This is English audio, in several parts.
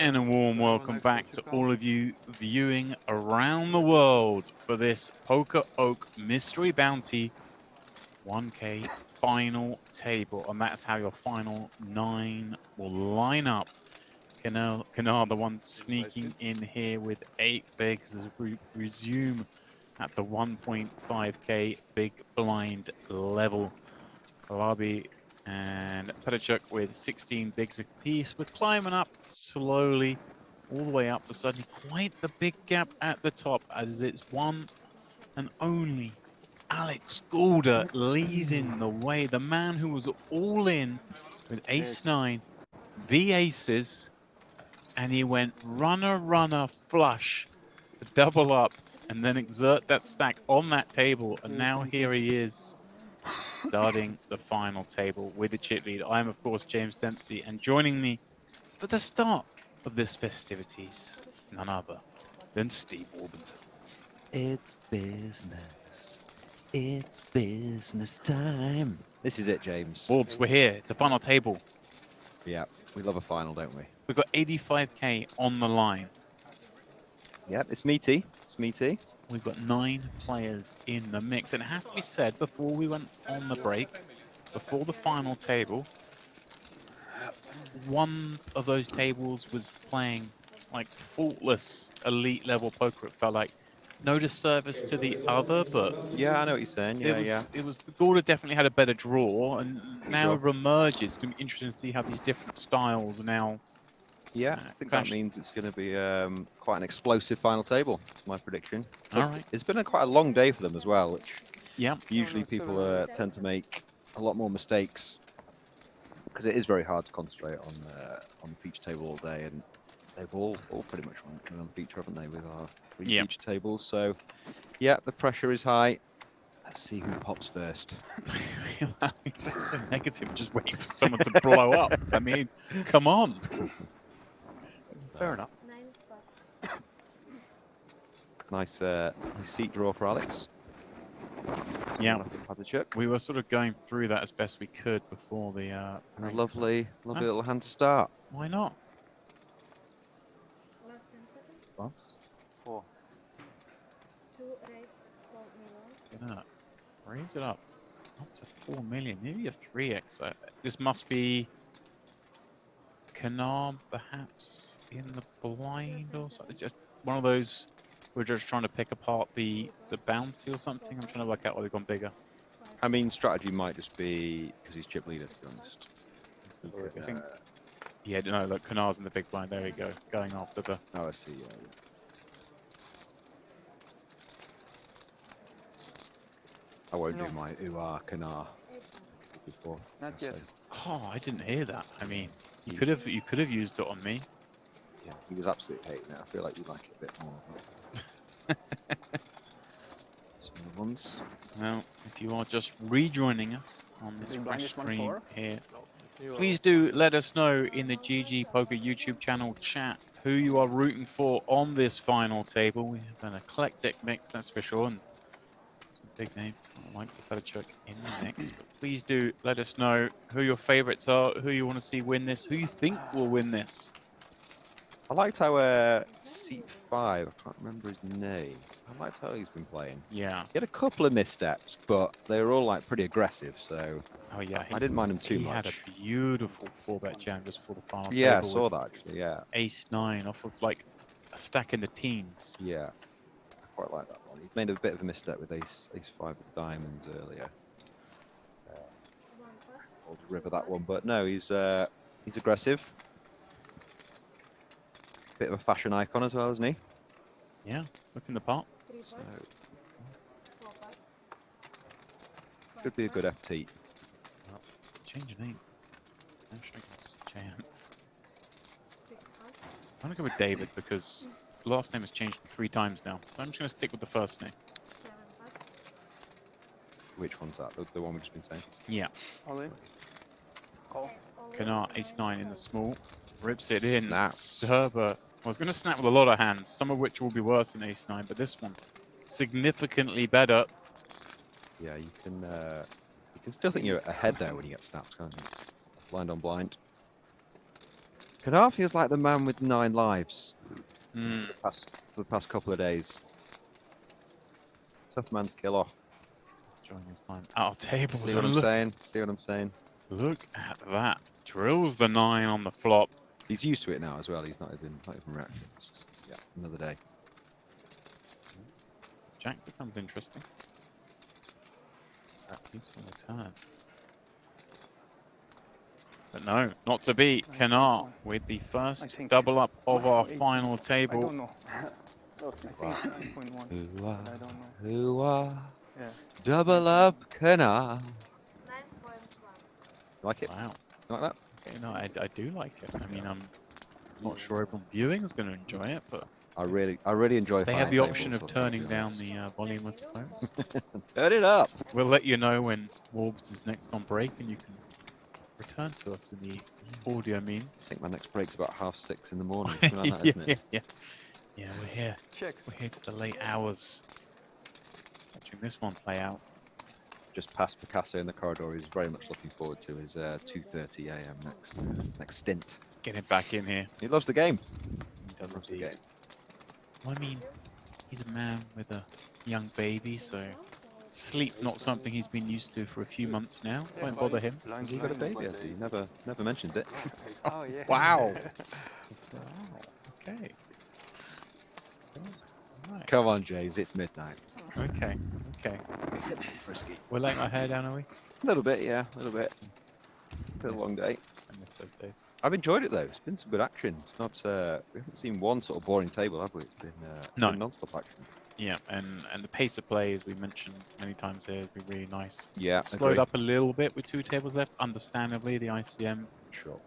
And a warm welcome back to all of you viewing around the world for this PokerOK Mystery Bounty 1K final table. And that's how your final 9 will line up. Kanar, the one sneaking in here with 8 bigs as we resume at the 1.5K big blind level. Kalabi and Petachuk with 16 bigs apiece. We're climbing up slowly, all the way up to suddenly quite the big gap at the top, as it's one and only Alex Goulder leading the way. The man who was all in with ace-9, the aces, and he went runner, flush, double up, and then exert that stack on that table. And now here he is, starting the final table with the chip lead. I am, of course, James Dempsey, and joining me for the start of this festivities is none other than Steve Warburton. It's business. It's business time. This is it, James. Warbs, we're here. It's a final table. Yeah, we love a final, don't we? We've got 85K on the line. Yeah, it's meaty. It's meaty. We've got 9 players in the mix. And it has to be said, before we went on the break, before the final table, one of those tables was playing like faultless elite level poker. It felt like no disservice to the other, but yeah, I know what you're saying. Yeah, it was the Gouda definitely had a better draw, and now it reemerges. It's going to be interesting to see how these different styles now. Yeah, I think that means it's going to be quite an explosive final table. That's my prediction. All right. It's been quite a long day for them as well, which yeah, usually people tend to make a lot more mistakes because it is very hard to concentrate on the feature table all day, and they've all pretty much run on feature, haven't they, with our 3 feature tables? So, yeah, the pressure is high. Let's see who pops first. It's so negative, just waiting for someone to blow up. I mean, come on. Fair enough. Nice seat draw for Alex. Yeah, we were sort of going through that as best we could before the. A lovely little hand to start. Why not? Last 10 seconds. Bumps. 4. 2 raise 4 million. Gonna raise it up to 4 million, maybe a 3x. This must be Kanar, perhaps in the blind or something. Just one of those. We're just trying to pick apart the bounty or something. I'm trying to work out why they've gone bigger. I mean, strategy might just be because he's chip leader, to be honest. I think, yeah, no, look, Kanar's in the big blind. There we go, going after the. Oh, I see. Yeah. I won't do my Kanar before. Not yet. Oh, I didn't hear that. I mean, you could have used it on me. Yeah, he was absolutely hating it. I feel like you like it a bit more. Some other ones. Now, if you are just rejoining us on this Big fresh blind is stream 1-4. here, please do let us know in the GG Poker YouTube channel chat who you are rooting for on this final table. We have an eclectic mix, that's for sure, and some big names like Petachuk in the mix. But please do let us know who your favorites are, who you want to see win this, who you think will win this. I liked how seat 5, I can't remember his name. I liked how he's been playing. Yeah. He had a couple of missteps, but they were all like pretty aggressive, so oh yeah, I didn't mind him too much. He had a beautiful 4-bet jam just for the final table. Yeah, I saw that actually, yeah. Ace-9 off of like a stack in the teens. Yeah, I quite like that one. He made a bit of a misstep with ace-5 of diamonds earlier. I'll river that one, but no, he's aggressive. Bit of a fashion icon as well, isn't he? Yeah, looking the part. So, could be a good FT. Well, change your name. I'm going to go with David because the last name has changed 3 times now. So I'm just going to stick with the first name. Which one's that? The one we've just been saying? Yeah. All in. Call. Kanar, ace-9 in the small. Rips it in. Snaps. Server. I was going to snap with a lot of hands, some of which will be worse than ace-9, but this one significantly better. Yeah, you can still think you're ahead there when you get snapped, can't you? Blind on blind. Kanar feels like the man with 9 lives Mm. for the past couple of days. Tough man to kill off. Enjoying his time out of tables. See what and I'm look, saying? See what I'm saying? look at that. Drills the 9 on the flop. He's used to it now as well. He's not even wrecked. It's just, yeah, another day. Jack becomes interesting. That piece on the turn. But no, not to be. Kanar with the first think- double up of our Wait, final I table. don't know. I think it's 9.1. Who are? but I don't know. Who are? Yeah. Double up Kanar. 9.1. Like it? Wow. Like that? Okay, no, I do like it. I mean, I'm not sure everyone viewing is going to enjoy it, but I really enjoy. they have final the option tables, of I'll be turning down honest. the volume, I suppose. Turn it up. We'll let you know when Warbs is next on break, and you can return to us in the audio means. I think my next break's about 6:30 in the morning. Something like that, isn't it? Yeah, we're here. Check. We're here to the late hours. Watching this one play out. Just past Picasso in the corridor. He's very much looking forward to his 2:30 a.m. next stint. Get him back in here. He loves the game. He does Loves the indeed. game. Well, I mean, he's a man with a young baby, so sleep not something he's been used to for a few months now. Won't bother him. Has he got a baby? Has he never mentioned it? Oh, yeah. Wow. Okay. Right. Come on, James. It's midnight. Okay. Frisky. We're letting our hair down, are we? A little bit, yeah. A little bit. Been a long day. I miss those days. I've enjoyed it though. It's been some good action. It's not. We haven't seen one sort of boring table, have we? It's been No. been non-stop action. Yeah, and the pace of play, as we mentioned many times here, has been really nice. Yeah. Slowed agree. up a little bit with 2 tables left. Understandably, the ICM Sure.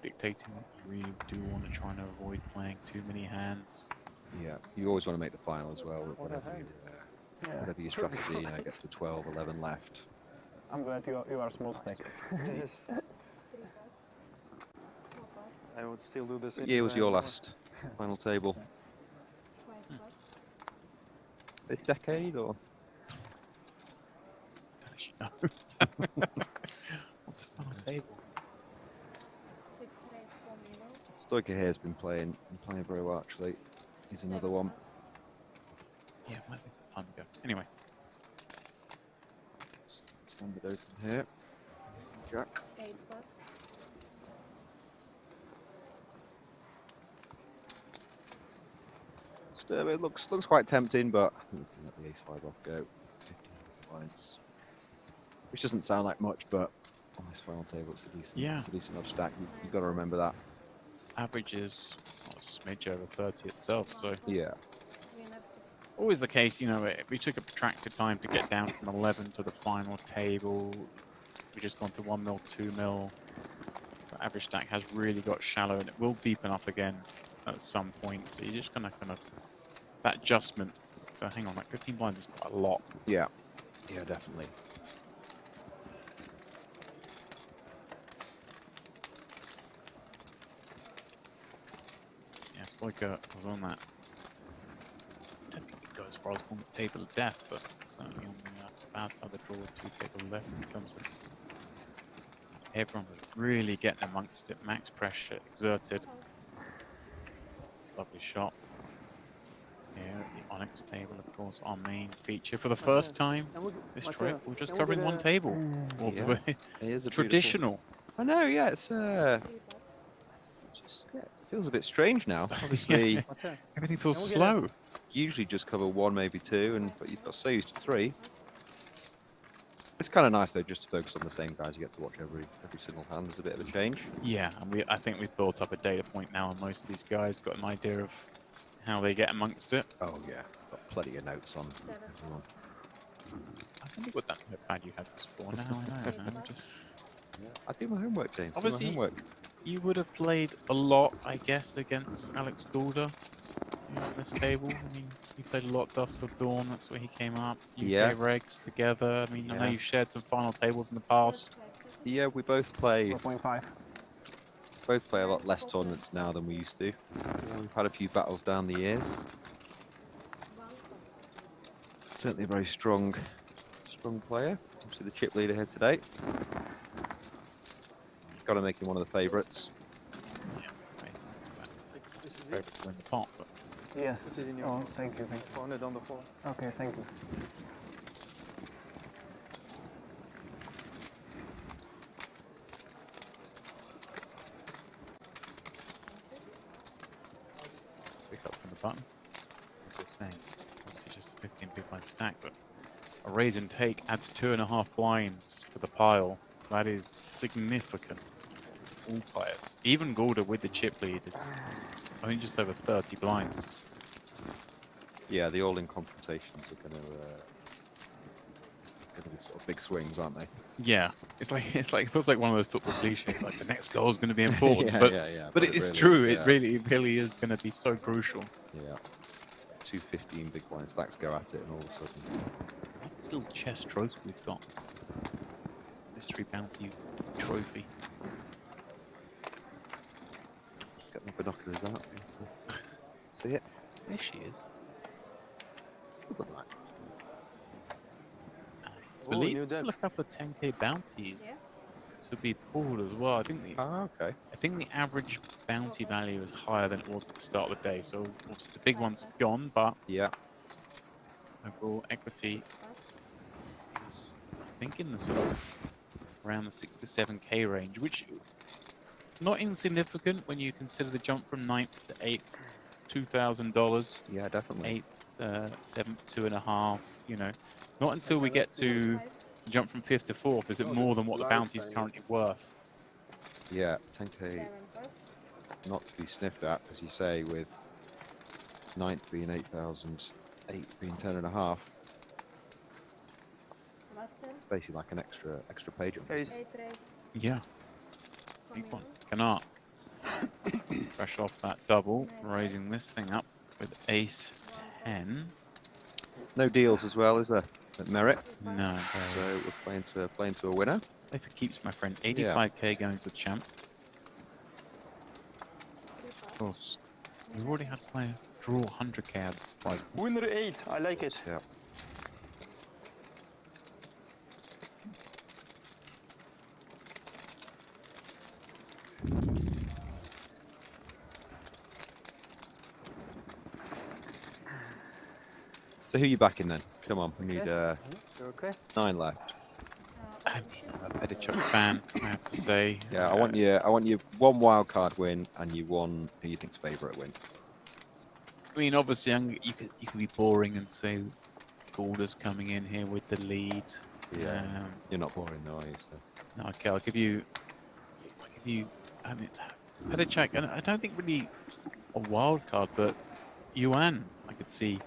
dictating that you really do want to try and avoid playing too many hands. Yeah. You always want to make the final as well. What the Whatever, heck? whatever your strategy, gets to 12, 11 left. I'm glad you are small stack. Yes. 3 pass. 4 pass. I would still do this. What year was your last final table? 5 pass. This decade or? Actually, no. What's the final table? 6 raise 4 middle. Stoica here has been playing very well actually. Here's another 7 one. pass. Yeah, it might be some time ago. Anyway, Standard open here. Jack. 8 pass. It looks quite tempting, but I think we can let the ace-5 off go. 15 points, which doesn't sound like much, but on this final table, it's a decent, Yeah. it's a decent enough stack. You've got to remember that. average is a smidge over 30 itself, so Yeah. Winner 6. always the case, you know, we took a protracted time to get down from 11 to the final table. We just gone to 1 mil, 2 mil. The average stack has really got shallow, and it will deepen up again at some point. So you're just gonna kind of that adjustment. So hang on, like 15 blinds is quite a lot. Yeah. Yeah, definitely. Yeah, Stoica was on that. I don't think it goes as far as on the table of death, but certainly on the bad side of the draw with 2 tables left in terms of everyone was really getting amongst it. Max pressure exerted. It's a lovely shot. Here at the Onyx table, of course, our main feature for the first time this trip. We're just covering 1 table. All the Yeah. way. It is a Traditional. I know, yeah. It's 3 pass. just it feels a bit strange now. Obviously, What's that? Everything feels Can we slow. get usually just cover 1, maybe 2, but you've got so used to 3. It's kind of nice though, just to focus on the same guys. You get to watch every single hand. There's a bit of a change. Yeah, and I think we've built up a data point now, and most of these guys got an idea of how they get amongst it. Oh yeah, got plenty of notes on 7 everyone. I wonder what that notepad you had was for. Now I know. Man. Just, I do my homework, James. Obviously- do my homework. you would have played a lot, I guess, against Alex Goulder on this table. I mean, you played a lot Dust of Dawn. That's where he came up. UK Yeah. regs together. I mean, I know Yeah. you've shared some final tables in the past. Yeah, we both play 4.5. a lot less tournaments now than we used to. Yeah, we've had a few battles down the years. 1 pass. Certainly a very strong player. Obviously the chip leader here today. Got to make him one of the favourites. favourite to win the pot. But Yes. Put it in your Oh, hand. thank you, thank On it on the floor. you. Okay, thank you. pick up from the button. Just saying, obviously just a 15 big blind stack, but a raise and take adds 2.5 blinds to the pile. That is significant. All players, even Gorda with the chip lead is only just over 30 blinds. Yeah, the all-in confrontations are going to be sort of big swings, aren't they? Yeah, it feels like one of those football cliches. Like the next goal is going to be important, yeah, but yeah. but it's really true. is, It really is going to be so crucial. Yeah. 215 big blind stacks go at it, and all of a sudden. This little chest trophy we've got. Mystery Bounty trophy. Get my binoculars out. See it? There she is. Look at that. I believe new there's still a deck. couple of 10k bounties Yeah. to be pulled as well. I think Okay. the average bounty value is higher than it was at the start of the day. So obviously the big ones have gone, but Yeah. overall equity Pass. is, I think, in the sort of around the 6 to 7k range, which not insignificant when you consider the jump from 9th to 8th, $2,000, Yeah, definitely. 8th, 7th, 2.5. You know, not until we get to Five. jump from 5th to 4th is it more than what the bounty is currently worth. Yeah, 10k 7 pass. not to be sniffed at, as you say, with 9th being 8,000, 8th being 10.5. Last 10. It's basically like an extra page on Ace. 8 raise. Yeah, Coming big one. in. Cannot. Fresh off that double, Nine raising this thing up with ace 10. No deals as well, is there? At merit. Three No, pass. So we're playing to a winner. if it keeps, my friend, Yeah. 85k going to the champ. Three Of pass. course, we've already had a player draw 100k out of the prize pool. Winner 8. I like it. Yeah. So who are you backing then? Come on, we need You're okay? 9 left. I'm a Pedicuk fan, I have to say. Yeah, I want you one wild card win and you one who you think's favourite win. I mean, obviously, you could be boring and say Gorda's coming in here with the lead. Yeah. Um, You're not boring though, are you? So. no, okay, I'll give you. I mean, Pedicuk, and I don't think really a wild card, but Yuan, I could see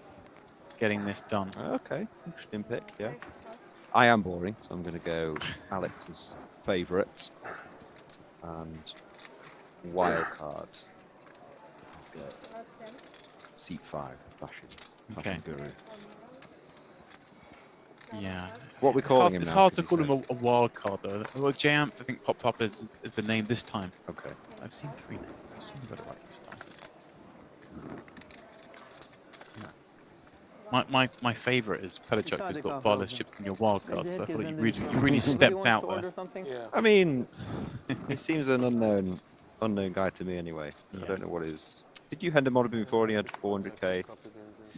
getting this done. Okay, interesting pick. Yeah. 5 pass. I am boring, so I'm going to go Alex's favourite and wild card. I'll go Last 10. seat 5, fashion Okay. guru. Coming in. Yeah. What are we calling him It's now, hard could to call you him a wild card though. Well, Jamp, I think, popped up as the name this time. Okay. I've seen 3 names. I've seen you got it right this time. My favourite is Pedicuk, who's got far less chips than your wild card, so I thought you really stepped out there. Yeah. I mean, he seems an unknown guy to me anyway. Yeah. I don't know what his. Did you hand him on before and he had 400k?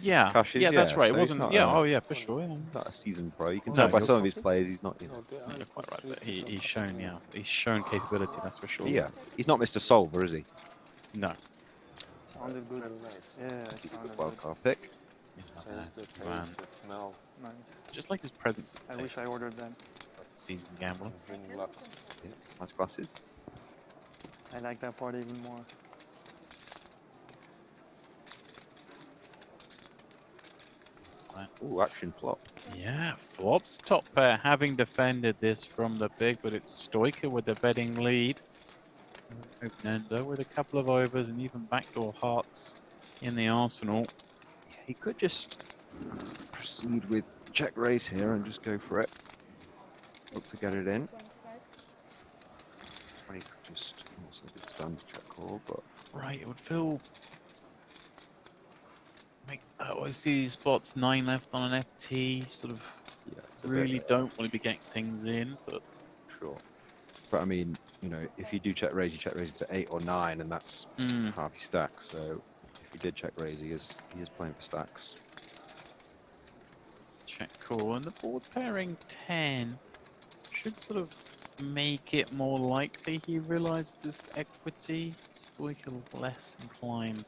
Yeah, Cashes, yeah, that's yeah, right. so It he's wasn't. not Yeah, a- oh yeah, for sure. Yeah. Not a seasoned pro. You can No, tell by you're- some of his plays he's not. You know. No, you're quite right, but he's shown, yeah, he's shown capability. That's for sure. Yeah, he's not Mr. Solver, is he? No. Sounded good. Yeah, it He's a sounded good wild good. card pick. Man. Nice. Just like his presence at the I table, wish I ordered that. seasoned gambler. Yeah, nice glasses. I like that part even more. Ooh, action flop. Yeah, flops top pair, having defended this from the big, but it's Stoiker with the betting lead. Open ender with a couple of overs and even backdoor hearts in the arsenal. Yeah, he could just proceed with check raise here and just go for it. Look to get it in. 1.5. Or he could just also did stand check call, but Right, it would feel. I see these spots 9 left on an FT. Sort of yeah, it's a really bit, don't want to be getting things in, but sure. But I mean, you know, if you do check raise, you check raise to 8 or 9, and that's Mm. half your stack. So He did check raise. He is playing for stacks. Check call, and the board pairing 10 should sort of make it more likely he realized this equity. Stoica less inclined.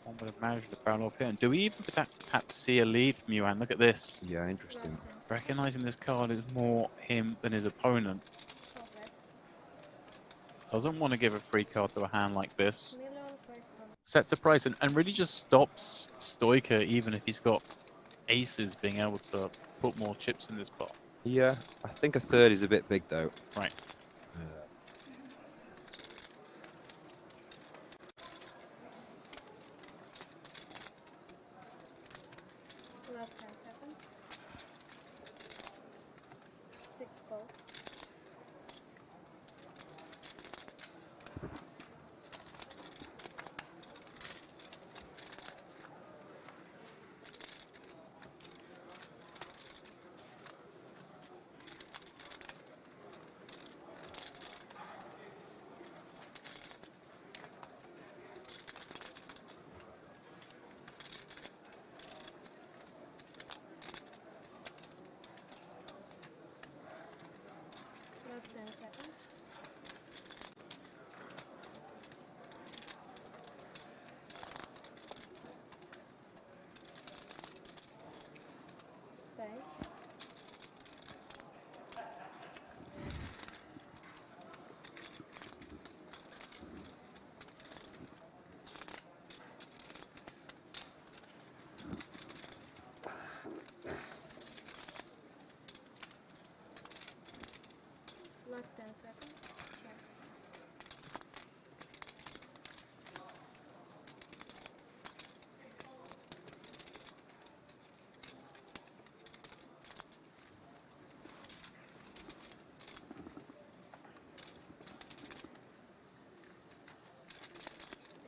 One would imagine to barrel off here. And do we even perhaps see a lead from Yuan? Look at this. Yeah, interesting. Last 10 seconds. Recognizing this card is more him than his opponent. Top red. Doesn't want to give a free card to a hand like this. Million for from Set to price and really just stops Stoica, even if he's got aces, being able to put more chips in this pot. Yeah, I think a third is a bit big though. Right. last 10 seconds. 6 call. Last 10 seconds. Bang. Last 10 seconds. Check.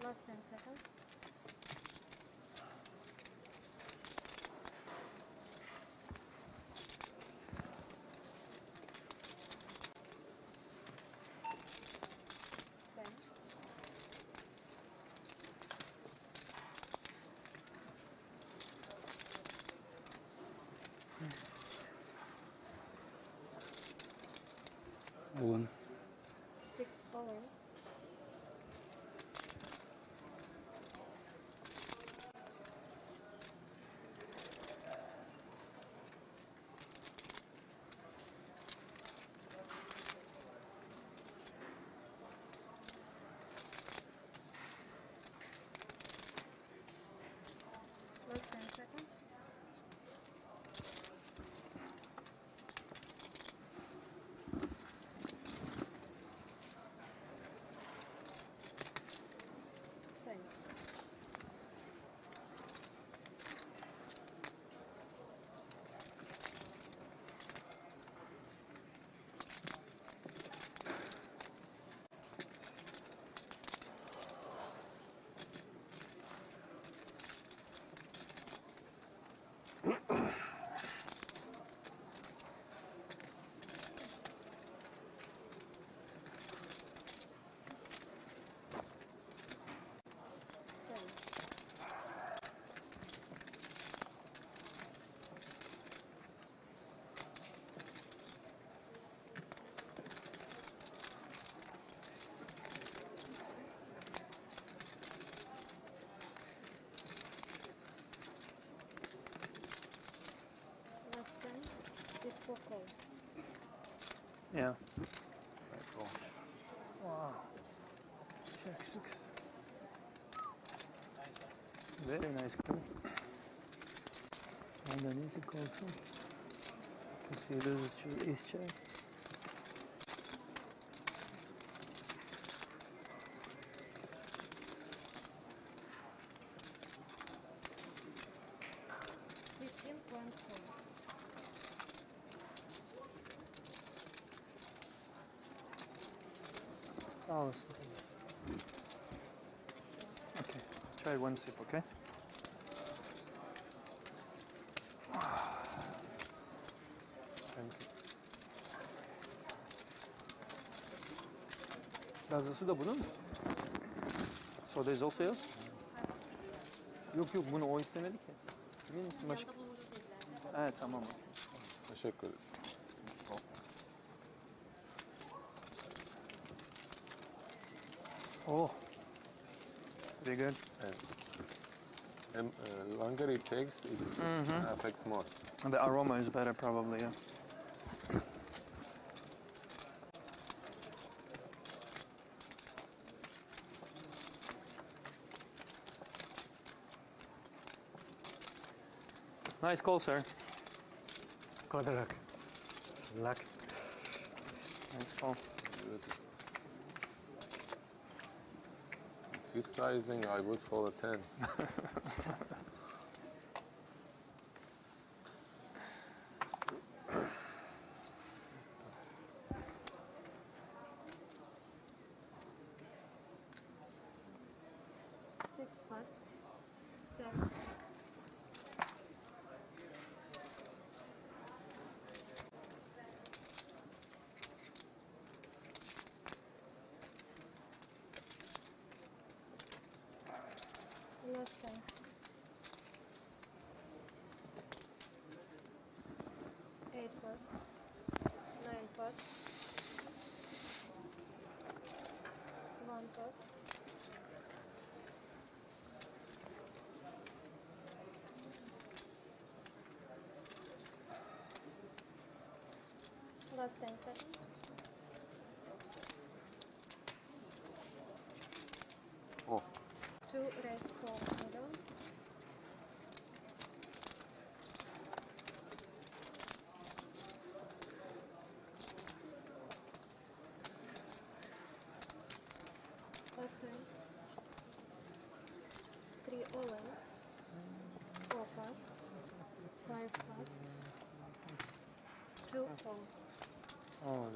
Last 10 seconds. Bang. One. 6 follow. Last 10 seconds. Bang. Bang. Last 10. 6 for call. Yeah. Wow. Check 6. Very nice call. And an easy call too. Because he loses to ace check. Oh. Okay. Try one sip, okay? Thank you. Gazlısı da bunun mu? Soda is also yours? Yok yok bunu o istemedi ki. Emin misin başka? Yanında bulundu dediler. Evet tamam. Teşekkür ederim. Oh. Very good. And longer it takes, it affects more. The aroma is better probably, yeah. Nice call, sir. Good luck. Luck. Nice call. Good. This sizing, I would fall a 10. Six pass. Seven pass. Last time. Eight pass. Nine pass. One pass. Last 10 seconds. Oh, Two raise for middle. Last time. Three all in. Four pass. Five pass. Two all. Oh,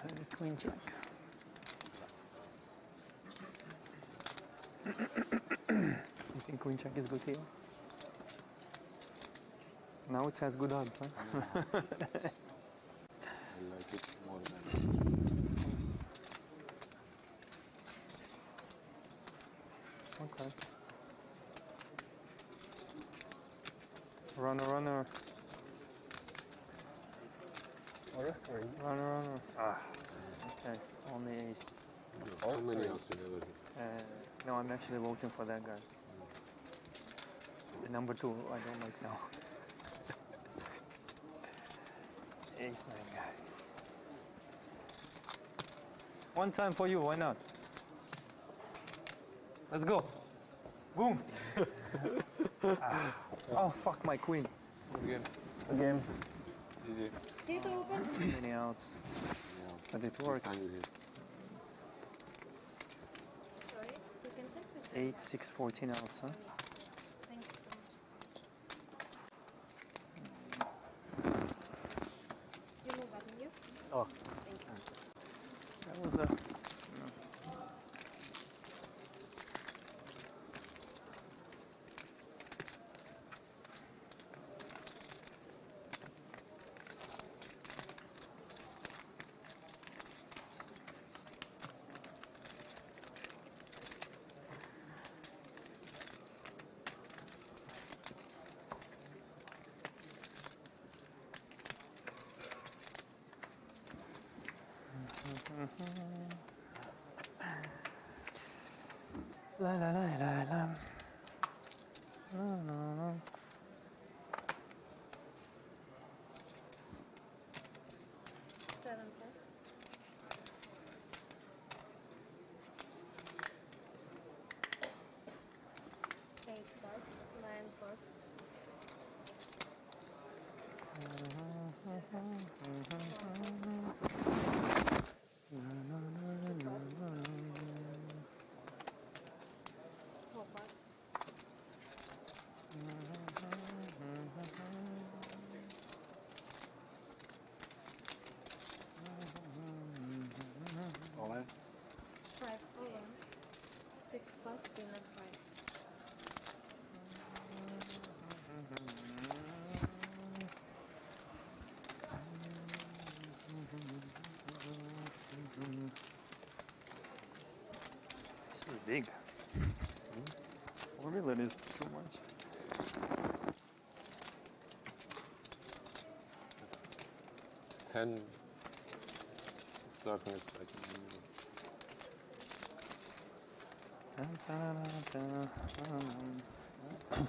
that's queen jack. You think queen jack is good here? Now it has good odds, huh? I like it more than. Okay. Runner, runner. Runner, runner. Ah, okay. Only ace. How many else you never hit? No, I'm actually voting for that guy. The number 2, I don't like now. Ace 9 guy. One time for you, why not? Let's go. Boom. Ah. Oh, fuck my queen. Again. Again. GG. Seat open. Many outs. Yeah. But it This worked. time you hit. Sorry, you can check with 8, 6, 14 outs, huh? Thank you so much. You move up, you? Oh. Thank you. That was a... La la la la la. No, no, no. Seven plus. Eight plus. Nine plus. Four plus. All in. Five all in. Six plus. Queen and five. 4 million is too much. 10 starting is like Dun, dun, dun, dun.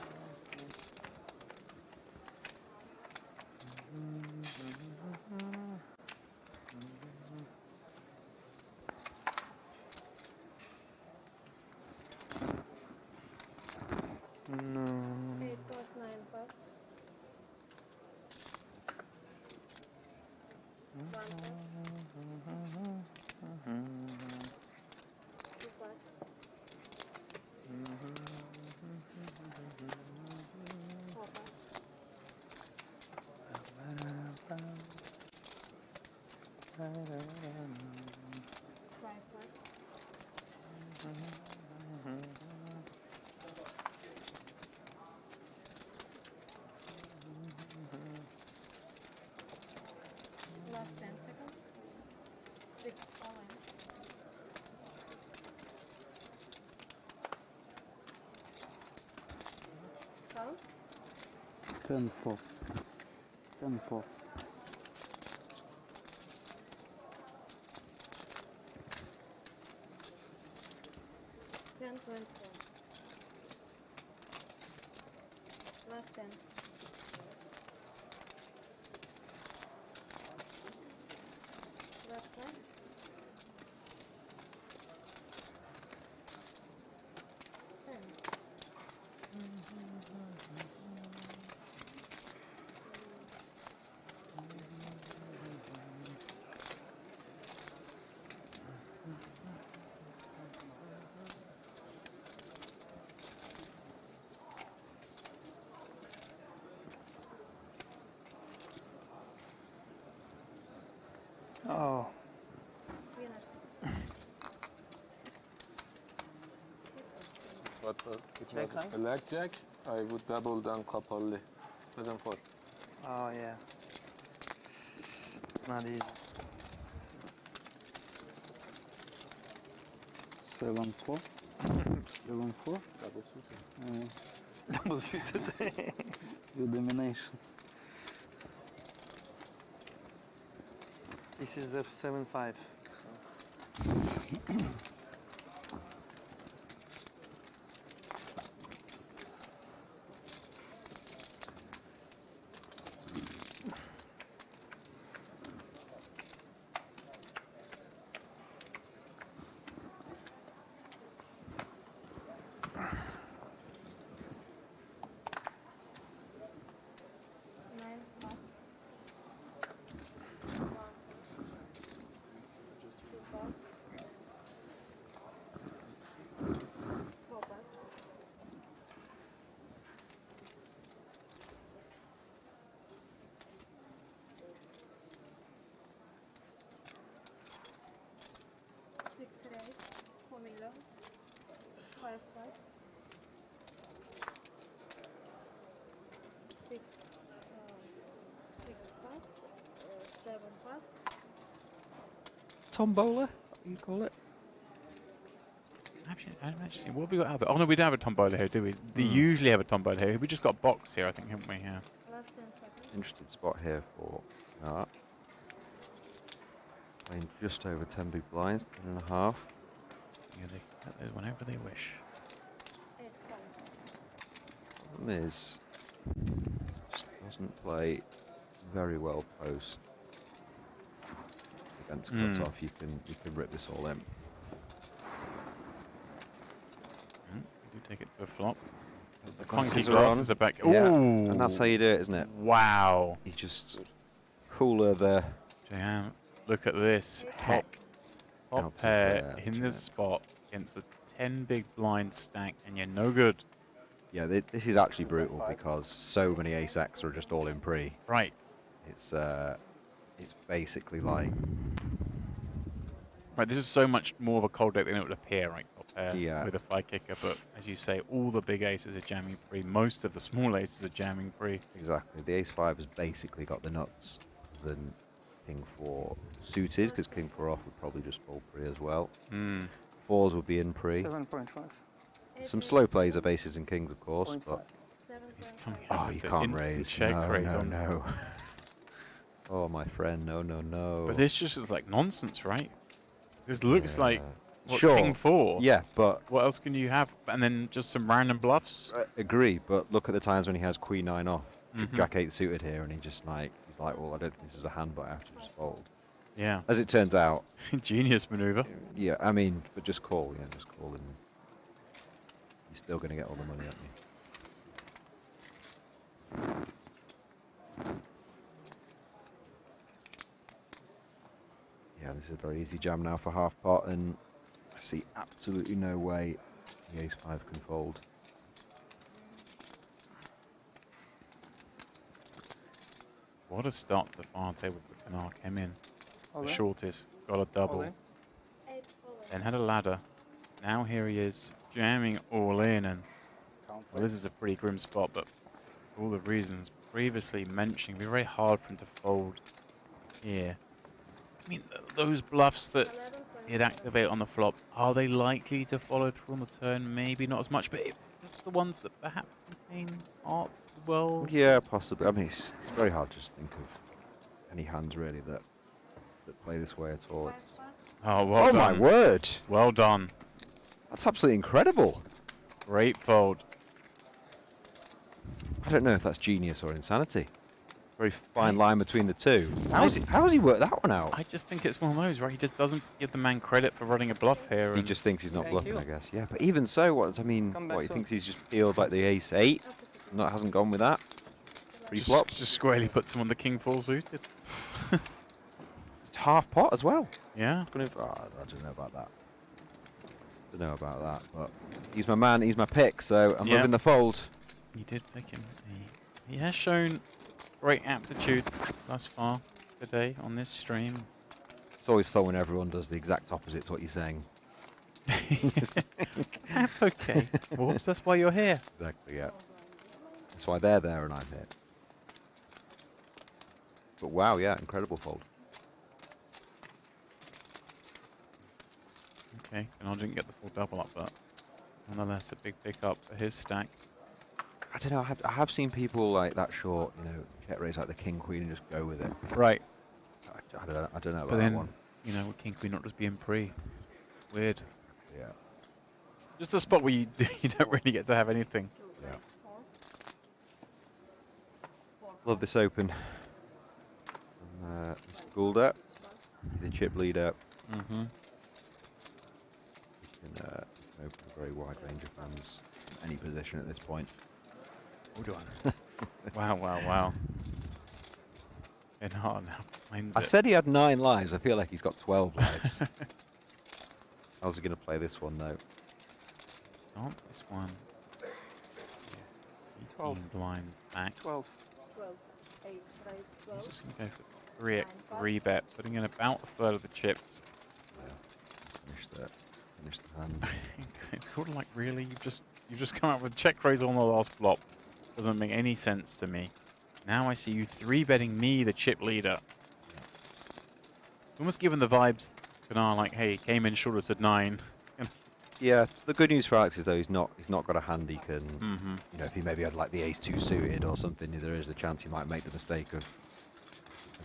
No. 8 plus 9 plus. 1 plus. 2 plus. 4 plus. 5 plus. Last 10 seconds. 6 all in. Count. 10-4. 10-4. 10.4. Last 10. Last one. 10. Oh, Winner 6. but it Check was hand? a blackjack. I would double down cup only. 7-4. oh yeah. Not easy. 7-4. 7-4. Double suited. That was suited. Elimination. This is a 7-5. Raise, 4 million, 5 plus, 6, 6 plus, 7 plus, Tombola, you call it? Actually, I haven't seen. What have we got? Albert? Oh no, we don't have a tombola here, do we? They usually have a tombola here. We just got a box here, I think, haven't we? Yeah. last 10 seconds. Interesting spot here for that. Playing just over 10 big blinds, 10.5. Yeah, they can cut those whenever they wish. 8 call. Problem is, just doesn't play very well post. Against cuts off, you can rip this all in. We do take it to a flop. The Glasses funky are on. glasses are back. Yeah, Ooh! and that's how you do it, isn't it? Wow! You just cooler the Jam, look at this. Heck. Top Out of pair there, in this Jam. spot against a 10 big blind stack, and you're no good. yeah. This is actually brutal because so many ace X are just all in pre. Right. It's basically like Right, this is so much more of a cold deck than it would appear, right? Top pair Yeah. with a 5 kicker, but as you say, all the big aces are jamming free. Most of the small aces are jamming free. exactly the ace 5 has basically got the nuts than king 4 suited because king 4 off would probably just fall pre as well. Hmm. 4s would be in pre. 7.5. Some slow plays of aces and kings, of course, Point but He's 7.5. coming oh, up you with the can't instant raise. check No, raise no, on. no. Oh, my friend, no, no, no. But this just is like nonsense, right? This looks like what, sure. king 4. Yeah, but What else can you have? And then just some random bluffs. I agree. But look at the times when he has queen 9 off, Mhm. jack 8 suited here, and he's like, well, I don't think this is a hand, but I have to just fold. Yeah, As it turns out, genius maneuver. yeah, I mean, but just call, yeah, just call, and you're still going to get all the money, aren't you? Yeah, this is a very easy jam now for half pot, and I see absolutely no way the ace 5 can fold. What a start to the final table for Canal. Came in All the in? shortest, got a All double, in? 8 all in. then had a ladder. Now here he is, jamming all in, and Count well, this is a pretty grim spot, but for all the reasons previously mentioned, it'd be very hard for him to fold here. I mean, those bluffs that 11.7. he'd activate on the flop, are they likely to follow through on the turn? Maybe not as much, but it's the ones that perhaps contain art as well. Yeah, possibly. I mean, it's very hard to just think of any hands really that play this way at all. 5 It's... pass. Oh, well Oh done. my word! Well done. That's absolutely incredible. Great fold. I don't know if that's genius or insanity. Very fine I- line between the two. How has he worked that one out? I just think it's one of those, right? He just doesn't give the man credit for running a bluff here. He and just thinks he's not Thank bluffing, you. I guess. Yeah, but even so, what I mean, Come back what he soon. thinks he's just peeled like the ace 8, Opposite. not hasn't gone with that. just, Flop. just squarely puts him on the king 4 suited. It's half pot as well. Yeah. I don't know about that. Don't know about that, but he's my man. He's my pick, so I'm Yeah. loving the fold. He did pick him. He has shown great aptitude thus far today on this stream. It's always fun when everyone does the exact opposite to what you're saying. That's okay. Whoops, that's why you're here. Exactly, yeah. That's why they're there and I'm here. But wow, yeah, incredible fold. Okay, and I didn't get the full double up, but nonetheless a big pickup for his stack. I don't know. I have seen people like that short, you know, check raise like the king queen and just go with it. Right. I don't know But about that then, one. you know, with king queen not just being pre. Weird. Yeah. Just a spot where you you don't really get to have anything. Yeah. Love this open. Mr. Goulder, the chip leader. Mm-hmm. You can open a very wide range of hands in any position at this point. Hold on. Wow, wow, wow. And hard now. Finds I it. said he had 9 lives. I feel like he's got 12 lives. How's he going to play this one though? Not this one. 12. 18 blinds back. 12. 12. 8 raise I'm 12. just going to go for 3x rebet, putting in about a third of the chips. Finish the hand. It's sort of like, really, you've just come out with check raise on the last flop. Doesn't make any sense to me. Now I see you 3-betting me, the chip leader. Almost given the vibes, like, hey, came in short at 9. Yeah, the good news for Alex is though he's not got a hand he can. Mm-hmm. You know, if he maybe had like the ace 2 suited or something, there is a chance he might make the mistake of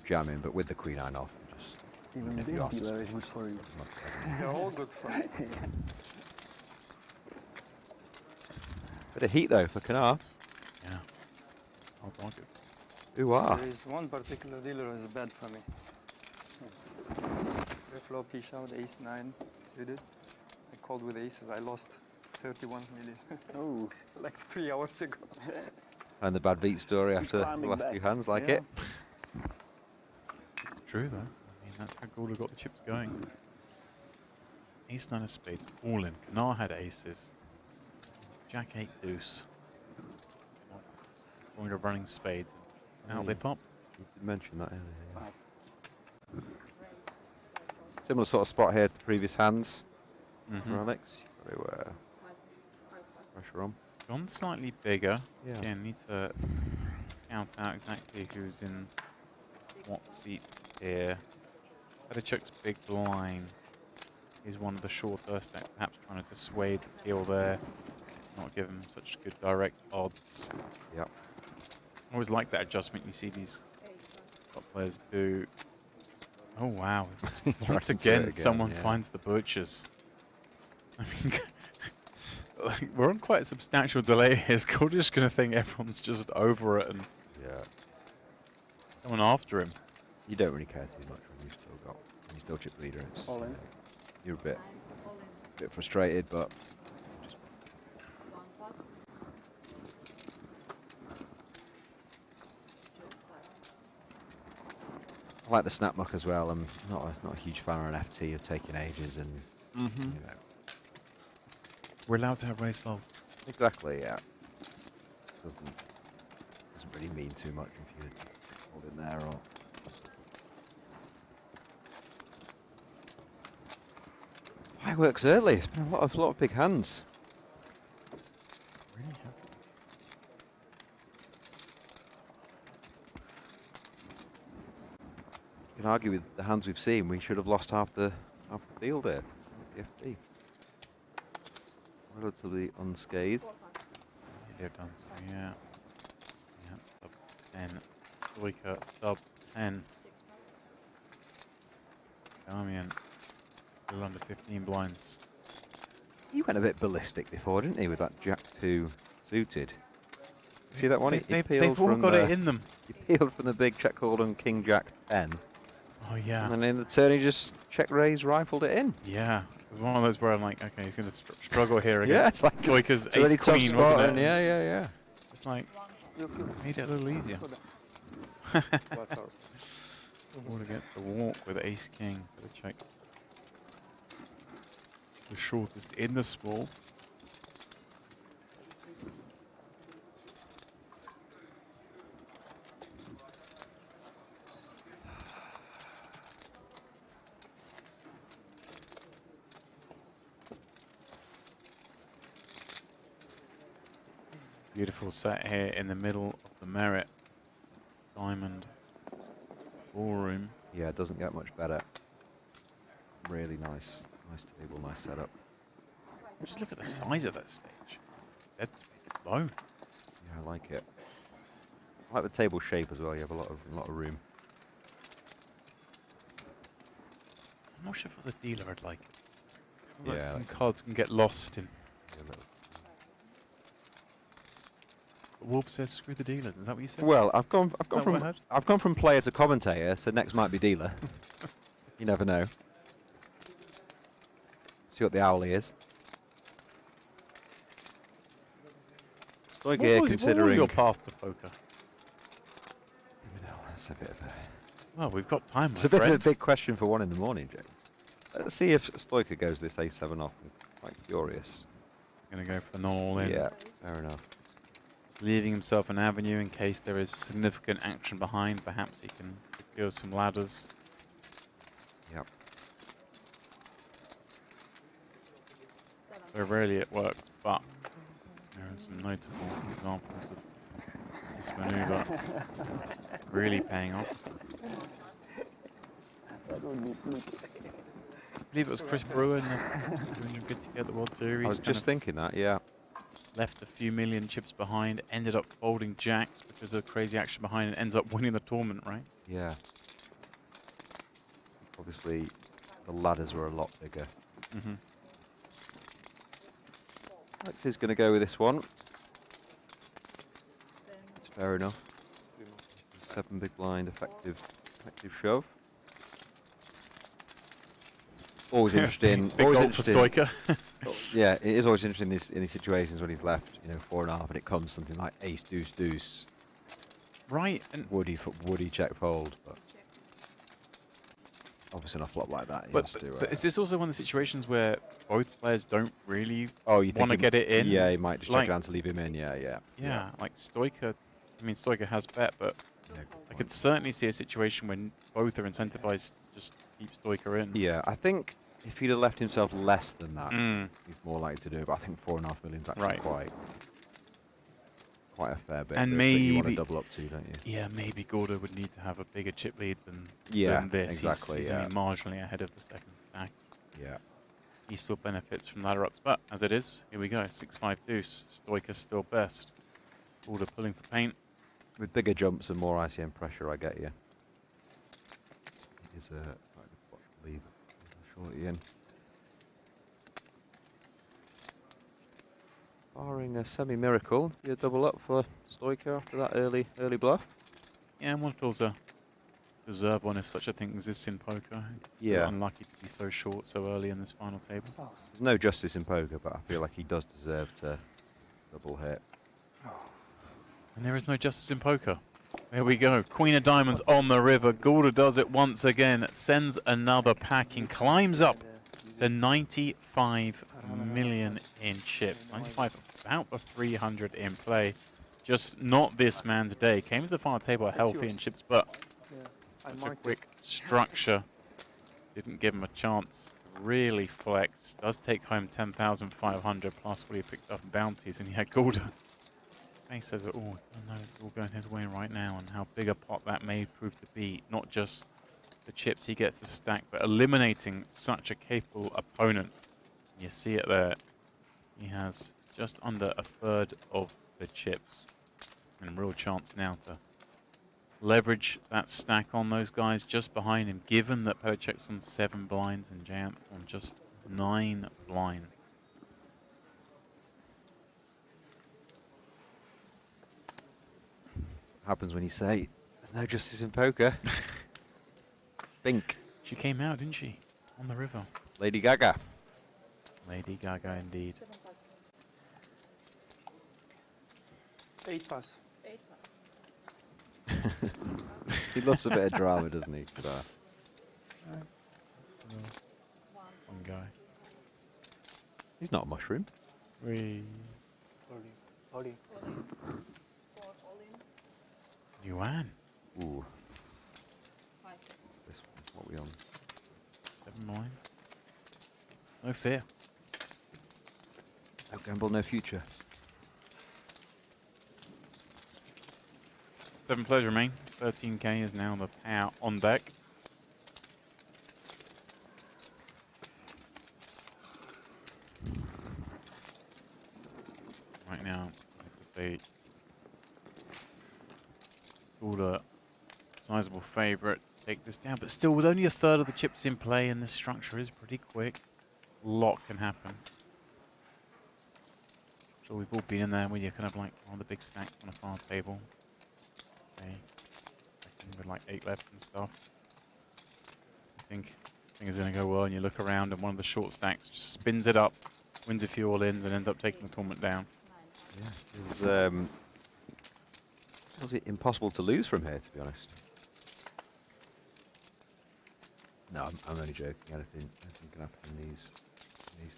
jamming. But with the queen 9 off, just Even if you this ask dealer us- is good for you. They're all good for me. Bit of heat though for Kanar. Yeah. I'll block it. Ooh ah. There is one particular dealer who is bad for me. Flop he shoved ace 9 suited. I called with aces. I lost 31 million. Oh, Like 3 hours ago. And the bad beat story Keep after the climbing last back. 2 hands, like Yeah. it. It's true, though. I mean, that's how Gouda got the chips going. Ace 9 of spades, all in. Kanar had aces. Jack 8 deuce. Going to running spades. Now they pop. You did mention that earlier. Yeah. Raise. Similar sort of spot here to the previous hands Mm-hmm. for Alex. Got to 5 pass. pressure on. Gone slightly bigger. Yeah. Again, need to count out exactly who's in 6 what pass. seat here. Pettichuk's big blind is one of the shorter stacks, perhaps trying to dissuade the deal there. not give him such good direct odds. Yep. I always like that adjustment you see these top players do. Oh wow! Once Right into it again, again, someone yeah. finds the butchers. I mean, like, we're on quite a substantial delay here. Scott's just gonna think everyone's just over it and Yeah. coming after him. You don't really care too much when you still chip leader. It's, All in. you're a bit I'm all in. bit frustrated, but just One pass. I like the snap muck as well. I'm not a huge fan of an FT of taking ages and you know. We're allowed to have raise fault. Exactly, yeah. Doesn't really mean too much if you hold in there or. Fireworks early. It's been a lot of big hands. Really happy. You can argue with the hands we've seen. We should have lost half the field here. The FD. Relatively unscathed. Four pass. They've done so, yeah. Yeah, sub 10. Stoiker, sub 10. 6 pass. Damian, still under 15 blinds. He went a bit ballistic before, didn't he, with that Jack 2 suited? See that one? He They've peeled all from got the, it in them. He peeled from the big check called on King Jack 10. Oh, yeah. And then in the turn he just check raised, rifled it in. Yeah. It was one of those where I'm like, okay, he's going to struggle here Yeah, against it's like Stoiker's it's a really ace tough queen, spot. wasn't And it? yeah. It's like, You made it a little easier. Water. Would have get the walk with ace king for the check. The shortest in the small. Beautiful set here in the middle of the Merit Diamond Ballroom. Yeah, it doesn't get much better. Really nice table, nice setup. Just look at the size of that stage. Dead low. Yeah, I like it. I like the table shape as well. You have a lot of room. I'm not sure for the dealer I'd like. Yeah, Some like- cards can get lost in. Yeah, a little- Wolf says screw the dealer. Is that what you said? Well, I've gone that what I heard? from player to commentator, so next might be dealer. You never know. See what the owlie is. Stoic here What was considering. your path to poker? No, that's a bit of a. Well, we've got time, It's my a bit of a friend. big question for 1 in the morning, James. Let's see if Stoiker goes this A7 off. I'm quite curious. Gonna go for an all in. Yeah, fair enough. Leaving himself an avenue in case there is significant action behind. Perhaps he can secure some ladders. Yep. 7 Very rarely it works, but there are some notable examples of this maneuver really paying off. That would be sneaky. I believe it was Chris Brewer in the Good Together World Series. I was kind just of thinking that, yeah. left a few million chips behind, ended up folding jacks because of the crazy action behind, and ends up winning the tournament, right? Yeah. Obviously, the ladders were a lot bigger. Mm-hmm. Alex is going to go with this one. then It's fair enough. 7 big blind, effective shove. Always interesting. Big always goal for interesting. Stoiker. Yeah, it is always interesting in these situations when he's left, 4.5, and it comes something like ace deuce deuce. Right, and Woody check fold, but check. obviously on a flop like that, he but, has to. but is this also one of the situations where both players don't really Oh, you want to get it in? Yeah, he might just check Like- it down to leave him in. Yeah. Yeah, like Stoiker. I mean, Stoiker has bet, but Yeah, I could certainly see a situation when both are incentivized to just keep Stoiker in. Yeah, I think if he'd have left himself less than that, Mm. he's more likely to do it. But I think 4.5 million's actually Right. quite a fair bit. And that you want to maybe- double up to, don't you? Yeah, maybe Gordo would need to have a bigger chip lead than Yeah, this. exactly, He's yeah. only marginally ahead of the second stack. Yeah. he still benefits from ladder ups. But as it is, here we go. 6-5 deuce. Stoica's still best. Border pulling for paint. With bigger jumps and more ICM pressure, I get you. He's leave shorty in. Barring a semi-miracle, you double up for Stoica after that early bluff. Yeah, and one feels a deserve one if such a thing exists in poker. Yeah. Unlucky to be so short so early in this final table. There's no justice in poker, but I feel like he does deserve to double hit. And there is no justice in poker. There we go. Queen of Diamonds on the river. Goulder does it once again. Sends another packing. Climbs up to 95 million in chips. 95, about the 300 in play. Just not this man's day. Came to the final table healthy in chips, but such a quick structure didn't give him a chance to really flex. Does take home 10,500 plus what he picked up in bounties, and he had Goulder. He says, oh no, it's all going his way right now, and how big a pot that may prove to be. Not just the chips he gets to stack, but eliminating such a capable opponent. You see it there. He has just under a third of the chips, and a real chance now to leverage that stack on those guys just behind him, given that PokerOK's on 7 blinds and Jamp on just 9 blinds. Happens when you say, there's no justice in poker. Think. She came out, didn't she? On the river. Lady Gaga. Lady Gaga indeed. 7 pass. 8 pass. 8 pass. He loves a bit of drama, doesn't he? So. One guy. He's not a mushroom. 3. Ollie. 4 all in. Yuan. Ooh, 5 pass. this one. What are we on? 7 blinds. No fear. No gamble, no future. 7 players remain. 13k is now the payout on deck. Right now, I have to say, Goulder, sizable favourite, take this down, but still with only a third of the chips in play, and this structure is pretty quick. A lot can happen. Sure, we've all been in there when you're kind of like on the big stacks on a far table. Okay, with like 8 left and stuff. I think things are going to go well, and you look around, and one of the short stacks just spins it up, wins a few all-ins, and ends up taking the tournament down. Yeah, was it impossible to lose from here, to be honest? No, I'm only joking. Anything can happen in these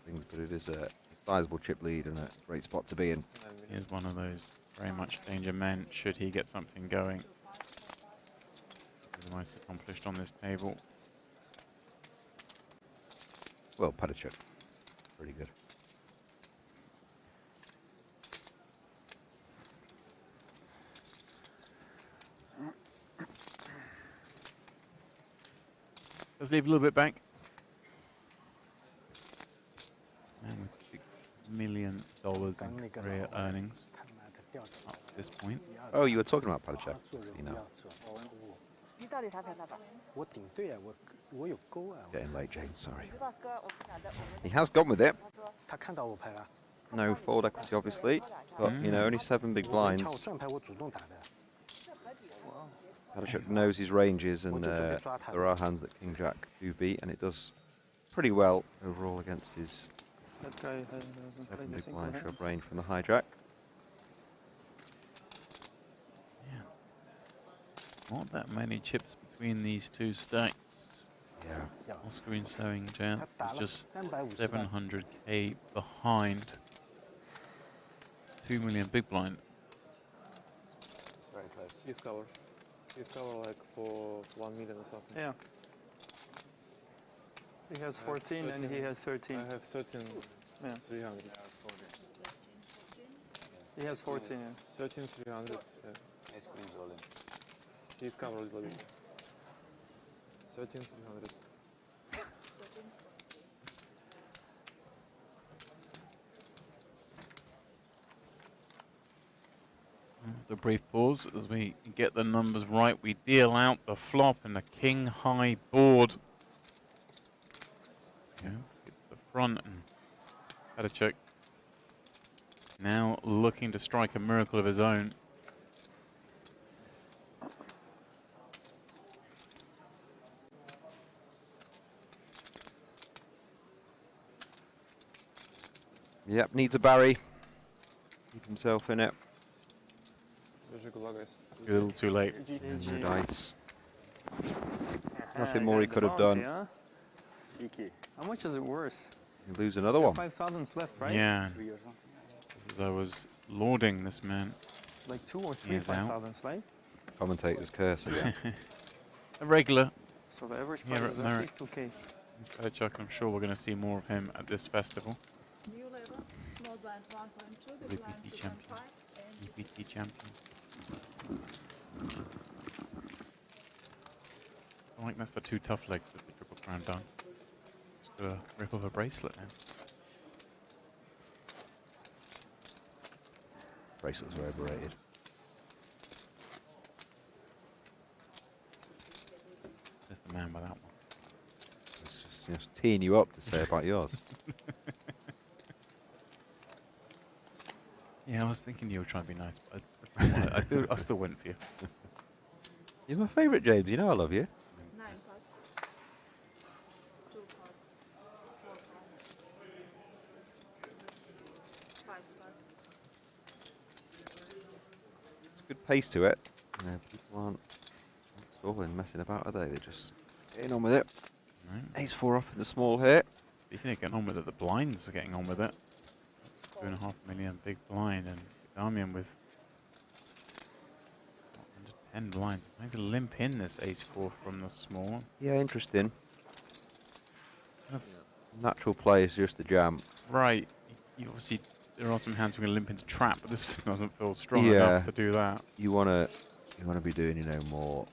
things, but it is a sizable chip lead and a great spot to be in. Here's one of those very much danger men, should he get something going. He's most accomplished on this table. Well, PokerOK, pretty good. Let's leave a little bit back. And with $6 million in career earnings up to this point. Oh, you were talking about PokerOK, you know. 你到底啥牌大吧？ 我顶对啊，我有勾啊。 Getting late, Jane, sorry. 知道哥，我不想在我们 He has gone with it. 他说 他看到我牌了。 No fold equity, obviously, but you know, only 7 big 我 blinds. 抢我正牌，我主动打的。 PokerOK knows his ranges, and there are hands that King Jack do beat, and it does pretty well overall against his That guy hasn't 7 played big a single blind hand. shove range from the hijack. Yeah. Not that many chips between these two stacks. Yeah. All screen showing Jan 他打 is 了 just 350万。 700k behind 2 million big blind. Very close. He's cover. He's cover like for 1 million or something. Yeah. He has 14 and he has 13. I have 13, Yeah. 300. He has 14. Yeah. 13, 300. Yeah. He's covered a little bit. 13, 300. The brief pause as we get the numbers right. We deal out the flop and the king high board. Yeah, get to the front and had a check. Now looking to strike a miracle of his own. Yep, needs a Barry. Keep himself in it. A little too late. And no dice. Uh-huh, Nothing I more he got could the have bounty, done. huh? Cheeky. How much is it worth? You lose another one. 5,000 left, right? Yeah, 3 or something. as I was lording this man. Like 2 or 3 He's out. 5,000, right? Commentator's curse again. A regular. So the average Here price at is at Merrick. least 2k. Chuck, I'm sure we're going to see more of him at this festival. New level, small blind 1.2, big blind VPT 2.5, champion. and EPT champion. I think that's the 2 tough legs with the triple crown dunk. Just got a rip of a bracelet now. Bracelets are overrated. That's the man by that one. It's just teeing you up to say about yours. Yeah, I was thinking you were trying to be nice, but I still went for you. You're my favourite, James. You know I love you. 9 plus, 2 plus, 4 plus, 5 plus. It's good pace to it. You know, people aren't stalling, messing about, are they? They're just getting on with it. Right. Ace 4 off in the small hit. Speaking of getting on with it, the blinds are getting on with it. 2.5 million big blind, and Damian with 10 blinds. Trying to limp in this ace 4 from the small. Yeah, interesting. Kind Natural play is just the jam. Right. You obviously, there are some hands we're going to limp into trap, but this doesn't feel strong Yeah. enough to do that. You wanna be doing, you know, more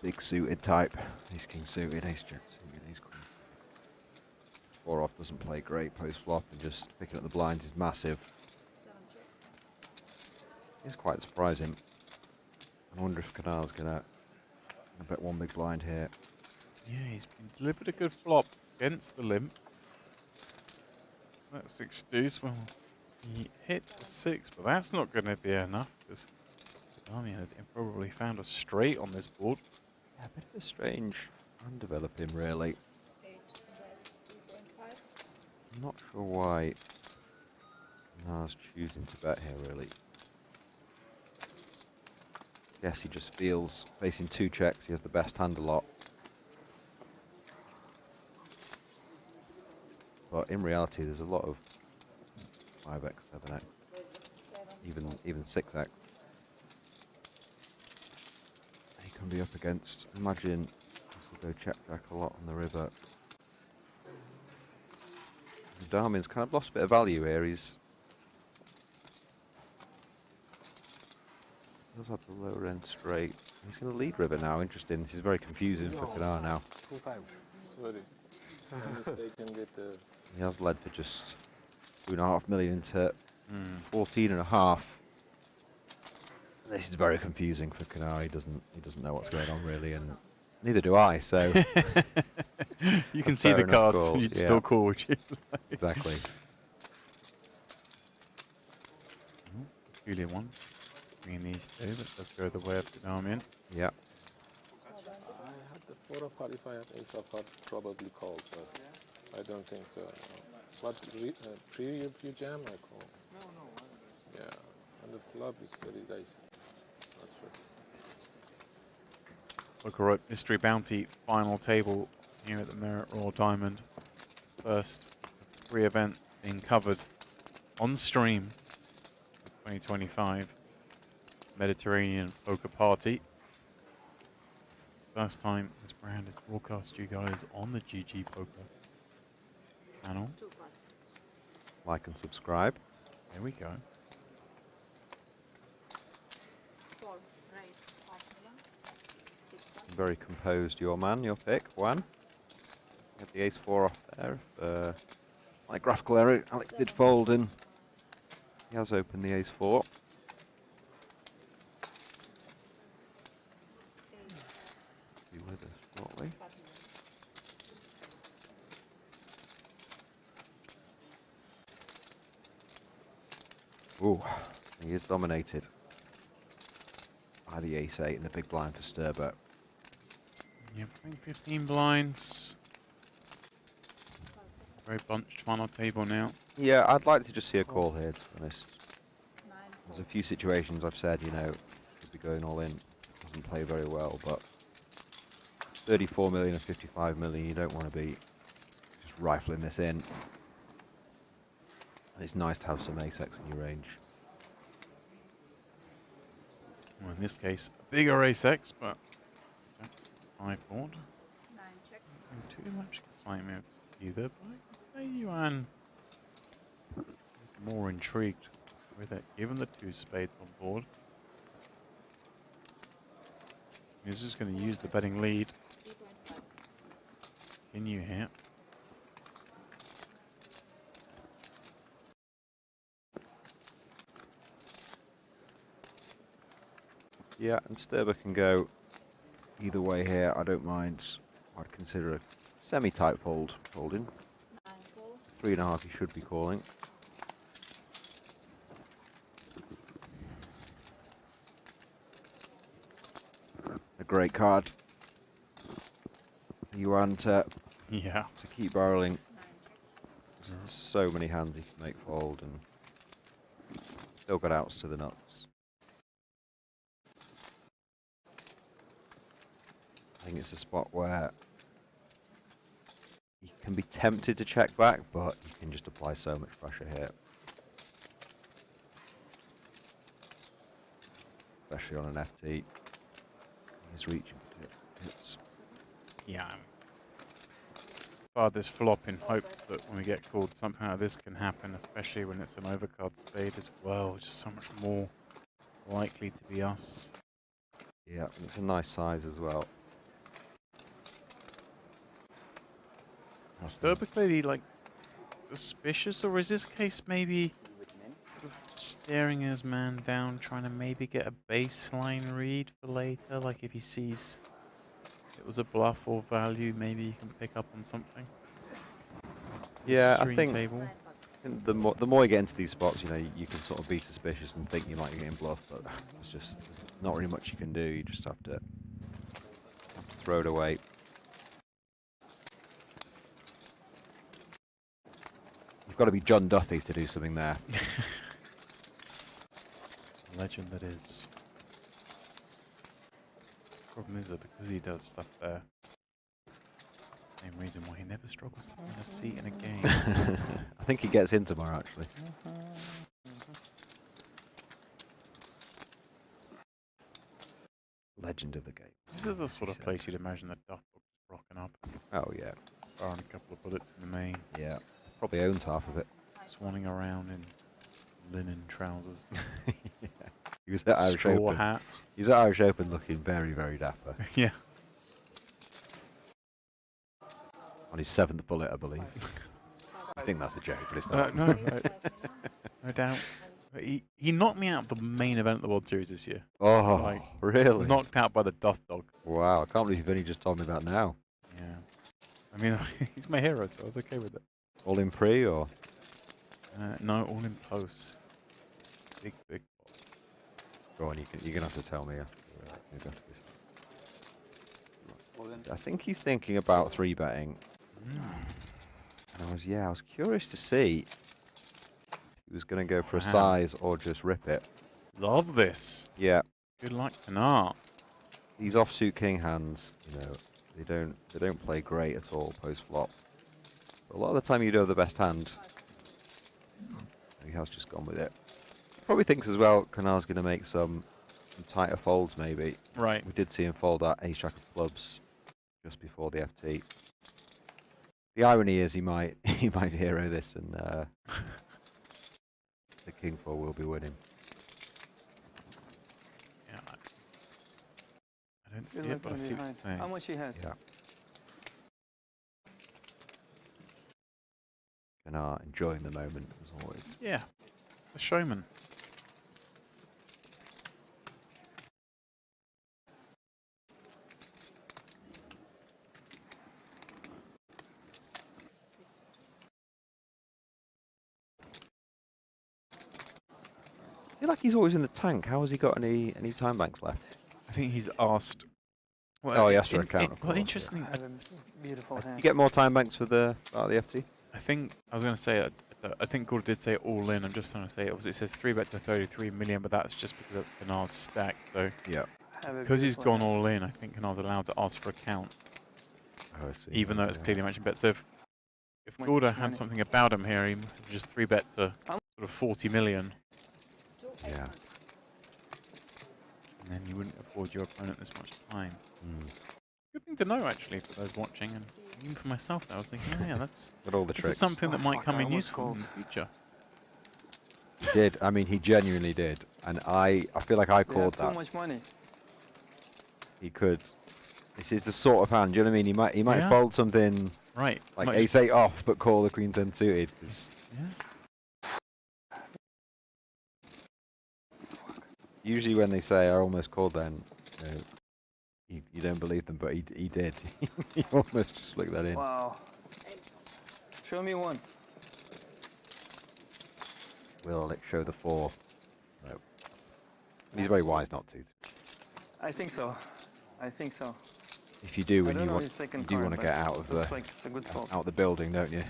big suited type. Ace king suited, ace jack suited, ace queen. 4 off doesn't play great post flop, and just picking up the blinds is massive. 7 check. It's quite surprising. I wonder if Canal's gonna bet 1 big blind here. Yeah, he's been delivered a good flop against the limp. That's 6 deuce. Well, he hit the 6, but that's not going to be enough. Because Damian had probably found a straight on this board. Yeah, a bit of a strange hand developing, really. 8, bet 2.5. I'm not sure why Canal's choosing to bet here, really. Guess he just feels facing 2 checks, he has the best hand a lot. But in reality, there's a lot of 5x, 7x, 7. even 6x. He can be up against. Imagine this will go check back a lot on the river. Damian's kind of lost a bit of value here. He does have the lower end straight. He's going to lead river now. Interesting. This is very confusing for Kanar now. 2-5. Sorry. I'm mistaken with the. He has led for just 2.5 million to Hmm. 14.5. This is very confusing for Kanar. He doesn't know what's going on really, and neither do I. So You can A see fair the enough cards, call, and you'd yeah. still call, would you? exactly. Peculiar one. Bringing these 2, but does go the way of Damian. Yeah. I had the 4 of heart. If I have ace of heart, probably called, but I don't think so. But pre if you jam, I call. Yeah, and the flop is very dicey. Not sure. PokerOK Mystery Bounty final table here at the Merit Royal Diamond. First free event being covered on stream for 2025 Mediterranean Poker Party. First time this brand is broadcast to you guys on the GG Poker channel. 2 plus. Like and subscribe. There we go. 4, raise, half million. 6 plus. Very composed, your man. Your pick. Juan. Get the ace 4 off there. Like graphical error, Alex did fold, and he has opened the ace 4. Ooh, he is dominated by the ace-8 and the big blind for Sturber. Yep, I think 15 blinds. Very bunched final table now. Yeah, I'd like to just see a call here, to be honest. 9 There's a few situations I've said, you know, should be going all in. Doesn't play very well, but 34 million and 55 million, you don't want to be just rifling this in. And it's nice to have some ace-x in your range. Well, in this case, a bigger ace-x, but 5 board. 9 check. Nothing too much excitement either, but Yuan more intrigued with it, given the 2 spades on board. He's just going to use the betting lead. 3.5. Can you hit? Yeah, and Sturber can go either way here. I don't mind. I'd consider a semi-tight fold. Folding 9 call. 3.5. He should be calling. A great card. Yuan to Yeah. keep barreling. 9 check. There's so many hands he can make fold, and still got outs to the nuts. I think it's a spot where you can be tempted to check back, but you can just apply so much pressure here. Especially on an FT. He's reaching for hits. Yeah. This flop in hopes that when we get called, somehow this can happen, especially when it's an overcard spade as well. Just so much more likely to be us. Yeah, and it's a nice size as well. Sturber clearly like suspicious, or is this case maybe sort of staring his man down, trying to maybe get a baseline read for later? Like if he sees it was a bluff or value, maybe you can pick up on something. Yeah, I Stream think table. 9 plus. And the more you get into these spots, you know, you can sort of be suspicious and think you might be getting bluffed, but it's just there's not really much you can do. You just have to throw it away. You've got to be John Duffy to do something there. Legend that is. Problem is that because he does stuff there, same reason why he never struggles to find a seat in a game. I think he gets in tomorrow, actually. Legend of the game. This is the sort of She place said. you'd imagine the duff book rocking up, Oh yeah, firing a couple of bullets in the main, yeah. Probably owns half of it. swanning around in linen trousers, Yeah. He was at Irish straw Open. hat. He was at Irish Open looking very, very dapper. Yeah. On his 7th bullet, I believe. I think that's a joke, but it's not. No, no doubt. But he knocked me out of the main event of the World Series this year. Oh, like, really? Knocked out by the Duff Dog. Wow, I can't believe you've only just told me that now. Yeah. I mean, he's my hero, so I was okay with it. All in pre or? No, all in post. Big. Go on, you're gonna have to tell me after. I think he's thinking about 3-betting. And I was curious to see if he was gonna go for a Wow. size or just rip it. Love this. Yeah, Good luck tonight. these offsuit king hands, you know, they don't play great at all post flop. But a lot of the time you know the best hand. He has just gone with it. Probably thinks as well Canar's going to make some tighter folds maybe. Right. We did see him fold that ace jack of clubs just before the FT. The irony is he might hero this and the king 4 will be winning. Yeah. I don't see Good it, luck but I on see what behind. you're saying. How much he has? Yeah. Canar enjoying the moment as always. Yeah. The showman. I feel like he's always in the tank. How has he got any time banks left? I think he's asked. Oh, he asked for a count, of Well, course, interesting. I have a beautiful You hand. get more time banks for the the FT. I think I was going to say. I think Gord did say all in. I'm just trying to say it says 3-bet to 33 million, but that's just because that's Canard's stack. So Yeah. I have a because he's beautiful gone hand. all in, I think Canard's allowed to ask for a count, Oh, I see. even though it's Okay. clearly mentioned bet. So if Wait, Gorda which had money? something about him here, he would just 3-bet to Um, sort of 40 million, Yeah. and then you wouldn't afford your opponent this much time. Mm. Good thing to know, actually, for those watching, and even for myself. I was thinking, oh, yeah, that's Got all the this is tricks. something that Oh, might fuck, come I in almost useful in called. the future. He did. I mean, he genuinely did. And I feel like I We called have too that. much money. He could. This is the sort of hand. Do you know what I mean? He might Yeah. fold something Right. like might ace just- 8 off, but call the queen 10 suited. 'Cause Yeah. usually when they say I almost called, then you don't believe them, but he did. He almost just flicked that in. Wow. Show me one. Will it show the 4? No. He's very wise not to. I think so. I think so. If you do, I when don't you know want, his second you do card, want to but get out of looks the like it's a good fold. out the building, don't you?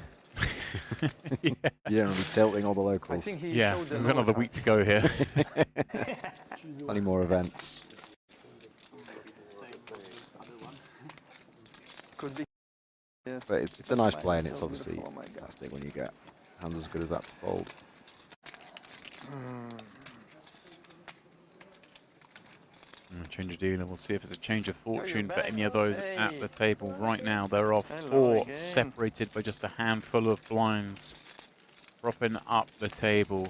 Yeah. You don't want to be tilting all the I locals. think he Yeah. showed the We've got lower another card. week to go here. Plenty more events. Could be. Yes. But it's a nice Fine, play, and it's so obviously beautiful, oh my God. fantastic when you get hands as good as that to fold. Change of deal, and we'll see if it's a change of you're fortune for back. any of those at Hey. the table right now. There are Hello 4 again. separated by just a handful of blinds, dropping up the table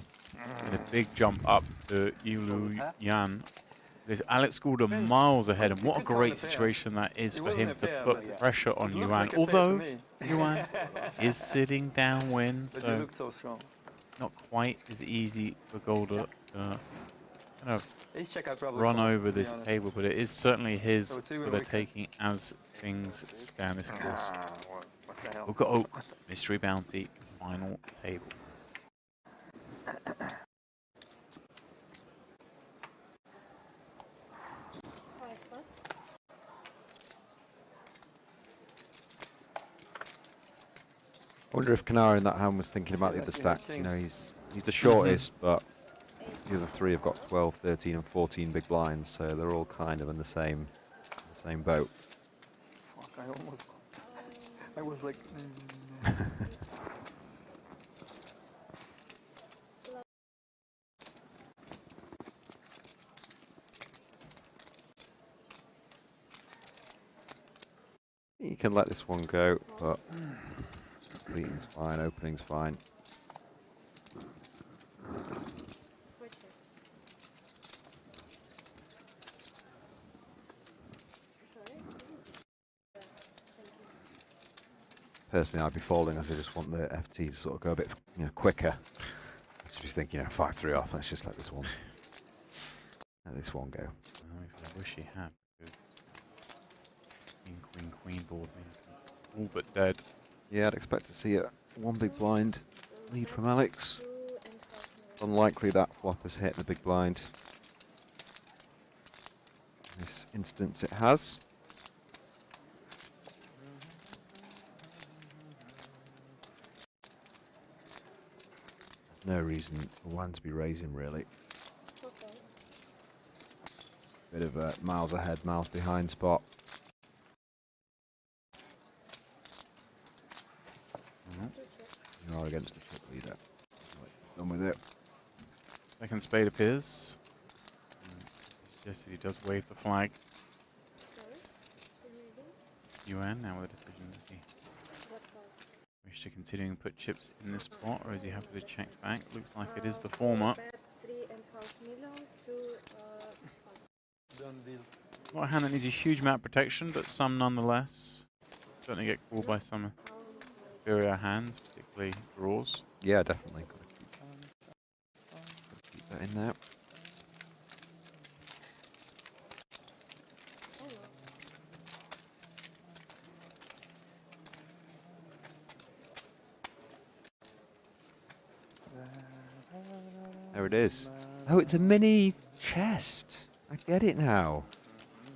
in a big jump up to Yulu Yan. There's Alex Gorda Depends. miles ahead, and It what a could count great a pair. situation that is It for wasn't him a to pair, put but yeah. pressure on It looked Yuan. like a pair to Although me. Yuan is sitting downwind, But you so looked so strong. not quite as easy for Golda to kind of Ace check I probably run called, over to be this honest. table, but it is certainly his So it's for even the weaker. taking as things stand. This, of course, What the hell? PokerOK Mystery Bounty final table. Five plus. I wonder if Kanara in that hand was thinking about the other stacks. You know, he's the shortest, but the other 3 have got 12, 13, and 14 big blinds, so they're all kind of in the same boat. Fuck, I almost. I was like. You can let this one go, but leading's fine, opening's fine. Four check. Sorry. Thank you. Personally, I'd be folding as I just want the FT to sort of go a bit, quicker. I just think, 5-3 off. Let's just let this one go. I wish he had. Because queen board means all but dead. Yeah, I'd expect to see a 1 big blind lead from Alex. 2.5 million. Unlikely that flop has hit the big blind. In this instance, it has. There's no reason for one to be raising, really. Okay. Bit of a miles ahead, miles behind spot. Mhm. 2 check. You are against the chip leader. Right, done with it. Second spade appears. Suggested he does wave the flag. Sorry. Reading. Yuan now with a decision. Does he What card? wish to continue and put chips in this spot, or is he happy to check back? Looks like it is the former. Bet 3.5 million to pass. Done deal. Not a hand that needs a huge amount of protection, but some nonetheless. Certainly get called by some How inferior hands, particularly draws. Yeah, definitely. Keep that in there. Oh no. There it is. Oh, it's a mini chest. I get it now.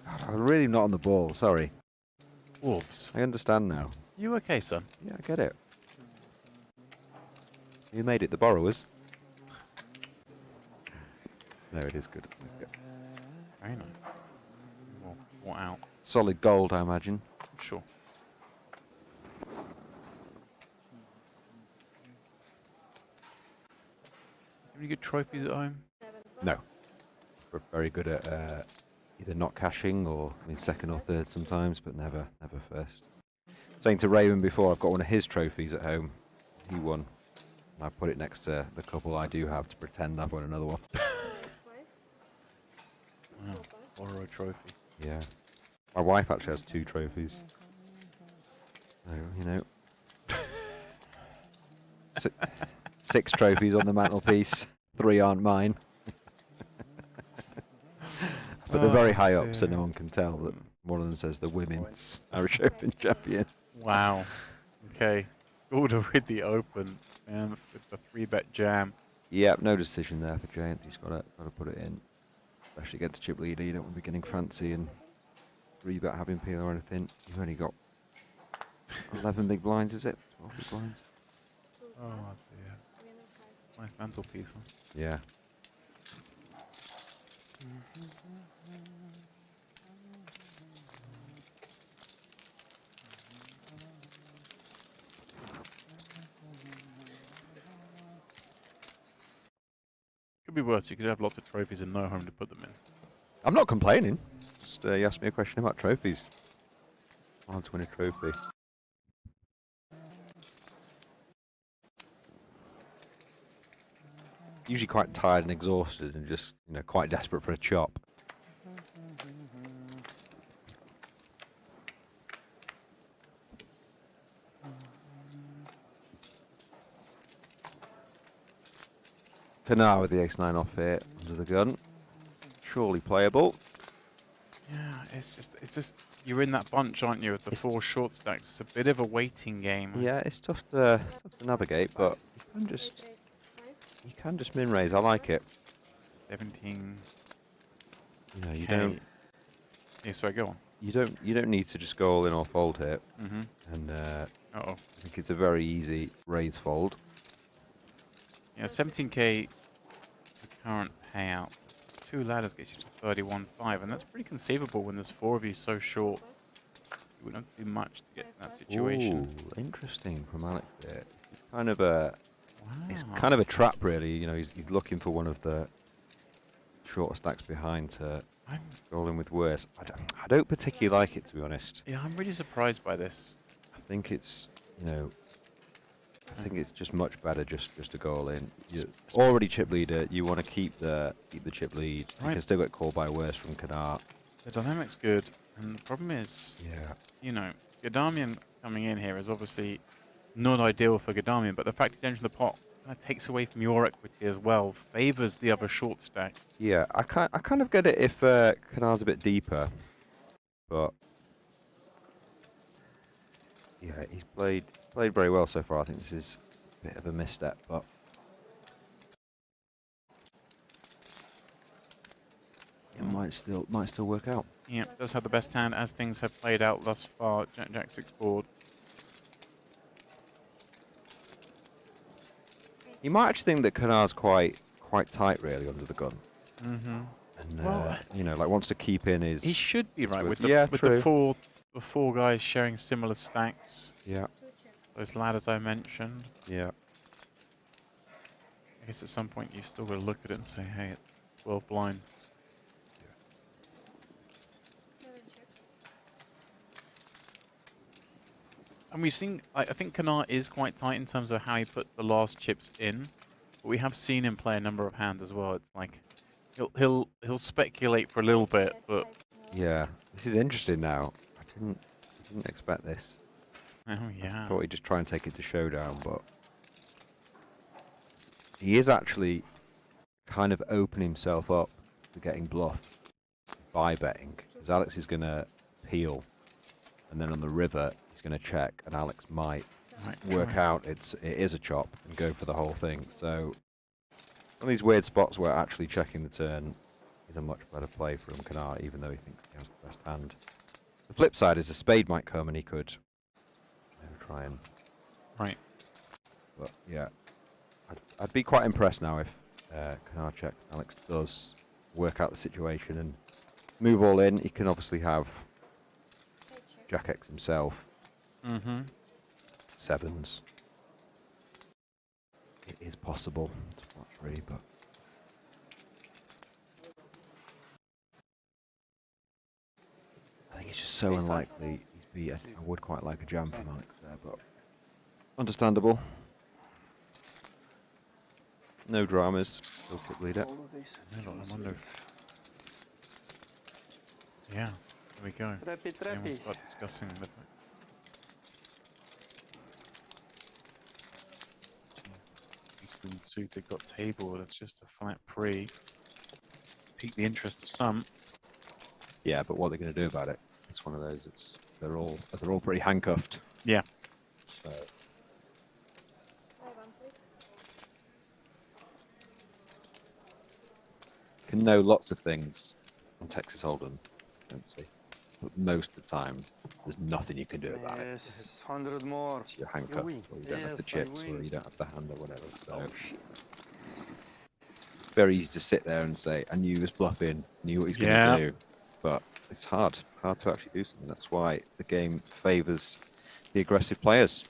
God, I'm really not on the ball. Sorry. Wolves. I understand now. You okay, son? Yeah, I get it. Who made it? The borrowers? No, it is good. Okay. Very nice. Well, what out? Solid gold, I imagine. Sure. Any good trophies at home? 7 No. plus. We're very good at either not cashing or, I mean, second or third sometimes, but never first. Saying to Raven before, I've got one of his trophies at home. He won. And I put it next to the couple I do have to pretend I've won another one. Ace 5. Wow. 4 plus. Borrow a trophy. Yeah. My wife actually has 2 trophies. So, you know. 6 trophies on the mantelpiece. 3 aren't mine. But they're very high up, so no one can tell that one of them says the women's Irish Open champion. Wow. Okay. Order with the open and with the 3-bet jam. Yep, no decision there for Giant. He's got to put it in. Especially against chip leader, you don't want to be getting fancy and 3-bet having peel or anything. You've only got 11 big blinds, is it? 12 big blinds? 2 Oh plus. dear. Winner 5. Nice mantelpiece. Huh? Yeah. Could be worse. You could have lots of trophies and no home to put them in. I'm not complaining. Just you asked me a question about trophies. I want to win a trophy. Usually quite tired and exhausted and just, you know, quite desperate for a chop. Kanar with the ace-9 off here, under the gun. Surely playable. Yeah, it's just you're in that bunch, aren't you? With the 4 short stacks. It's a bit of a waiting game. Yeah, it's tough to navigate, but Ace 5. you can just min raise. I like it. 17. You know, you Okay. don't Yeah, sorry, go on. you don't need to just go all in or fold here. Mm-hmm. And Uh oh. I think it's a very easy raise fold. Yeah, 17k. The current payout. 2 ladders gets you to 31.5, and that's pretty conceivable when there's 4 of you so short. Plus. You wouldn't have to do much to get in that situation. Ooh, interesting from Alex there. It's kind of a it's Wow. kind of a trap, really. You know, he's looking for one of the shorter stacks behind to I'm, go in with worse. I don't particularly like it, to be honest. yeah, I'm really surprised by this. I think it's, you know, I think it's just much better just to go all in. You're already chip leader. You want to keep the chip lead. You Right. can still get called by worse from Kanar. The dynamic's good, and the problem is, Yeah. you know, Gadamian coming in here is obviously not ideal for Gadamian, but the fact he's entering the pot kind of takes away from your equity as well, favours the other short stack. Yeah, I kind of get it if Kanar's a bit deeper, but yeah, he's played very well so far. I think this is a bit of a misstep, but it might still work out. Yeah, does have the best hand as things have played out thus far. Jack 6 board. You might actually think that Kanar's quite tight, really, under the gun, Mm-hmm. and Well, you know, like wants to keep in his. He should be right with the Yeah, with true. the four guys sharing similar stacks. Yeah, 2 chip. Those ladders I mentioned. yeah. I guess at some point you still got to look at it and say, hey, it's 12 blind. 7 chip. And we've seen, I think Kanar is quite tight in terms of how he put the last chips in. But we have seen him play a number of hands as well. It's like he'll speculate for a little bit, Set but 5 Yeah, this is interesting now. I didn't expect this. oh yeah. Thought he'd just try and take it to showdown, but he is actually kind of opening himself up to getting bluffed by betting, because Alex is going to peel, and then on the river he's going to check, and Alex might Right, work right. out it is a chop and go for the whole thing. So of these weird spots where actually checking the turn is a much better play from Kanar, even though he thinks he has the best hand. The flip side is a spade might come and he could try and... Right. But yeah, I'd be quite impressed now if Kanar checks. Alex does work out the situation and move all in. He can obviously have Jack X himself. Mm-hmm. Sevens. It is possible to watch three, but I think it's just so unlikely. I would quite like a jam from Alex there, but understandable. No dramas. Still chip leader. All of this. I wonder. Yeah, there we go. Trappy, Anyone trappy. start discussing with it. Queen suited got table. That's just a flat pre. Pique the interest of some. Yeah, but what are they going to do about it? It's one of those. They're all pretty handcuffed. Yeah. So can know lots of things on Texas Hold'em, don't see. But most of the time, there's nothing you can do about it. Yes, 100 more. You're handcuffed, win. or you don't have the Yes, I chips, or win. you don't have the hand, or whatever. So Oh shit. very easy to sit there and say, I knew he was bluffing, knew what he's going Yeah. to do. But it's hard to actually do something. That's why the game favours the aggressive players.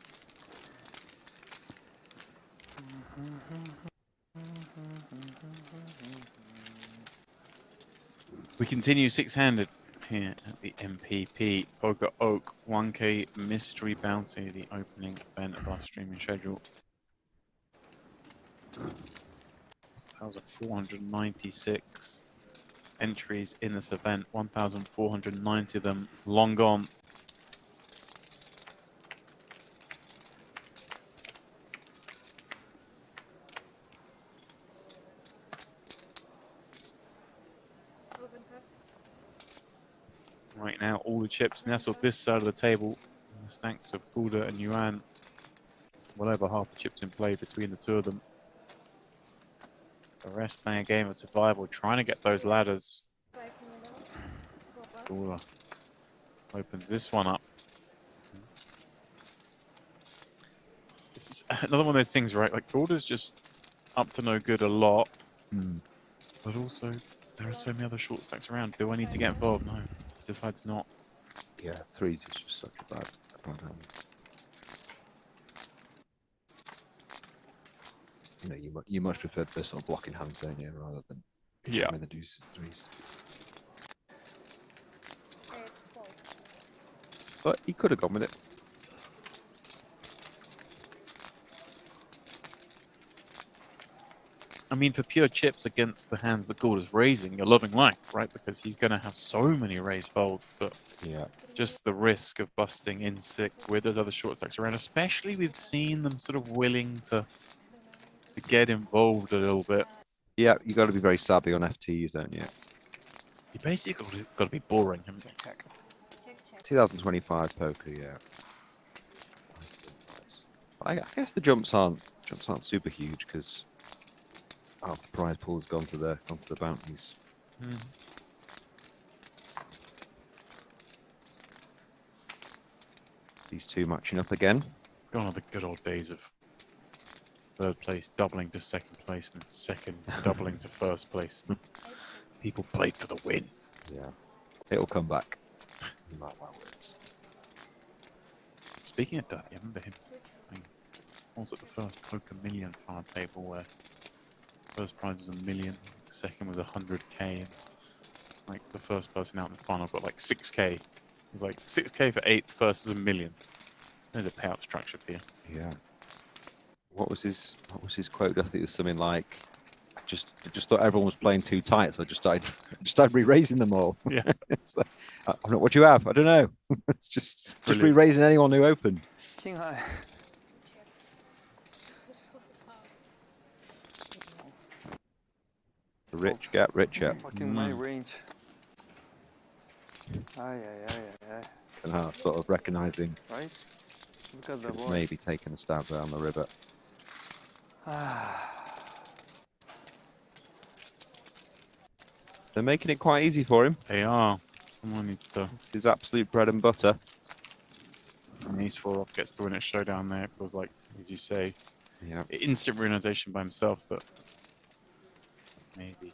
We continue six-handed here at the MPP PokerOK 1K Mystery Bounty, the opening event of our streaming schedule. 1,496 entries in this event, 1,490 of them long gone. Right now, all the chips nestled this side of the table. The stacks of Buda and Yuan. Well over half the chips in play between the two of them. The rest playing a game of survival, trying to get those ladders. Buda opens this one up. This is another one of those things, right? Like, Buda's just up to no good a lot. But also, there are so many other short stacks around. Do I need to get involved? No. He decides not. Yeah, threes is just such a bad hand. You know, you much prefer the sort of blocking hands, don't you, rather than the deuces, threes. But he could have gone with it. I mean, for pure chips against the hands that Gord is raising, you're loving life, right? Because he's going to have so many raised folds, but Yeah. just the risk of busting in sick with those other short stacks around, especially we've seen them sort of willing to get involved a little bit. Yeah, you got to be very savvy on FTs, don't you? You basically got to be boring him. Check. 2025 poker, yeah. I guess the jumps aren't super huge because the prize pool's gone to the bounties. These two matching up again. Gone are the good old days of third place doubling to second place and second doubling to first place. People played for the win. Yeah, it'll come back. You mark my words. Speaking of that, you remember him? Was at the first poker million card table where first prize was $1 million, second was 100K, and like the first person out in the final got like 6K. It was like 6K for 8th versus $1 million. There's a payout structure for you. Yeah. What was his quote? I think it was something like, I just thought everyone was playing too tight, so I just started re-raising them all. Yeah. It's like, I'm not what you have. I don't know. It's just re-raising anyone who opened. King high. The rich get richer. Fucking my range. Aye. And sort of recognizing Right? Look at the it's board. maybe taking a stab down the river. They're making it quite easy for him. They are. Someone needs to. It's his absolute bread and butter. And Ace 4 off gets the win at showdown there. It feels like, as you say, Yeah. instant realization by himself that maybe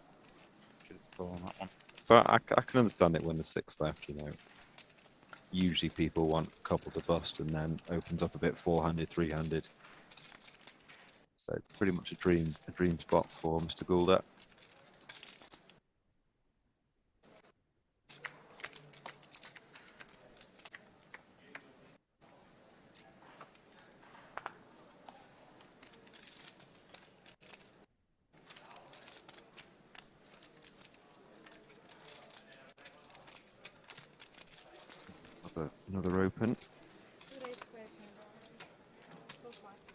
should have scored on that one. But I can understand it when there's 6 left, you know. Usually people want a couple to bust and then opens up a bit 4-handed, 3-handed. So it's pretty much a dream spot for Mr. Goulder. Another open. Two raise quick and go fast.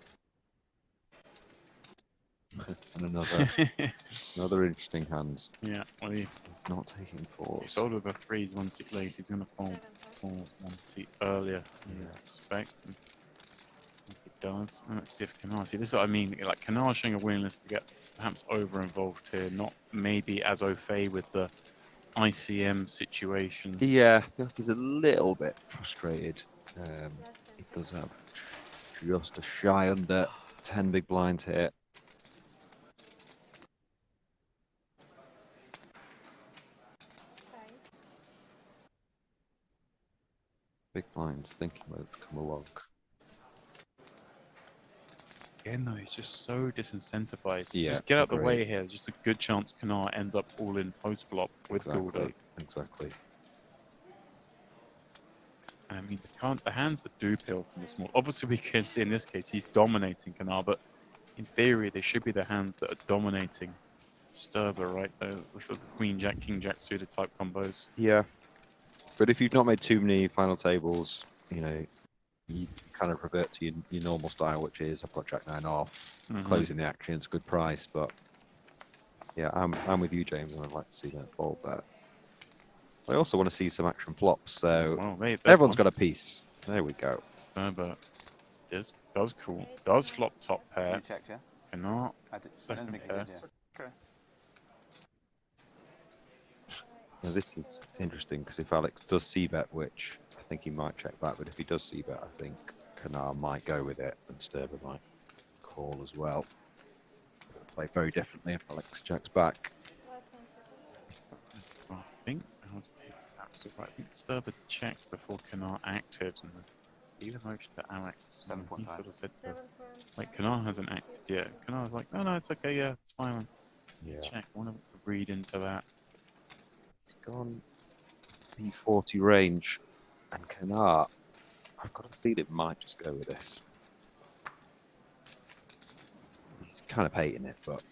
And another interesting hand. Yeah, well, he's Not taking 4s. sold with a 3s 1 seat late. He's going to fold 7 fast. 4s 1 seat earlier than Yeah. you expect. And once he does, and let's see if Kanar. See, this is what I mean. Like Kanar showing a willingness to get perhaps over involved here, not maybe as au fait with the ICM situation. Yeah, I feel like he's a little bit frustrated. Last 10. He does have just a shy under 10 big blinds here. Five. Big blinds thinking whether to come along. Again, though, he's just so disincentivized. Yeah, Just get out the agreed. way here. There's just a good chance Kanar ends up all in post flop with Goulder. Exactly. And I mean, the hands that do peel from the small. Obviously, we can see in this case he's dominating Kanar, but in theory, they should be the hands that are dominating Sturber, right? The sort of Queen Jack, King Jack suited type combos. Yeah. But if you've not made too many final tables, you know, you kind of revert to your normal style, which is I've got Jack 9 off, Mhm. closing the action, it's a good price, but yeah, I'm with you, James, and I'd like to see that fold there. I also want to see some action flops, so Well, there's everyone's one. got a piece. There we go. Sturber does cool. Does flop top You pair. checked, yeah? Cannot. I don't Second think pair. I did, yeah. Okay. Now this is interesting because if Alex does c-bet, which I think he might check back, but if he does c-bet, I think Kanar might go with it and Sturber might call as well. Play very differently if Alex checks back. Last 10 seconds. Well, I think that's right. I think Sturber checked before Kanar acted, and the motion to Alex. and he 7.5. sort of said, 7 firm. like, Kanar hasn't acted yet. Kanar's like, no, it's okay, yeah, it's fine. Yeah. Check. I want to read into that. He's gone B40 range, and Kanar, I've got a feeling it might just go with this. He's kind of hating it, but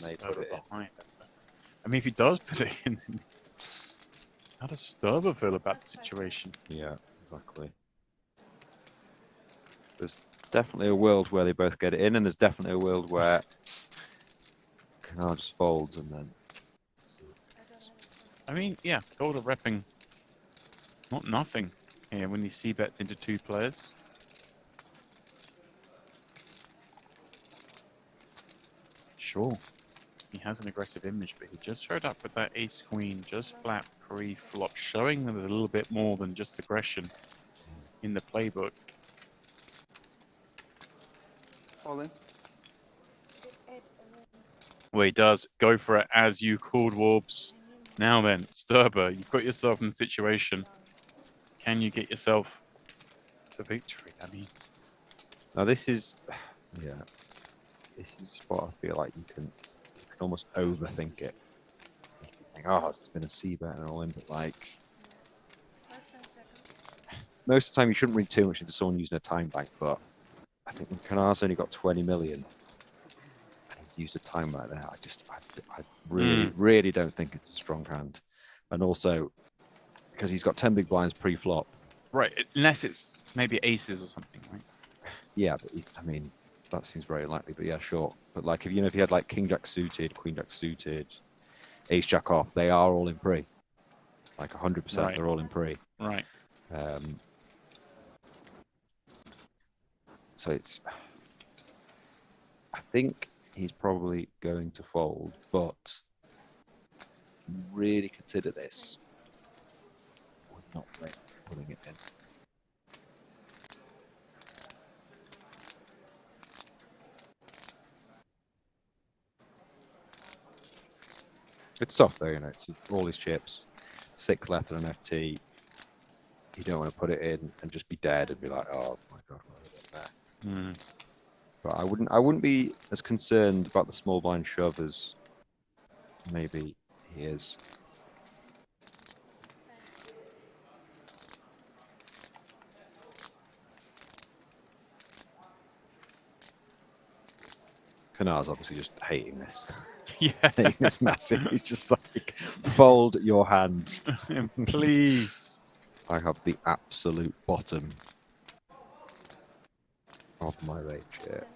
may put Sturber it in. behind it. I mean, if he does put it in, how does Sturber feel about the situation? Yeah, exactly. There's definitely a world where they both get it in, and there's definitely a world where Kanar just folds and then. I don't have it. I mean, yeah, Golder repping not nothing here when he c-bets into 2 players. Sure, he has an aggressive image, but he just showed up with that ace queen, just flat pre-flop, showing that there's a little bit more than just aggression in the playbook. All in. Big 8, 11. Well, he does go for it as you called, Warbs. Now then, Sturber, you've got yourself in a situation. Can you get yourself to victory? I mean, Now this is, yeah, this is what I feel like you can almost overthink it. You can think, oh, it's been a c-bet and all in, but like Last 10 seconds. most of the time you shouldn't read too much into someone using a time bank, but I think when Kanar's only got 20 million and he's used a time bank there, I really don't think it's a strong hand. And also because he's got 10 big blinds pre-flop. right, unless it's maybe aces or something, right? Yeah, but I mean, that seems very unlikely, but yeah, sure. But like, if you know, if you had like King Jack suited, Queen Jack suited, Ace Jack off, they are all in pre. Like 100%, Right. they're all in pre. Right. So it's, I think he's probably going to fold, but really consider this. Would not play putting it in. It's tough though, you know. It's all his chips, 6 left and an FT. You don't want to put it in and just be dead and be like, oh my god, what have I done there? Hmm. But I wouldn't be as concerned about the small blind shove as maybe he is. Kanar's obviously just hating this. Yeah. Hating this massive. He's just like, fold your hands. Please. I have the absolute bottom of my range here.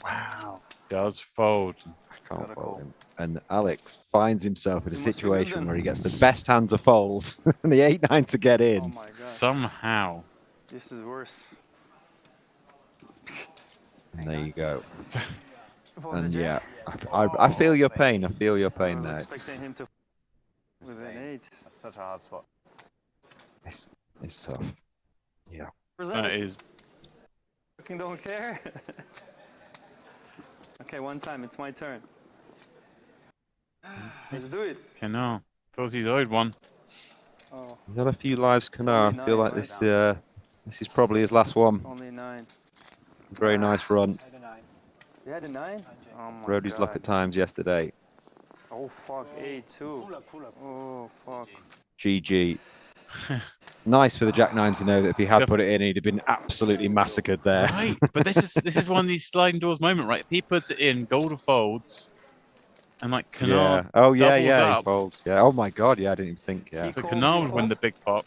Wow. Does fold. I can't Gotta fold call. him. And Alex finds himself in a You must be good situation then. where he gets the best hand to fold and the 8-9 to get in. Oh my god. Somehow. This is worse. And there you go. For the And jack. yeah, I feel your pain. I feel your I pain was there. expecting him to with an 8. That's such a hard spot. It's tough. Yeah. That is. Fucking don't care. Okay, one time, it's my turn. Let's do it. Cannot. Thought he's owed one. Oh, He's had a few lives, Kanar. only I feel 9, like right? this is probably his last one. only 9. Very nice run. You had a 9? Oh my Rode his luck at times yesterday. Oh fuck, 8 too. Oh fuck. GG. Nice for the Jack 9 to know that if he had put it in, he'd have been absolutely massacred there. Right. But this is one of these sliding doors moment, right? If he puts it in, Golden folds, and like Yeah. Canard. Oh yeah, doubles yeah. up. He folds. Yeah. Oh my god. Yeah, I didn't even think. Yeah. So calls Canard you would win fold? the big pot.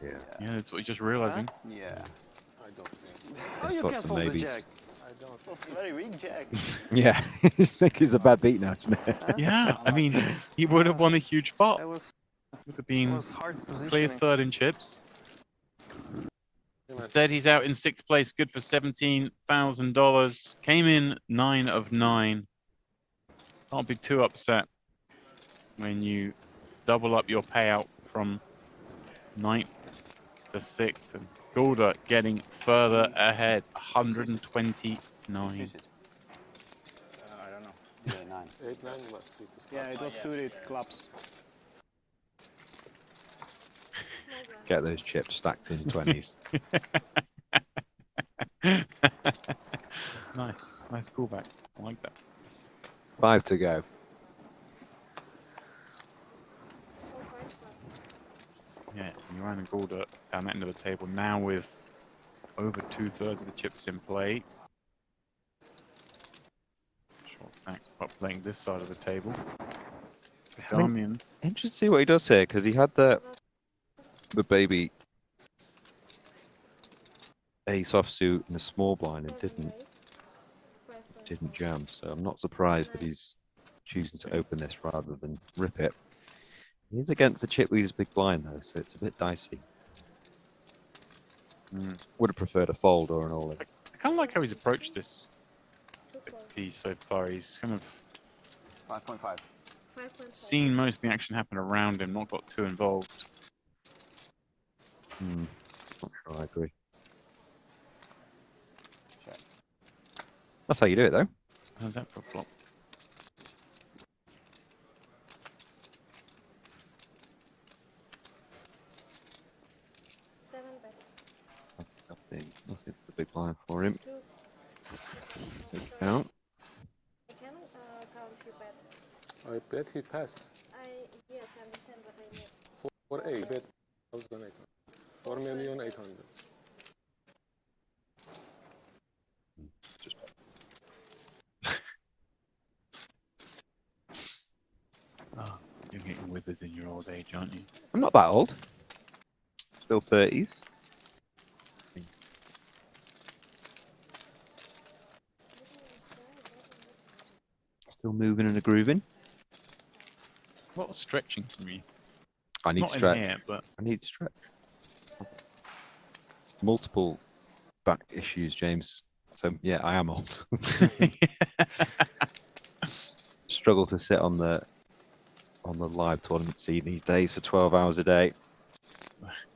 Yeah. Yeah, that's what he's just realizing. Yeah. I don't think. How He's you got can some fold the maybes. jack? I don't. That's very weak jack. Yeah. I think he's a bad beat now, isn't it? Yeah, I mean, he would have won a huge pot. That was, Would have that been was hard clear positioning. third in chips. Instead, he's out in 6th place, good for $17,000. Came in 9 of 9. Can't be too upset when you double up your payout from 9th to 6th. And Gulda getting further ahead, 129. Suited. I don't know. Yeah, 9. 8, 9 was suited. Yeah, it was suited clubs. Get those chips stacked in 20s. Nice callback. I like that. 5 to go. Yeah, Iran and Gulda down that end of the table now with over 2/3 of the chips in play. Short stacks pot playing this side of the table. I mean, Damian. interesting to see what he does here because he had the baby ace offsuit and the small blind and didn't jam. So I'm not surprised that he's choosing to open this rather than rip it. He's against the chip leader's big blind though, so it's a bit dicey. Would have preferred a fold or an all-in. I kind of like how he's approached this tee so far. He's kind of 5.5. seen most of the action happen around him, not got too involved. Not sure I agree. Check. That's how you do it though. How's that for a flop? Nothing for the big blind for him. Take it out. I can count you bet. I bet he passed. Yes, I understand what I mean. For 8, I bet 1,800. 4,800,000. Oh, you're getting withered in your old age, aren't you? I'm not that old. Still 30s. Still moving and a grooving. A lot of stretching from you. I need Not stretch. in here, but I need stretch. Multiple back issues, James. So yeah, I am old. Struggle to sit on the live tournament scene these days for 12 hours a day.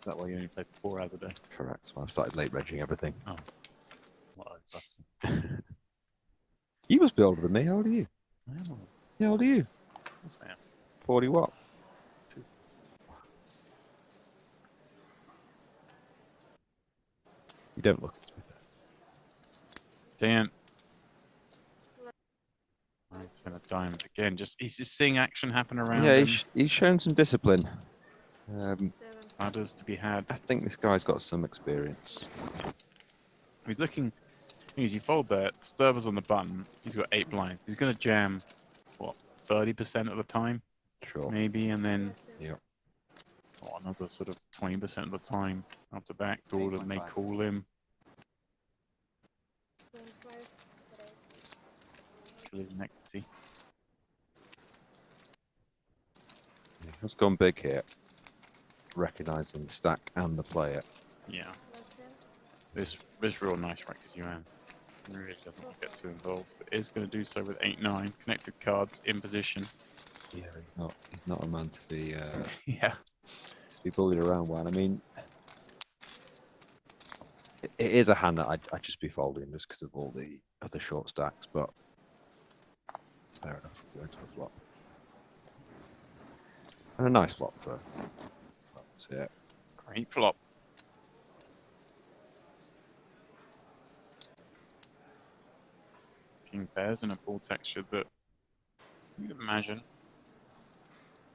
That way you only play for 4 hours a day. Correct. So I've started late regging everything. Oh. What a bastard. You must be older than me. How old are you? I am old. How old are you? Yes, I am. 40 what? 2. You don't look it. Damn. He's gonna diamond again. He's just seeing action happen around Yeah, him. he's shown some discipline. 7. Ladders to be had. I think this guy's got some experience. He's looking. As you fold there, Sturber's on the button. He's got 8 blinds. He's gonna jam, what, 30% of the time, Sure. maybe, and then Yeah. another sort of 20% of the time after backdoor, and they call him. 25. Raise. Kill his equity. Has gone big here. Recognizing the stack and the player. Yeah, Last 10. this real nice rank as you am. Really doesn't want to get too involved, but is going to do so with 8-9 connected cards in position. Yeah, he's not a man to be Yeah. to be bullied around one. I mean, it is a hand that I'd just be folding just because of all the other short stacks, but fair enough. We're going to a flop. And a nice flop for that's it. Great flop. King pairs in a full texture that you'd imagine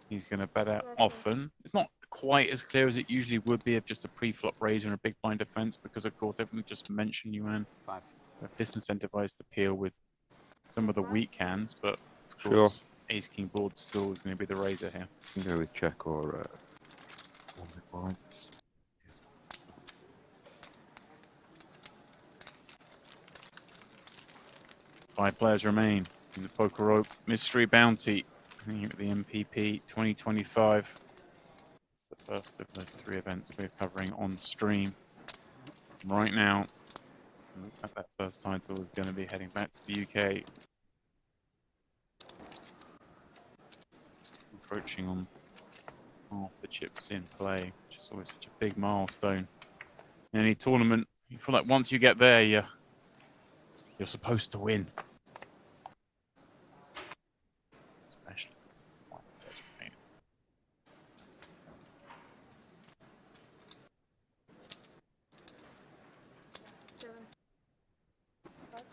he's going to bet out often. It's not quite as clear as it usually would be of just a pre-flop raise and a big blind defense, because of course everything just mentioned you and have disincentivized the peel with some of the weak hands, but of course ace king board still is going to be the raiser here. You can go with check or one big blind. 5 players remain in the PokerOK Mystery Bounty here at the MPP 2025. The first of those 3 events we're covering on stream. Right now, it looks like that first title is going to be heading back to the UK. Approaching on half the chips in play, which is always such a big milestone in any tournament. You feel like once you get there, you're supposed to win. Especially. Seven. Pass.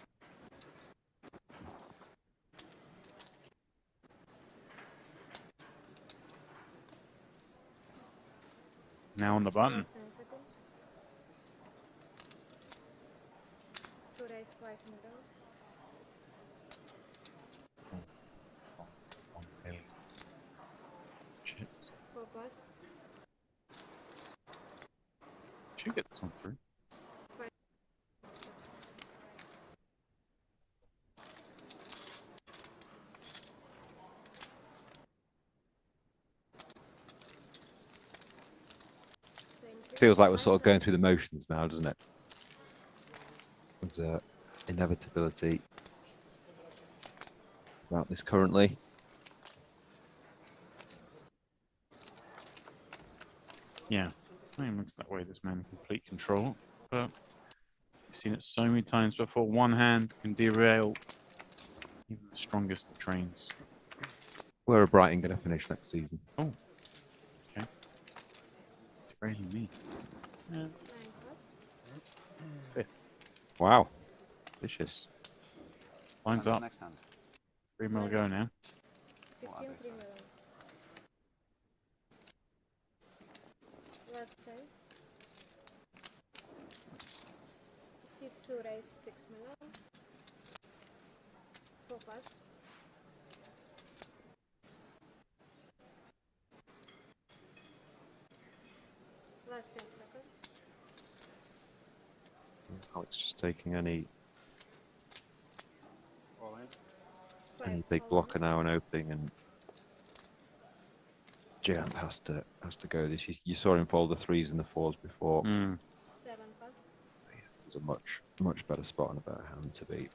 Now on the button. Last 10 seconds. 2 raise 5 middle. Chips. 4 pass. Should get this one through. Thank you. Feels like we're sort of Nine, going through the motions now, doesn't it? There's a inevitability about this currently. Yeah, I mean, looks that way. This man in complete control, but we've seen it so many times before. One hand can derail even the strongest of trains. Where are Brighton going to finish next season? Derailing me. Yeah. 9 pass. Wow, vicious. Lines up. Next hand. 3 mil go now. 15 3 middle. Last 10. C2 raise 6 middle. 4 pass. Last 10 seconds. Alex just taking any Five, big all blocker now and opening, and Giant has to go this. You saw him fold the 3s and the 4s before. Mm. 7 pass. He has to It's a much better spot and a better hand to be.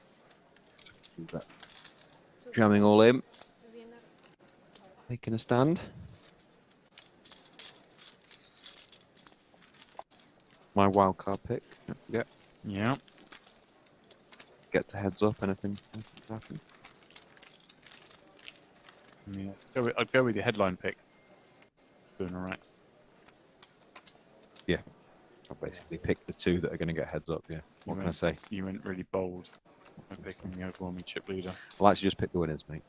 Do that. Jamming all in, Winner. making a stand. My wild card pick. Don't forget. Yeah. Get to heads up. Anything happen? Yeah. I'd go with your headline pick. Doing all right. I basically picked the two that are going to get heads up. Yeah. What can I say? You went really bold. I'm picking the overwhelming chip leader. I like to just pick the winners, mate.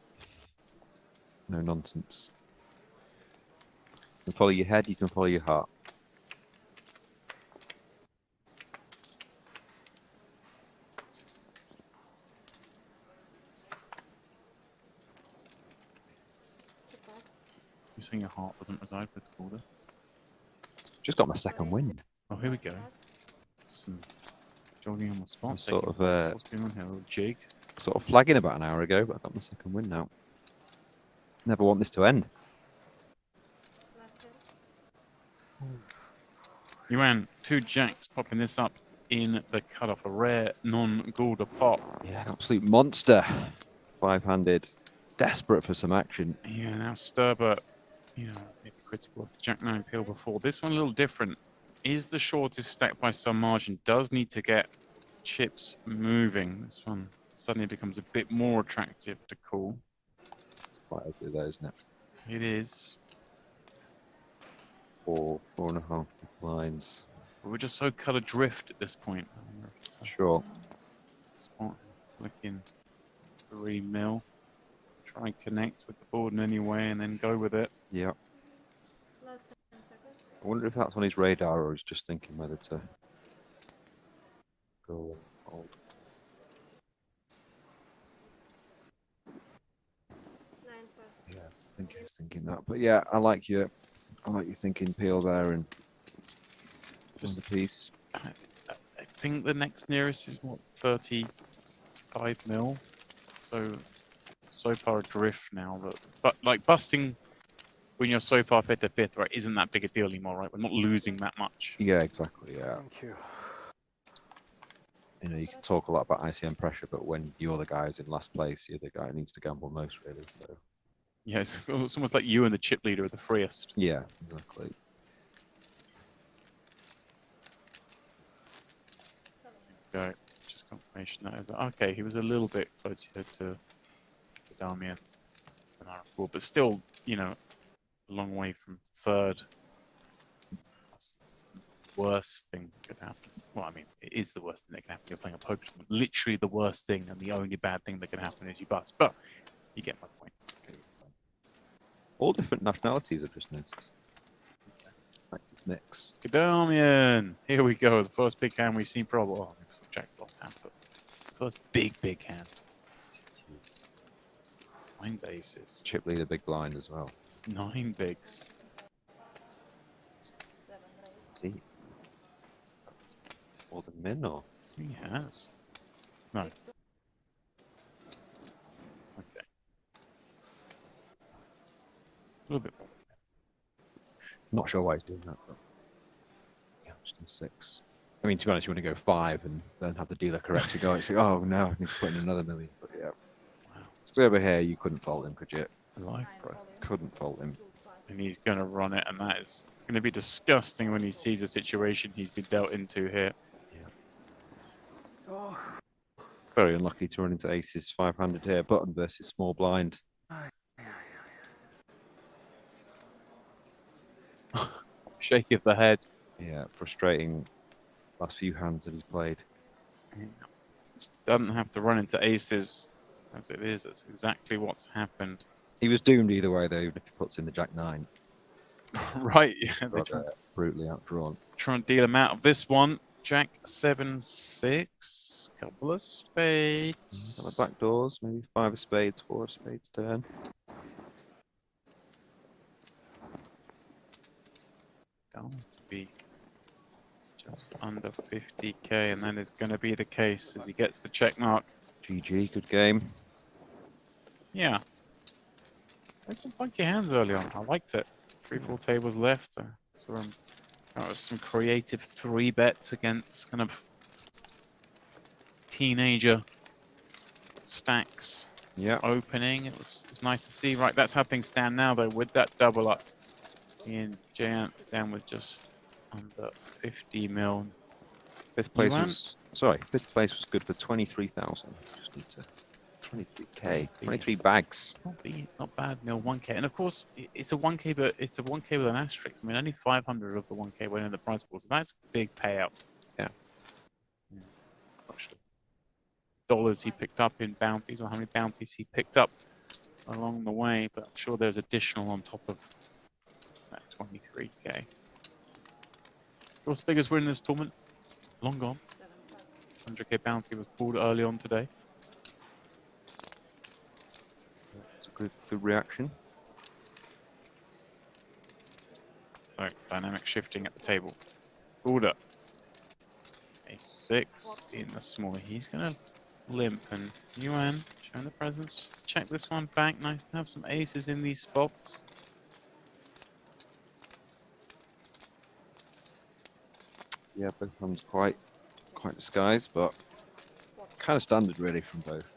No nonsense. You can follow your head. You can follow your heart. Two pass. You're saying your heart doesn't reside with the border? Just got my second win. Oh, here we go. Pass. Some jogging on the spot. I'm sort taking of, notes. What's going on here? A little jig. Sort of flagging about an hour ago, but I got my second win now. Never want this to end. Last turn. Yuan, 2 jacks popping this up in the cutoff. A rare non-Goulder pop. Yeah, absolute monster. 5-handed. Desperate for some action. Yeah, now Sturber, maybe critical of the Jack 9 peel before. This one a little different. Is the shortest stack by some margin. Does need to get chips moving. This one suddenly becomes a bit more attractive to call. It's quite ugly though, isn't it? It is. 4.5 lines. But we're just so cut adrift at this point. Sure. Spot looking 3 mil. Try and connect with the board in any way and then go with it. Yeah. Last 10 seconds. I wonder if that's on his radar or he's just thinking whether to go or hold. 9 pass. Yeah, I think he was thinking that. But yeah, I like you thinking peel there and just a piece. I think the next nearest is what, 35 mil. So far adrift now, but like busting when you're so far fifth to fifth, right, isn't that big a deal anymore, right? We're not losing that much. Yeah, exactly. Yeah. Thank you. You can talk a lot about ICM pressure, but when you're the guy who's in last place, you're the guy who needs to gamble most, really. So. Yeah, it's almost like you and the chip leader are the freest. Yeah, exactly. Go. Just confirmation that over. Okay, he was a little bit closer to Damian than I recall, but still, a long way from third. That's the worst thing that could happen. Well, I mean, it is the worst thing that can happen. You're playing a poker tournament. Literally the worst thing, and the only bad thing that can happen is you bust. But you get my point. All different nationalities, I've just noticed. Active mix. Damian! Here we go. The first big hand we've seen probably. Oh, Jack's lost hand, but first big hand. Mine's aces. Chip leader, big blind as well. 9 bigs. 7 raise. See? More than min, or? He has. No. 6 to Okay. A little bit more. Not sure why he's doing that, but yeah, just in 6. I mean, to be honest, you want to go 5 and then have the dealer correct you. Go, it's like, oh no, I need to put in another million. But yeah, Wow. it's over here. You couldn't fault him, could you? Life, bro. Couldn't fault him. 2 pass. And he's going to run it, and that is going to be disgusting when he sees the situation he's been dealt into here. Oh, Very unlucky to run into aces 500 here. Button versus small blind. Shake of the head. Yeah, frustrating last few hands that he's played. Doesn't have to run into aces as it is. That's exactly what's happened. He was doomed either way, though, even if he puts in the Jack 9. Right. Yeah, they But, brutally outdrawn. try and deal him out of this one. Jack 7-6. Couple of spades. On the back doors, maybe 5 of spades, 4 of spades turn. Going to be just under 50k, and that is going to be the case as he gets the check mark. GG, good game. Yeah. There's some funky hands early on. I liked it. 3-4 tables left. That was some creative 3 bets against kind of teenager stacks Yeah. opening. It was nice to see. Right, that's how things stand now, though, with that double up. Ian Giant down with just under 50 mil. Fifth place Yuan? was fifth place was good for 23,000. Just need to 23k, 23 bags. Not bad, Mil 1K. And of course, it's a 1K, but it's a 1K with an asterisk. I mean, only 500 of the 1K went in the prize pool, so that's a big payout. Yeah. Actually, dollars he picked up in bounties, or how many bounties he picked up along the way, but I'm sure there's additional on top of that 23K. Of course, biggest win in this tournament, long gone. 100K bounty was pulled early on today. It's a good reaction. So, dynamic shifting at the table. Order. A6 in the small. He's going to limp, and Yuan showing the presence. Just check this one back. Nice to have some aces in these spots. Yeah, both hands quite disguised, but kind of standard really from both,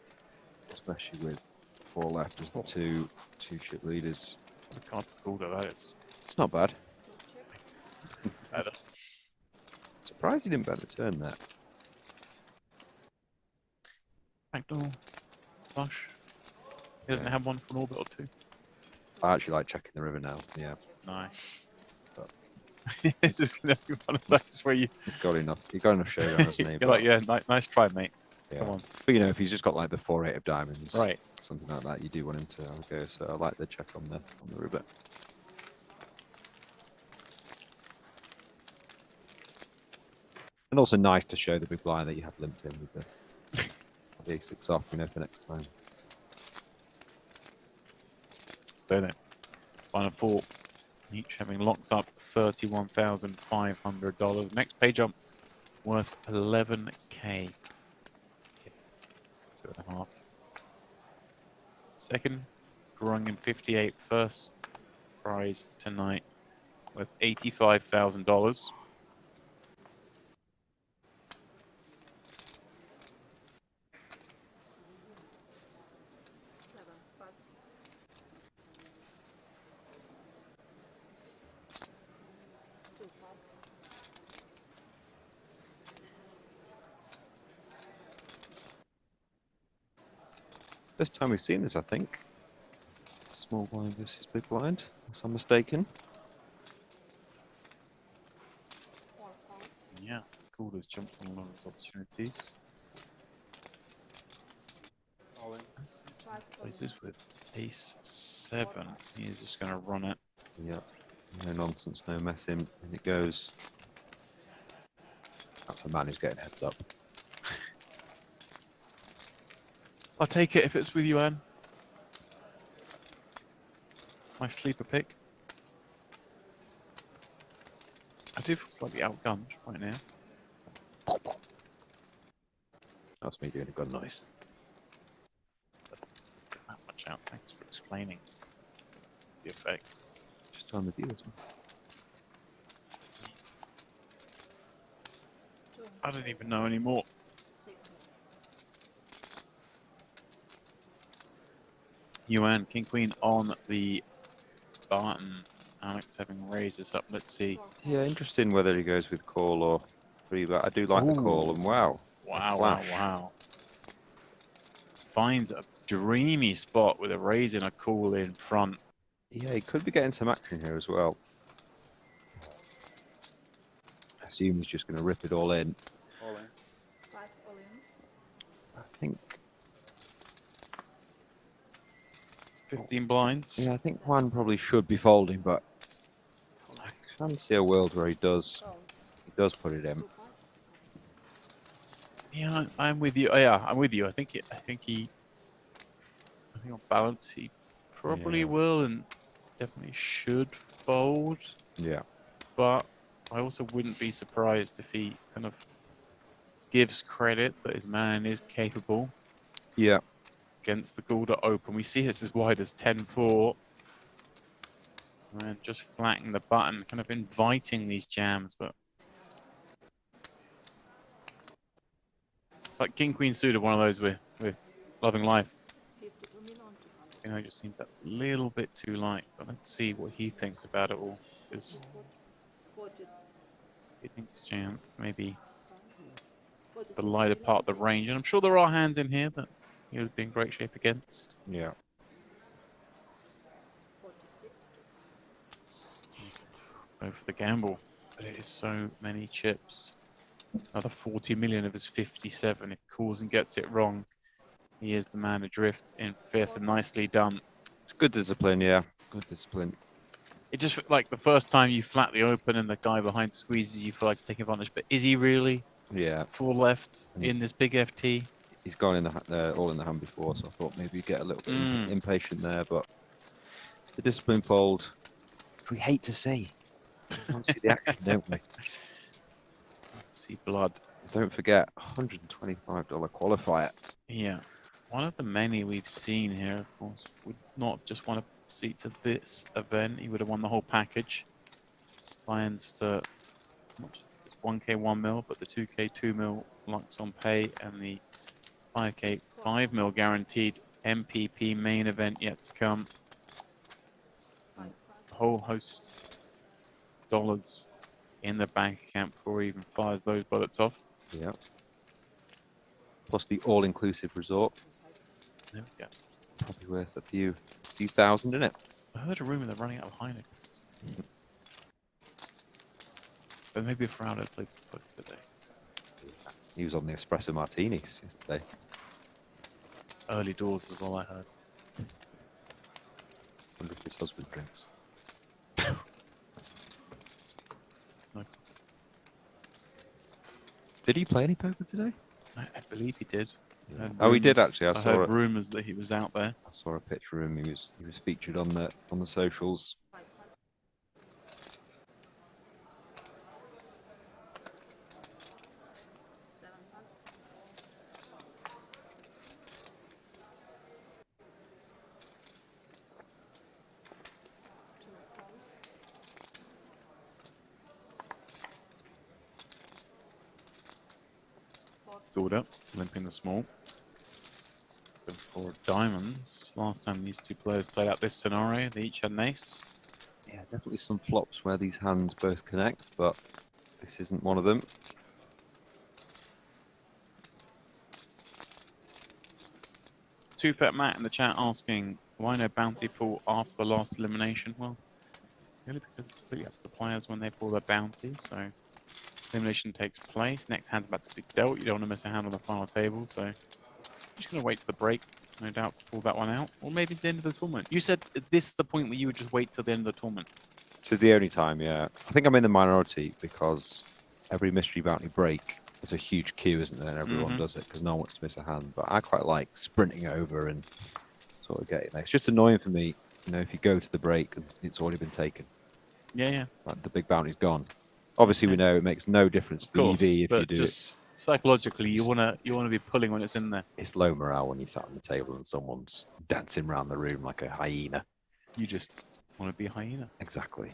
especially with 4 left as the two chip leaders. What a card for Order that is. It's not bad. Better. Surprised he didn't bet the turn there. Backdoor. Flush. He doesn't have one for an orbit or two. I actually like checking the river now. Yeah, Nice. This is going to be one of those where you... he's got enough. He got enough showdown, hasn't he? You're like, yeah, nice try, mate. Yeah. Come on. But you know, if he's just got like the 4-8 of diamonds, Right. something like that, you do want him to have a go. So I like the check on the river. And also nice to show the big blind that you have limped in with the A6 off, you know, for next time. So then, final 4, each having locked up $31,500. Next pay jump worth 11K. 2.5. Second, growing in 58. First prize tonight worth $85,000. First time we've seen this, I think. Small blind versus big blind, unless I'm mistaken. Yeah, cool. Has jumped on a lot of those opportunities. Places with Ace-7. He's just going to run it. Yep. No nonsense, no messing, and it goes. That's the man who's getting heads up. I'll take it if it's with you, Anne. My sleeper pick. I do feel slightly outgunned right now. That's me doing a gun noise. That much out. Thanks for explaining the effect. Just time the deals. I don't even know anymore. Yuan, King Queen on the button. Alex having raised us up. Let's see. Yeah, interesting whether he goes with call or free, but I do like the call, and wow. Wow. Finds a dreamy spot with a raise and a call in front. Yeah, he could be getting some action here as well. I assume he's just going to rip it all in. All in. 5 all in. I think. 15 blinds. Yeah, I think Juan probably should be folding, but I can see a world where he does put it in. 2 pass. Yeah, I'm with you. Yeah, I'm with you. I think on balance he probably will and definitely should fold. Yeah. But I also wouldn't be surprised if he kind of gives credit that his man is capable. Yeah. Against the Gulda Open. We see it's as wide as 10-4. And just flattening the button, kind of inviting these jams, but like King Queen suited, one of those with loving life. You know, it just seems a little bit too light. But let's see what he thinks about it all. Because he thinks Jam maybe the lighter part of the range, and I'm sure there are hands in here that he would be in great shape against. Yeah. Go for the gamble, but it is so many chips. Another 40 million of his 57. If he calls and gets it wrong, he is the man adrift in fifth, and nicely done. It's good discipline, yeah. Good discipline. It just like the first time you flat the open and the guy behind squeezes, you feel like taking advantage. But is he really? Yeah. Full left in this big FT. He's gone in the all in the hand before, so I thought maybe you'd get a little bit impatient there, but the discipline fold, which we hate to see. We want to see the action, don't we? Let's see blood. Don't forget, $125 qualifier. Yeah. One of the many we've seen here, of course, would not just want a seat to this event. He would have won the whole package. Plans to not just 1K 1 mil, but the 2K 2 mil lumps on pay and the 5K 5 mil guaranteed MPP main event yet to come. A whole host of dollars in the bank account before he even fires those bullets off. Yeah. Plus the all-inclusive resort. There we go. Probably worth a few thousand, isn't it? I heard a rumor they're running out of Heineken. But maybe if Ronaldo played some poker today. He was on the espresso martinis yesterday. Early doors is all I heard. Wonder if his husband drinks. No. Did he play any poker today? I believe he did. Yeah. Oh, he did actually. I heard rumors that he was out there. I saw a picture of him. He was featured on the socials. Build up, limping the small. Good for diamonds. Last time these two players played out this scenario, they each had an ace. Yeah, definitely some flops where these hands both connect, but this isn't one of them. Two Fat Matt in the chat asking why no bounty pool after the last elimination. Well, really because it's completely up to the players when they pull their bounty. So elimination takes place. Next hand's about to be dealt. You don't want to miss a hand on the final table. So I'm just going to wait to the break, no doubt, to pull that one out. Or maybe the end of the tournament. You said this is the point where you would just wait till the end of the tournament. This is the only time, yeah. I think I'm in the minority because every mystery bounty break is a huge queue, isn't there? And everyone does it because no one wants to miss a hand. But I quite like sprinting over and sort of getting there. It's just annoying for me, you know, if you go to the break and it's already been taken. Yeah, yeah. Like the big bounty's gone. Obviously, we know it makes no difference to the EV if you do just psychologically, you wanna be pulling when it's in there. It's low morale when you sat on the table and someone's dancing around the room like a hyena. You just want to be a hyena. Exactly.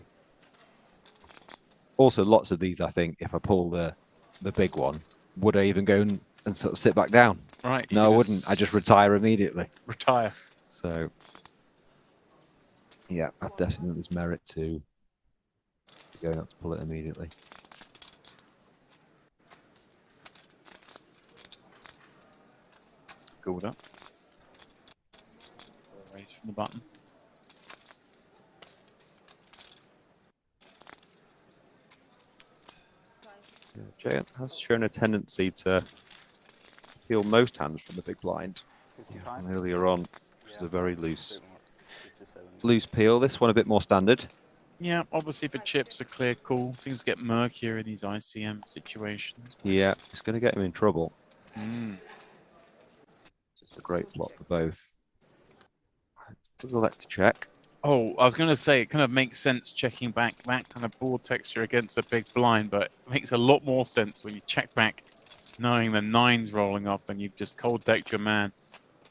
Also, lots of these, I think, if I pull the big one, would I even go and sort of sit back down? Right. No, I wouldn't. I just retire immediately. Retire. So, yeah, I definitely think there's merit to going up to pull it immediately. Gold up. Raise from the button. Yeah, Jay has shown a tendency to peel most hands from the big blind. Yeah, and earlier on, it was a very loose peel. This one a bit more standard. Yeah, obviously for chips, a clear call. Things get murkier in these ICM situations. Yeah, it's going to get him in trouble. Mm. It's a great plot for both. Does elect to check. Oh, I was going to say, it kind of makes sense checking back that kind of board texture against a big blind, but it makes a lot more sense when you check back knowing the nine's rolling off and you've just cold decked your man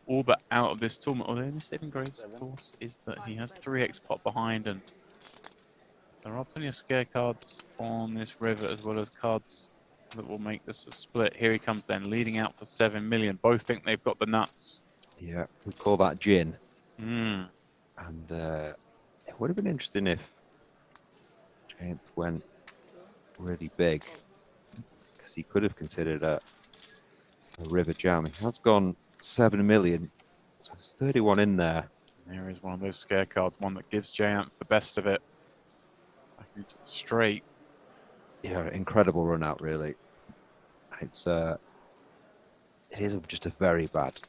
all but out of this tournament. Although the saving grace, of course, is that he has 3x pot behind, and there are plenty of scare cards on this river as well as cards that will make this a split. Here he comes then, leading out for 7 million. Both think they've got the nuts. Yeah, we call that gin. Mm. And it would have been interesting if Giant went really big, because he could have considered a river jam. He has gone 7 million, so there's 31 in there. There is one of those scare cards, one that gives Giant the best of it. Back into the straight. Yeah, incredible run out, really. It is just a very bad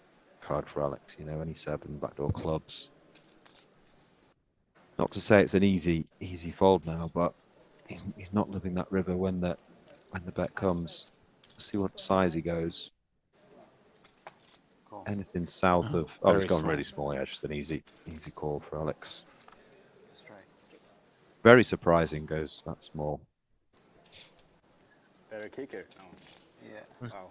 card for Alex. You know, any 7 backdoor clubs. Not to say it's an easy fold now, but he's not living that river when the bet comes. Let's see what size he goes. Cool. Anything south of he's very gone small. really small. Yeah, just an easy call for Alex. Straight. Very surprising goes that small. Better kicker. No. Yeah. Wow.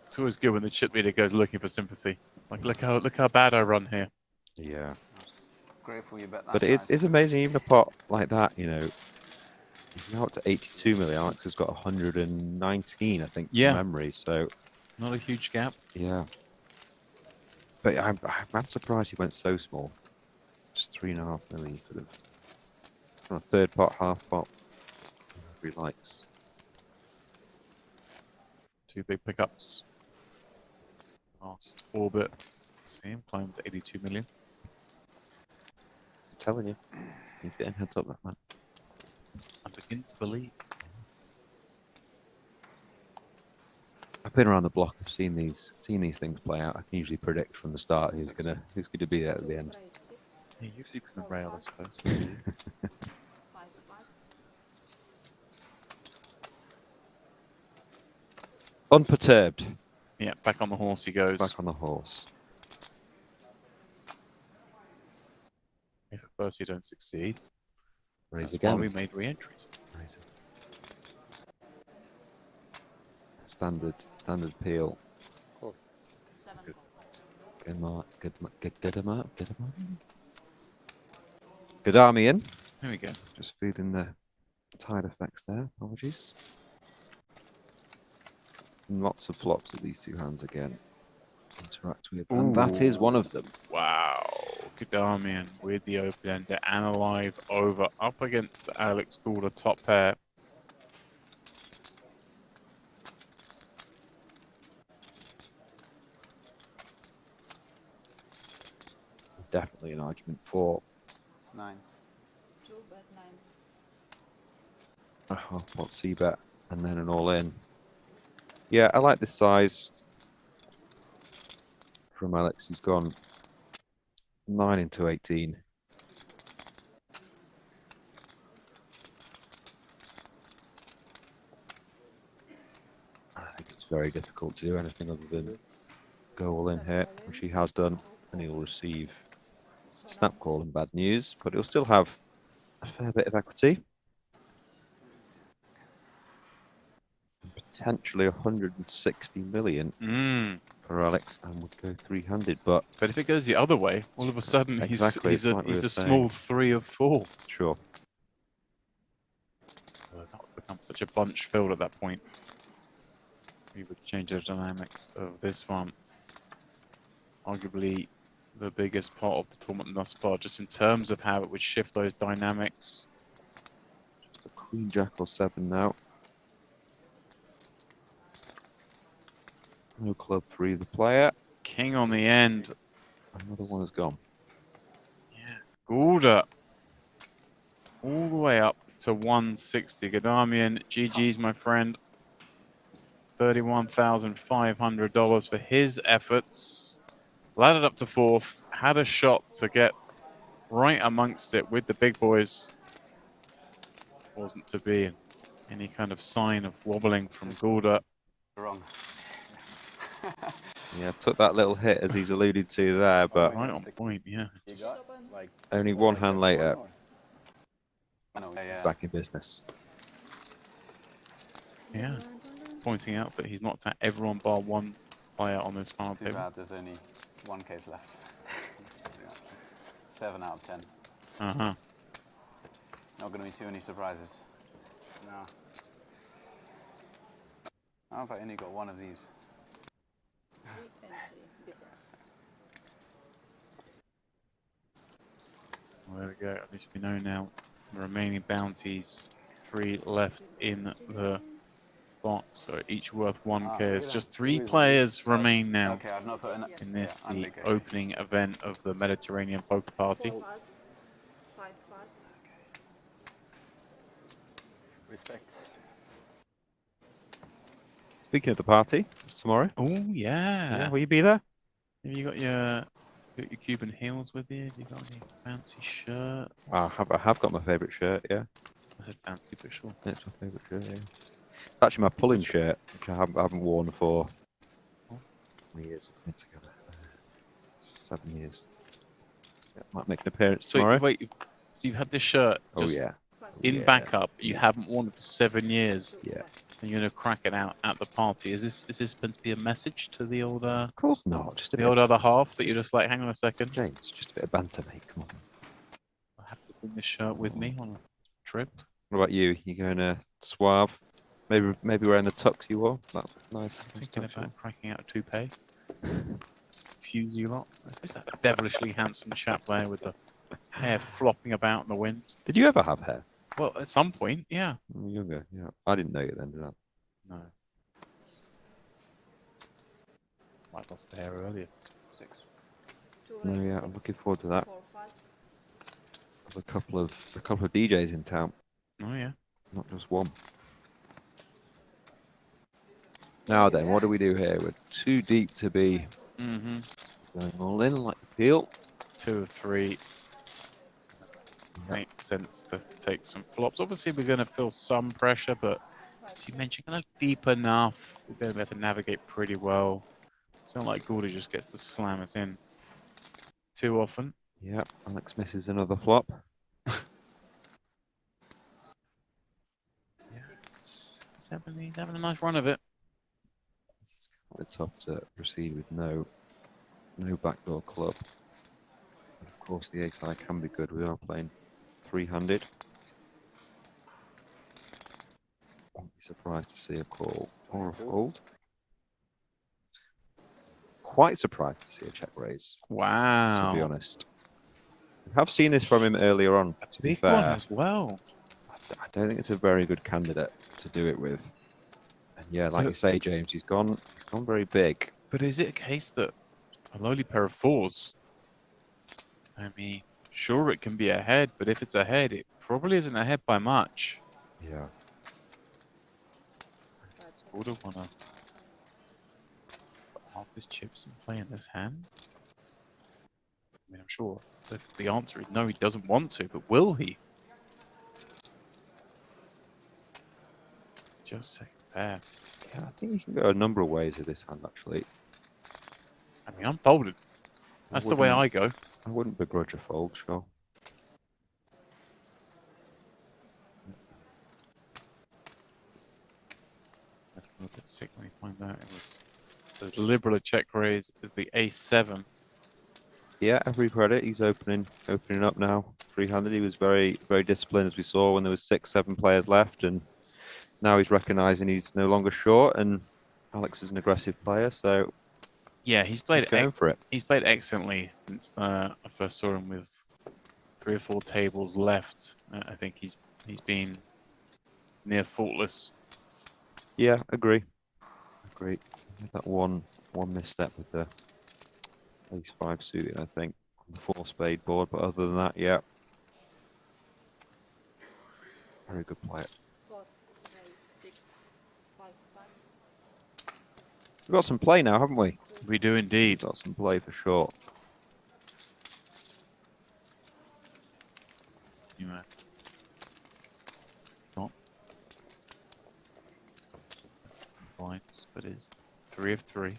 It's always good when the chip leader goes looking for sympathy. Like, look how bad I run here. Yeah. That's grateful you bet that. But it's amazing, even a pot like that, you know, he's now up to 82 million. Alex has got 119, I think, Yeah. from memory. So, Not a huge gap. yeah. But I'm surprised he went so small. Just 3.5 million. He could have on a third pot, half pot. Whatever he likes. 2 big pickups. Last orbit. See him climb to 82 million. I'm telling you, he's getting heads up, that man. I begin to believe. I've been around the block. I've seen these things play out. I can usually predict from the start who's gonna be there at the end. Yeah, usually can rail, I suppose. 5 plus. Unperturbed. Yeah, back on the horse he goes. Back on the horse. If at first you don't succeed, Raise that's why again. we made re-entries. Standard peel. 7. Good mark. Good mark. Good army in. There we go. Just feeling the tide effects there. Apologies. Lots of flops of these 2 hands again. Interact with. And that is one of them. Wow. Gadamian with the open ender and alive over up against the Alex Goulder top pair. Definitely an argument for 9. 2 bet 9. a half pot C bet and then an all in. Yeah, I like this size from Alex. He's gone 9 into 18. I think it's very difficult to do anything other than go all in here, which he has done, and he'll receive snap call and bad news, but he'll still have a fair bit of equity. Potentially 160 million for Alex, and would go 300, but if it goes the other way, all of a sudden Exactly, he's it's like we a were small saying. 3 of 4. sure. So that would become such a bunch filled at that point. We would change the dynamics of this one. Arguably the biggest part of the tournament thus far, just in terms of how it would shift those dynamics. Just a queen jack or 7 now. No club for either player. King on the end. Another one has gone. Yeah, Goulder all the way up to 160. Gadamian, GG's my friend. $31,500 for his efforts. Laddered up to 4th, had a shot to get right amongst it with the big boys. Wasn't to be any kind of sign of wobbling from Goulder. Wrong. Yeah, took that little hit as he's alluded to there, but Right on point, yeah. You got like only one hand later, I know. Yeah. back in business. Yeah. Pointing out that he's knocked out everyone bar one player on this final Too table. bad there's only 1 case left. 7 out of 10. Uh-huh. Not going to be too many surprises. No. I've only got one of these. 3 and 3. Well, there we go. At least we know now the remaining bounties. 3 left in the box, so each worth 1k. It's really? just 3 Who is it? players Oh, remain now Okay, I've not put an. in this, yeah, the okay. opening event of the Mediterranean Poker Party. 4 plus, 5 plus. Respect. Speaking of the party, it's tomorrow. Oh, Yeah, yeah. will you be there? Have you got your Cuban heels with you? Have you got any fancy shirt? I have got my favourite shirt, yeah. I said fancy, but sure. It's my favourite shirt, yeah. It's actually my pulling shirt, which I haven't worn for how many years we've been together. 7 years. Yeah, might make an appearance So tomorrow. wait, so you've had this shirt Oh just yeah, in yeah. backup. You haven't worn it for 7 years, yeah. and you're gonna crack it out at the party. Is this meant to be a message to the old Of course not. Just a the bit. old other half that you're just like, hang on a second, James, just a bit of banter, mate. Come on. I have to bring this shirt with me on a trip. What about you? You going suave? Maybe wearing the tux you wore. That's nice. I'm thinking about cracking out a toupee. Fuse you lot. Who's that devilishly handsome chap there with the hair flopping about in the wind? Did you ever have hair? Well, at some point, yeah. When you were younger, yeah. I didn't know you then, did I? No. Might lost the hair earlier. 6. 2 No, and yeah. I'm 6, looking forward to that. 4 plus. There's a couple of DJs in town, Oh yeah. not just one. Now then, what do we do here? We're too deep to be Mm-hmm. going all in like the peel. 2 of 3. Makes sense to take some flops. Obviously, we're going to feel some pressure, but as you mentioned, kind of deep enough. We're going to be able to navigate pretty well. It's not like Gordy just gets to slam us in too often. Yeah, Alex misses another flop. He's having a nice run of it. It's tough to proceed with no backdoor club. And of course, the ace high can be good. We are playing 300. Won't be surprised to see a call or a fold. Quite surprised to see a check raise, Wow. to be honest. We have seen this from him earlier on, to be Big one fair. as well. I don't think it's a very good candidate to do it with. And yeah, like you say, James, he's gone very big. But is it a case that a lowly pair of 4s? I mean, sure, it can be ahead, but if it's ahead, it probably isn't ahead by much. Yeah. Would have want to put half his chips and play in this hand. I mean, I'm sure the answer is no, he doesn't want to, but will he? Just second pair. Yeah, I think you can go a number of ways with this hand, actually. I mean, I'm folded. That's the way I go. I wouldn't begrudge a fold, sure. A bit sick when you find out it was as liberal a check raise as the ace-7. Yeah, every credit. He's opening up now. 300. He was very disciplined, as we saw when there was 6-7 players left, and now he's recognising he's no longer short. And Alex is an aggressive player, so Yeah, he's played going for it. He's played excellently since I first saw him with 3 or 4 tables left. I think he's been near faultless. Yeah, agree. That one misstep with the ace-5 suited, I think, on the 4-spade board. But other than that, yeah, very good player. 4, 6, 5 plus. We've got some play now, haven't we? We do indeed. Got some play for sure. You know, not points, but is 3 of 3.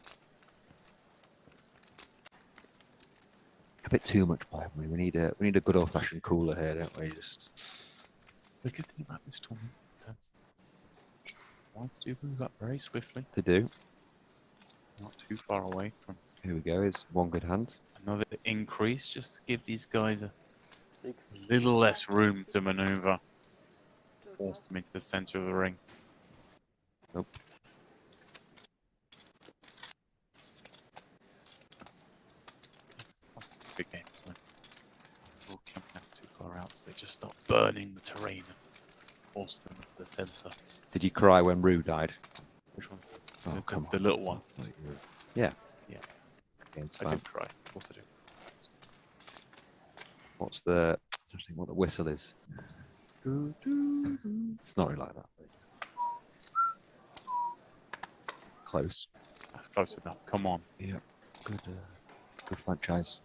A bit too much play, haven't we? We need a good old-fashioned cooler here, don't we? Just The good thing about this tournament, whites do move up very swiftly, to do. not too far away from Here we go. It's one good hand. another increase, just to give these guys a 6. little less room to maneuver, 2 force plus. them into the center of the ring. Nope. poker games when they're all jumping out too far out, so they just start burning the terrain and force them into the center. Did you cry when Rue died? Which one? Oh, the, come the on. little one. Yeah. Yeah. Okay, it's I fine. did cry. Of course I did. What's the? I don't think what the whistle is. It's not really like that. Close. That's close enough. Come on. Yeah. Good. Good franchise.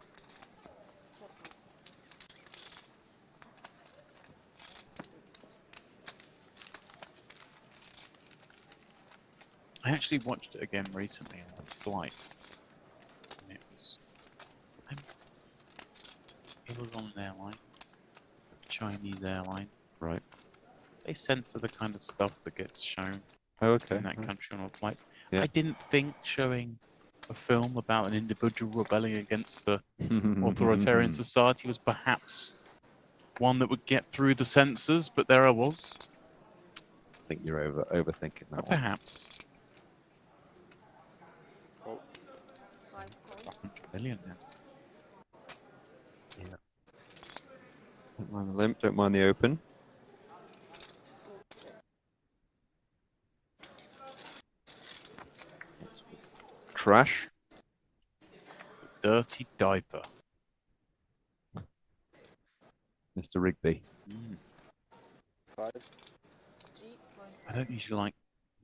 I actually watched it again recently on the flight. And it was on an airline, a Chinese airline. Right. They censor the kind of stuff that gets shown Oh, okay. in that country on a flight. Yeah. I didn't think showing a film about an individual rebelling against the authoritarian society was perhaps one that would get through the censors, but there I was. I think you're overthinking that one. Perhaps. Oh, 5 calls. 100 million now. Don't mind the limp. Don't mind the open. Trash. Dirty diaper. Mr. Rigby. 5. I don't usually like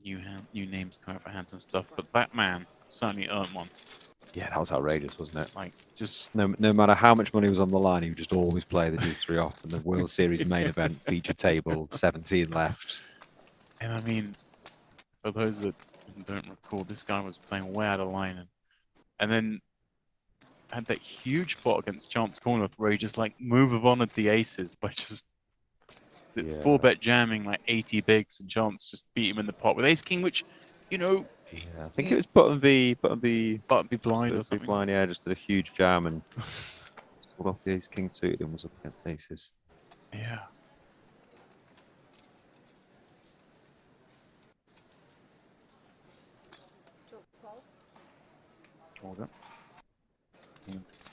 new names coming out for hands and stuff, but that man certainly earned one. Yeah, that was outrageous, wasn't it? Like, just No matter how much money was on the line, he would just always play the G3 off. And the World Series main event feature table, 17 left. and I mean, for those that don't recall, this guy was playing way out of line, and then had that huge pot against Chance Corner where he just like move on at the aces by just Yeah. 4-bet jamming like 80 bigs, and Chance just beat him in the pot with Ace King, which, you know, Yeah, I think it was button B button be blind or be something. blind. Yeah, just did a huge jam and pulled off the Ace King suited and was up against aces. Yeah. Hold up.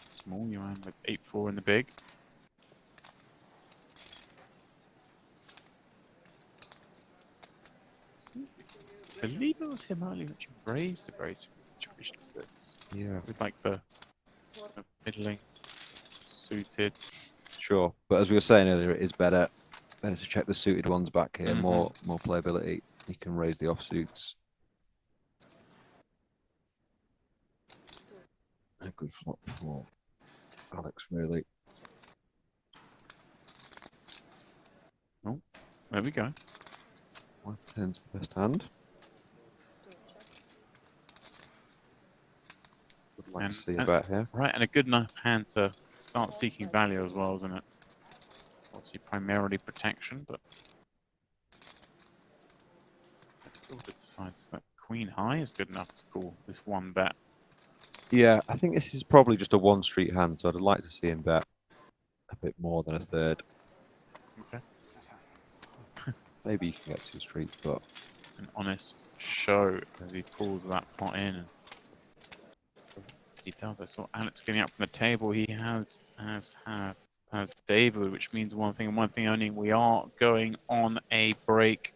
Small, you ran with 8-4 in the big. I believe it was him earlier which raised the great situation of this. Yeah, With like the middling suited. sure. But as we were saying earlier, it is better to check the suited ones back here. Mhm. More playability. You can raise the offsuits. A good flop for Alex, really. There we go. White turns the best hand. Would like And- to see a and- bet here. Right, and a good enough hand to start seeking value as well, isn't it? Obviously, primarily protection, but it decides that Queen High is good enough to call this one bet. Yeah, I think this is probably just a one street hand, so I'd like to see him bet a bit more than a third. Okay. Maybe you can get two streets, but An honest show as he pulls that pot in. And he does. I saw Alex getting up from the table. He has David, which means one thing and one thing only. We are going on a break.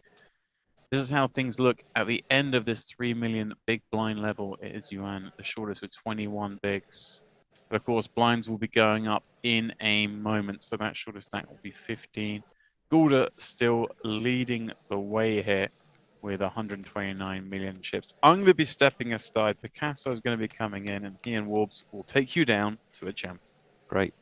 This is how things look at the end of this 3 million big blind level. It is Yuan, the shortest with 21 bigs. But of course, blinds will be going up in a moment, so that shortest stack will be 15. Gouda still leading the way here with 129 million chips. I'm going to be stepping aside. Picasso is going to be coming in, and he and Warbs will take you down to a gem. great.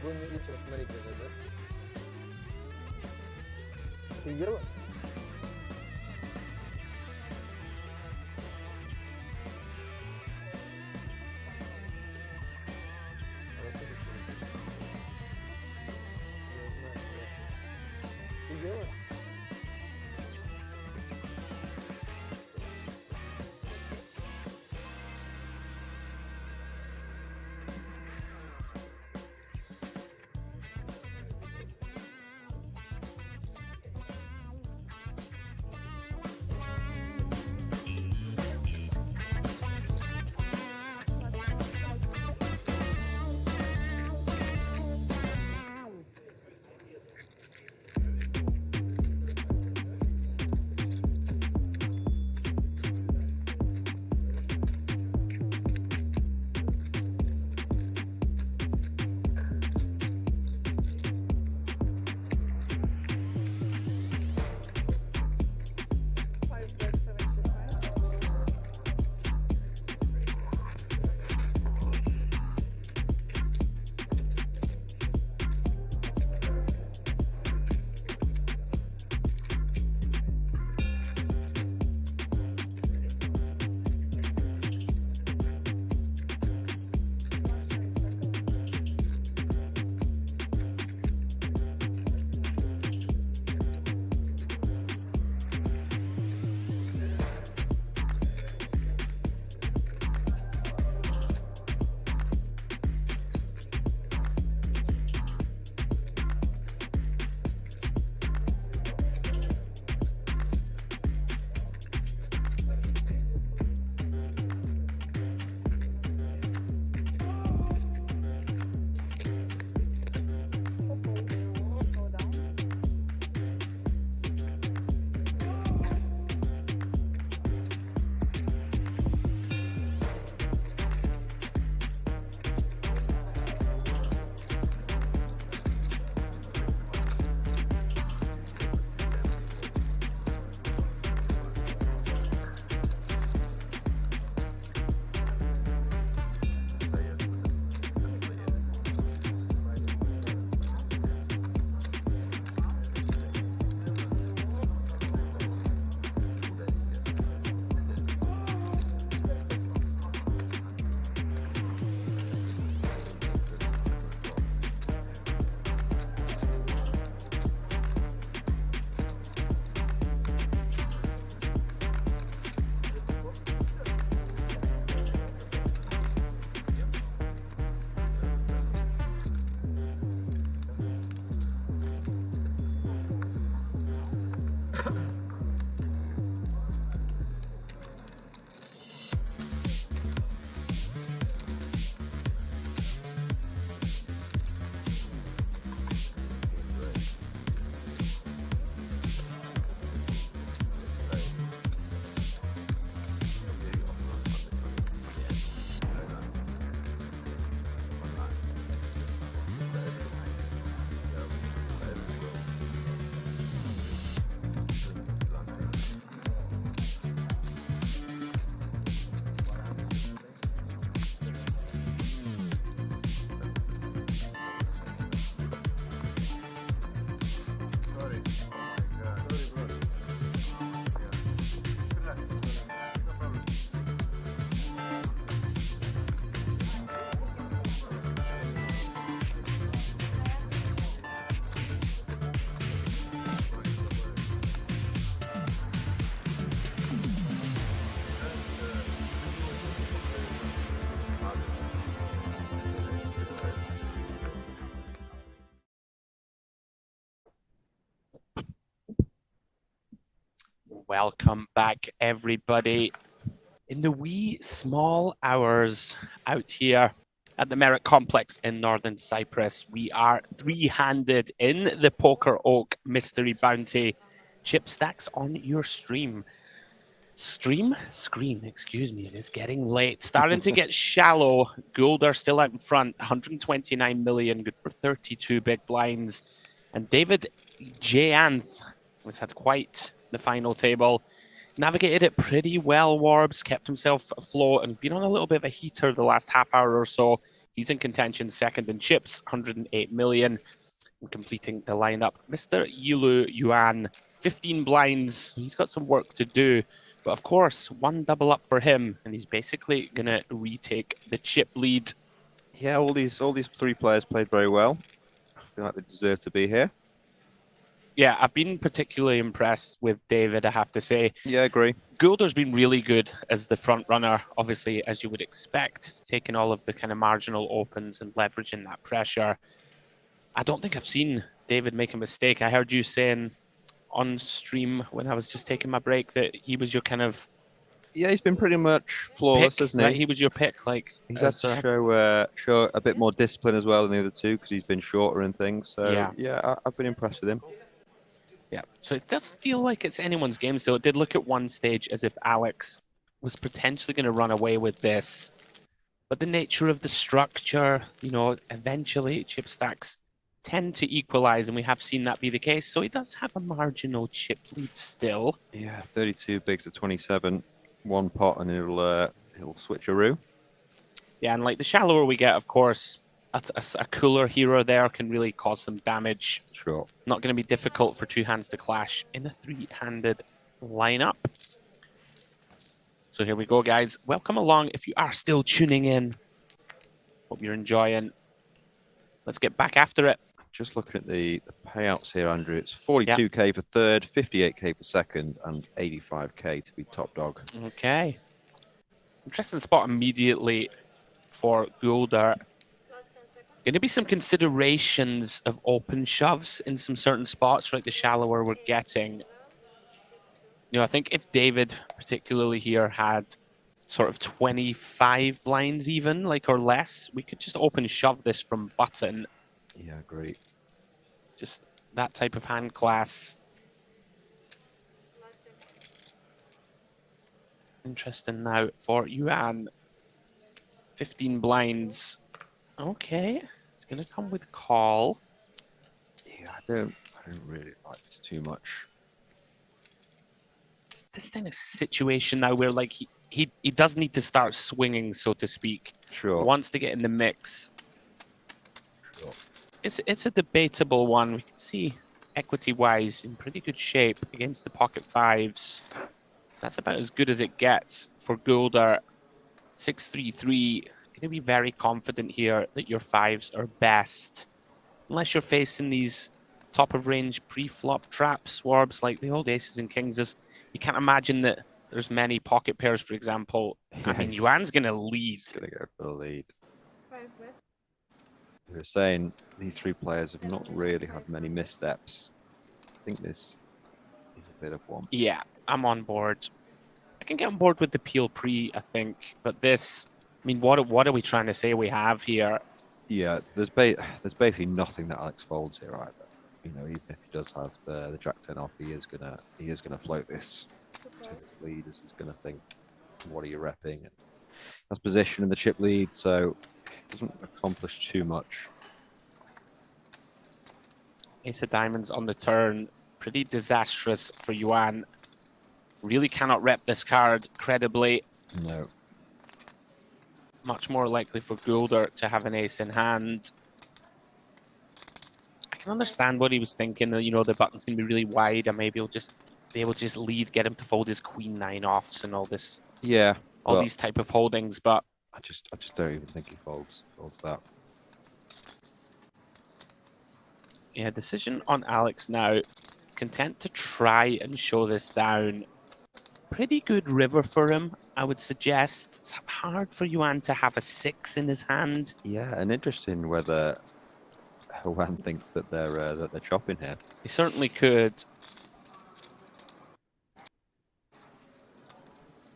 Boom, each of many pieces. Siguió. Siguió. Welcome back, everybody. In the wee small hours out here at the Merritt Complex in Northern Cyprus, we are three-handed in the PokerOK Mystery Bounty. Chip stacks on your screen, excuse me, it is getting late. Starting to get shallow. Gould are still out in front, 129 million, good for 32 big blinds. And David Janth has had quite the final table. Navigated it pretty well, Warbs, kept himself afloat and been on a little bit of a heater the last half hour or so. He's in contention, second in chips, 108 million. And completing the lineup, Mr. Yilu Yuan, 15 blinds. He's got some work to do. But of course, one double up for him, and he's basically going to retake the chip lead. Yeah, all these 3 players played very well. I feel like they deserve to be here. Yeah, I've been particularly impressed with David, I have to say. Yeah, I agree. Goulder's been really good as the front runner, obviously, as you would expect, taking all of the kind of marginal opens and leveraging that pressure. I don't think I've seen David make a mistake. I heard you saying on stream when I was just taking my break that he was your kind of Yeah, he's been pretty much flawless, pick, hasn't he? right? He was your pick. Like He's had to show a bit more discipline as well than the other 2 because he's been shorter and things. So yeah, I've been impressed with him. Yeah, so it does feel like it's anyone's game. So it did look at one stage as if Alex was potentially going to run away with this. But the nature of the structure, you know, eventually chip stacks tend to equalize, and we have seen that be the case. So he does have a marginal chip lead still. Yeah, 32 bigs to 27. 1 pot and it'll switcheroo. Yeah, and like the shallower we get, of course, a cooler hero there can really cause some damage. Sure. Not going to be difficult for 2 hands to clash in a 3-handed lineup. So here we go, guys. Welcome along if you are still tuning in. Hope you're enjoying. Let's get back after it. Just looking at the payouts here, Andrew, it's 42k for third, 58k for second, and 85k to be top dog. Okay. Interesting spot immediately for Goulder. Going to be some considerations of open shoves in some certain spots, right? The shallower we're getting. You know, I think if David, particularly here, had sort of 25 blinds even, like, or less, we could just open shove this from button. Yeah, great. Just that type of hand class. Interesting now for Yuan. 15 blinds. Okay. It's going to come with call. Yeah, I don't really like this too much. It's this kind of situation now where, like, he does need to start swinging, so to speak. Sure. Wants to get in the mix. Sure. It's a debatable one. We can see equity-wise in pretty good shape against the pocket fives. That's about as good as it gets for Goulder. 6-3-3. Going to be very confident here that your fives are best. Unless you're facing these top-of-range pre-flop traps, warbs like the old aces and kings. You can't imagine that there's many pocket pairs, for example. I mean, Yuan's going to lead. He's going to go for the lead. 5 bet. We were saying these 3 players have not really had many missteps. I think this is a bit of one. Yeah, I'm on board. I can get on board with the peel pre, I think. But this, I mean, what are we trying to say we have here? Yeah, there's basically nothing that Alex folds here either. You know, even if he does have the Jack 10 off, he is gonna float this to this lead, as he's gonna think, what are you repping? And has position in the chip lead, so it doesn't accomplish too much. Ace of diamonds on the turn, pretty disastrous for Yuan. Really cannot rep this card credibly. No. Much more likely for Goulder to have an ace in hand. I can understand what he was thinking. You know, the button's going to be really wide, and maybe he'll just be able to just lead, get him to fold his queen 9 offs and all this. Yeah. All these type of holdings, but I just don't even think he folds that. yeah, decision on Alex now. Content to try and show this down. Pretty good river for him, I would suggest. It's hard for Yuan to have a 6 in his hand. Yeah, and interesting whether Juan thinks that they're chopping here. He certainly could.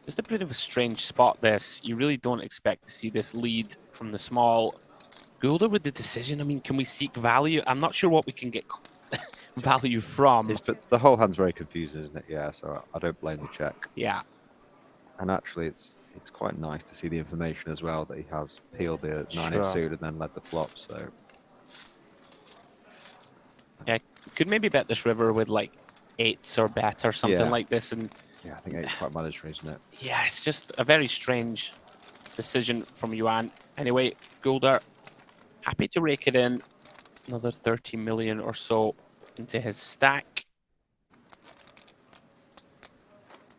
Just a bit of a strange spot, this. You really don't expect to see this lead from the small. Goulder with the decision. I mean, can we seek value? I'm not sure what we can get value from. But the whole hand's very confusing, isn't it? Yeah, so I don't blame the check. Yeah. And actually, it's quite nice to see the information as well that he has peeled the 9-8 suit and then led the flop. So yeah, could maybe bet this river with like 8s or better, something like this. And yeah, I think 8's quite mandatory, isn't it? yeah, it's just a very strange decision from Yuan. Anyway, Gulder, happy to rake it in. Another 30 million or so into his stack.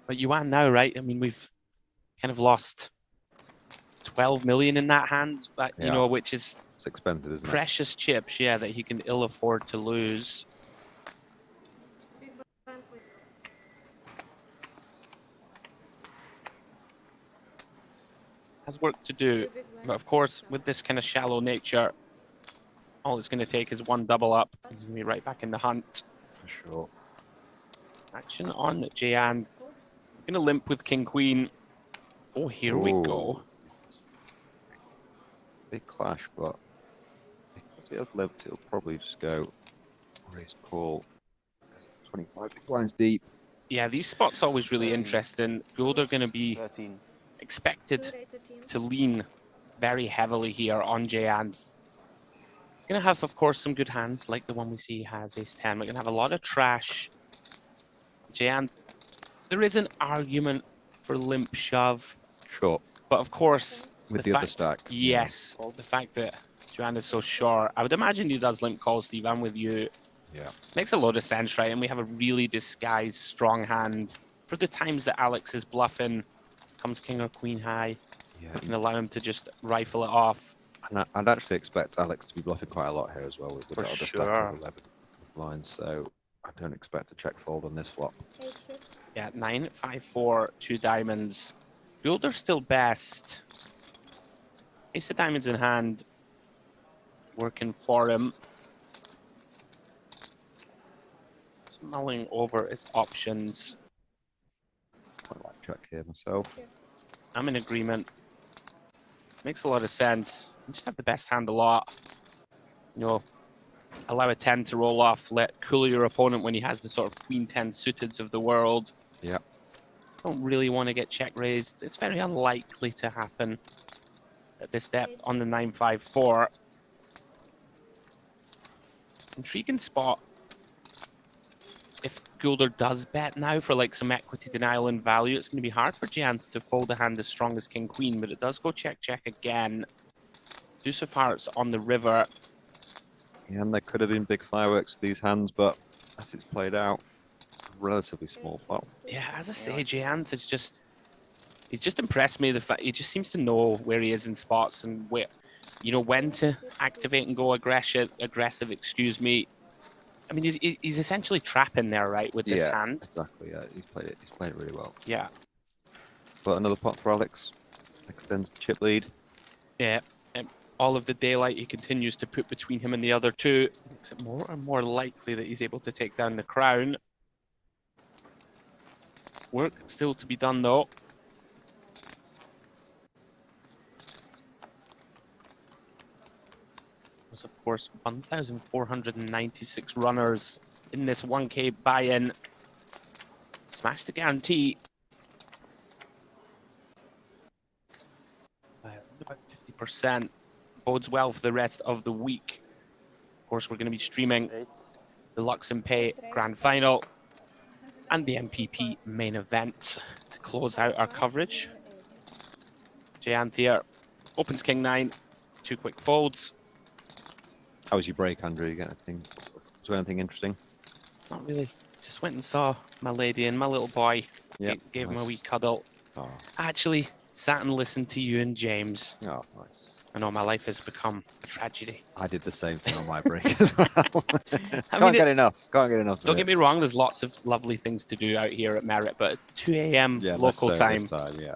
But Yuan now, right? I mean, we've kind of lost 12 million in that hand, but, you Yeah. know, which is It's expensive, isn't it? precious chips, yeah, that he can ill afford to lose. Big blind with Has work to do, two big blind. but of course, with this kind of shallow nature, all it's going to take is one double up. He's going to be right back in the hunt. For sure. Action on Jayan. Going to limp with King Queen. Oh, here we go. Big clash, but because he has limped, he'll probably just go raise call. 25 big blinds deep. Yeah, these spots always really 13. interesting. Gould are going to be 13. expected Two racer team. to lean very heavily here on Jayan's. Going to have, of course, some good hands, like the one we see has ace-10. We're going to have a lot of trash. Jayan, there is an argument for limp shove, Sure. but of course, With the other stack. Yes, the fact that Joanne is so short. I would imagine he does limp call, Steve. I'm with you. Yeah. Makes a lot of sense, right? And we have a really disguised strong hand for the times that Alex is bluffing. Comes king or queen high. Yeah. We can allow him to just rifle it off. And I'd actually expect Alex to be bluffing quite a lot here as well with For that other stack sure. of 11 blinds. So I don't expect a check fold on this flop. 8 chips. Yeah, 9, 5, 4, 2 diamonds. Fielder still best. Ace of diamonds in hand. Working for him. Just mulling over his options. Quite like check here myself. I'm in agreement. Makes a lot of sense. You just have the best hand a lot. You know, allow a 10 to roll off, let cooler your opponent when he has the sort of queen 10 suiteds of the world. Yeah. Don't really want to get check raised. It's very unlikely to happen at this depth on the 9-5-4. Intriguing spot. If Goulder does bet now for like some equity denial and value, it's going to be hard for Giant to fold a hand as strong as King Queen, but it does go check check again. Deuce of Hearts on the river. Yeah, and there could have been big fireworks with these hands, but as it's played out, relatively small flop. Yeah, as I say, Giant is just... He's just impressed me. The fact he just seems to know where he is in spots and where, you know, when to activate and go aggressive. Excuse me. I mean, he's essentially trapping there, right, with this hand. Exactly. Yeah, he's played it really well. Yeah. But another pot for Alex extends the chip lead. Yeah. All of the daylight he continues to put between him and the other two makes it more and more likely that he's able to take down the crown. Work still to be done, though. There's, of course, 1,496 runners in this 1K buy-in. Smash the guarantee. About 50%. Bodes well for the rest of the week. Of course, we're going to be streaming the Lux and Pay Grand Final and the MPP main event to close out our coverage. Jayanthia opens King 9, 2 quick folds. How was your break, Andrew? You get anything? Was there anything interesting? Not really. Just went and saw my lady and my little boy. Yeah. Gave him a wee cuddle. Oh, Actually, sat and listened to you and James. oh, nice. I know my life has become a tragedy. I did the same thing on my break as well. I Can't mean, get enough. Can't get enough. Don't get me wrong, there's lots of lovely things to do out here at Merritt, but at 2 a.m. Yeah, local let's say time, this time, yeah.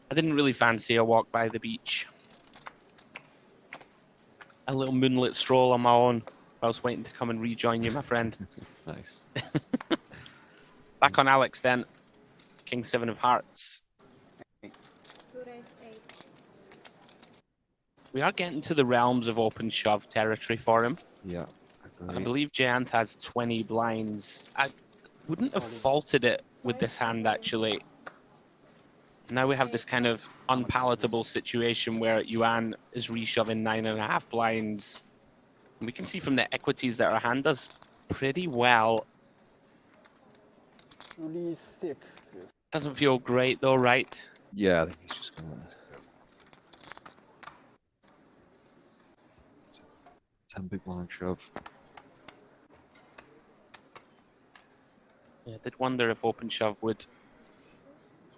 I didn't really fancy a walk by the beach. A little moonlit stroll on my own. I was waiting to come and rejoin you, my friend. Nice. Back on Alex then. King 7 of Hearts. 2 race 8. We are getting to the realms of open shove territory for him. Yeah. I believe Jayant has 20 blinds. I wouldn't have faulted it with this hand, actually. Now we have this kind of unpalatable situation where Yuan is reshoving 9.5 blinds. And we can see from the equities that our hand does pretty well. Really thick. Doesn't feel great though, right? Yeah, I think he's just going to let this go. 10 big blind shove. Yeah, I did wonder if open shove would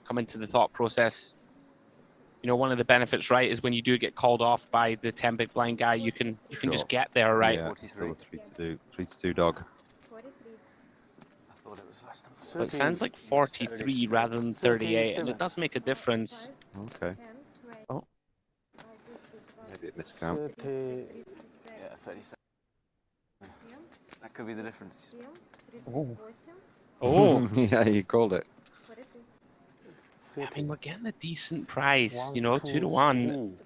come into the thought process. You know, one of the benefits, right, is when you do get called off by the 10 big blind guy, you can just Sure. get there, right? Yeah, still a 3-2 dog. 43. I thought it was less than But it sounds like 43 rather than 38, and it does make a difference. 5, Okay. 10, 20. Oh. Maybe a miscount. 30. Yeah, 37. That could be the difference. Oh. Oh, Yeah, you called it. I mean, we're getting a decent price, you know, 2 to 2 1.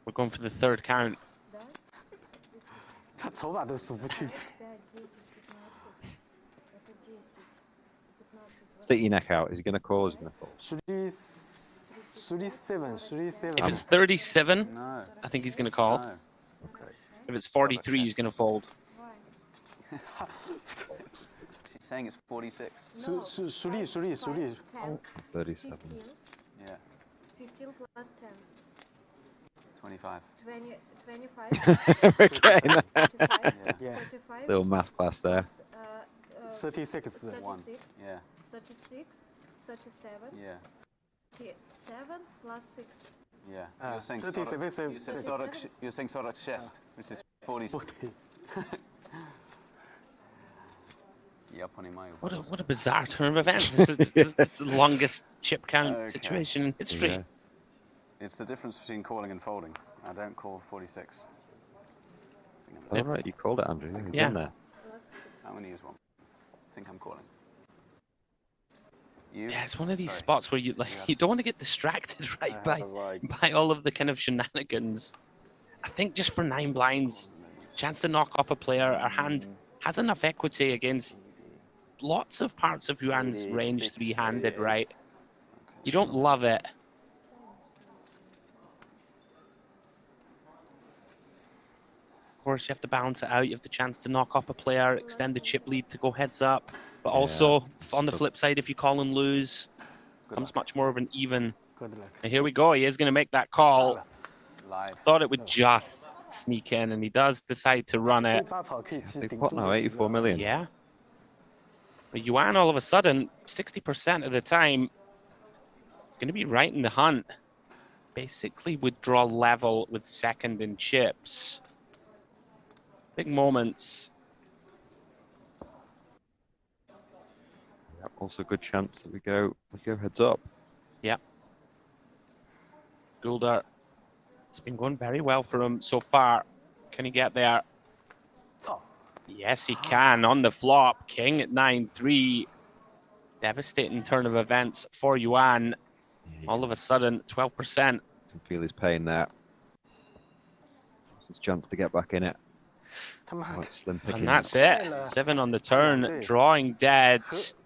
We're going for the third count. 他筹码都数不清楚。 Stick your neck out. Is he going to call or is he going to fold? 37, 37. If it's 37, No. I think he's going to call. No. If it's 43, he's going to fold. She's saying it's 46. 数力 37. 15. Yeah. 15 plus 10. 25. 20, 25. We're getting there. 35. Yeah. 35. Little math class there. 36. 36. Yeah. 36. 37. Yeah. 7 plus 6. Yeah. Ah, You're saying 37, you're saying Sorak's chest, which is 40. Yeah, pony my. What a bizarre turn of events. It's the longest chip count Okay. situation in history. Yeah. It's the difference between calling and folding. I don't call 46. All right, you called it, Andrew. He's Yeah. in there. Plus 6. I'm going to use one. I think I'm calling. You? Yeah, it's one of these Sorry. spots where you you don't want to get distracted, right, by all of the kind of shenanigans. I think just for 9 blinds, chance to knock off a player, our hand has enough equity against lots of parts of Yuan's range 3-handed, right? You don't love it. Of course, you have to balance it out. You have the chance to knock off a player, extend the chip lead to go heads up. But also, on the flip side, if you call and lose, becomes much more of an even. Good luck. And here we go. He is going to make that call. Live. Thought it would just sneak in, and he does decide to run it. 8跑可以吃 Big 顶 pot 住 now, 就行 84 了。 million. Yeah. But Yuan, all of a sudden, 60% of the time, is going to be right in the hunt. Basically, would draw level with second in chips. Big moments. Yep, also good chance that we go heads up. Yeah. Goulder. It's been going very well for him so far. Can he get there? 操 Yes, he can. On the flop, king at 9-3. Devastating turn of events for Yuan. All of a sudden, 12%. You can feel his pain there. It's his chance to get back in it. 他妈 Quite slim pickings. And that's it. 7 on the turn, drawing dead.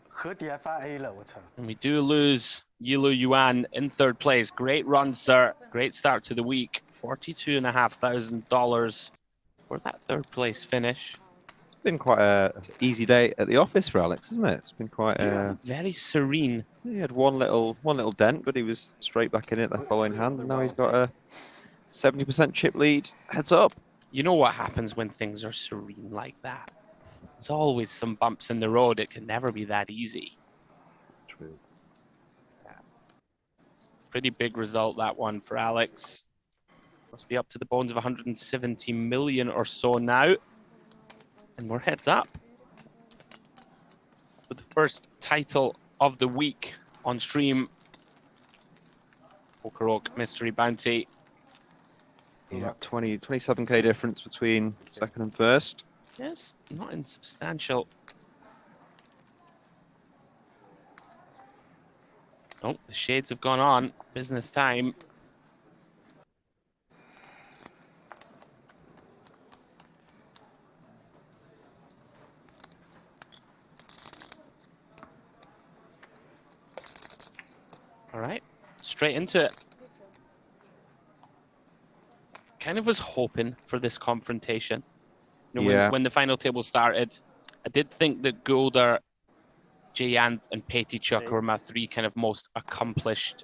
和底还发 A 了，我操！ And we do lose Yilu Yuan in third place. Great run, sir. Great start to the week. $42,500 for that third place finish. It's been quite a easy day at the office for Alex, isn't it? It's been quite. Very serene. He had one little dent, but he was straight back in it the following hand, and now he's got a 70% chip lead. Heads up. You know what happens when things are serene like that? There's always some bumps in the road. It can never be that easy. True. Pretty big result, that one for Alex. Must be up to the bones of 170 million or so now. And we're heads up for the first title of the week on stream. PokerOK Mystery Bounty. Yeah, 27k difference between second and first. Yes, not insubstantial. Oh, the shades have gone on. Business time. All right, straight into it. Kind of was hoping for this confrontation. You know, when the final table started, I did think that Goulder, Jayanth, and Pettychuk were my 3 kind of most accomplished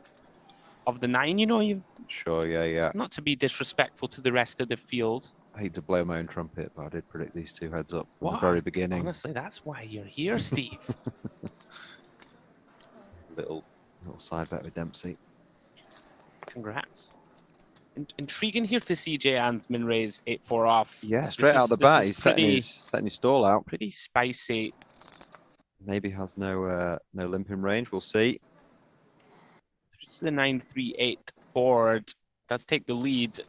of the 9. You know, you Sure, yeah. not to be disrespectful to the rest of the field. I hate to blow my own trumpet, but I did predict these two heads up from the What? very beginning. Honestly, that's why you're here, Steve. Little side bet with Dempsey. Congrats. Intriguing here to see Jay Anthman raise 8-4 off. Yeah, straight out the bat, he's setting his stall out. Pretty spicy. Maybe has no limp in range. We'll see. To the 9-3-8 board. Does take the lead.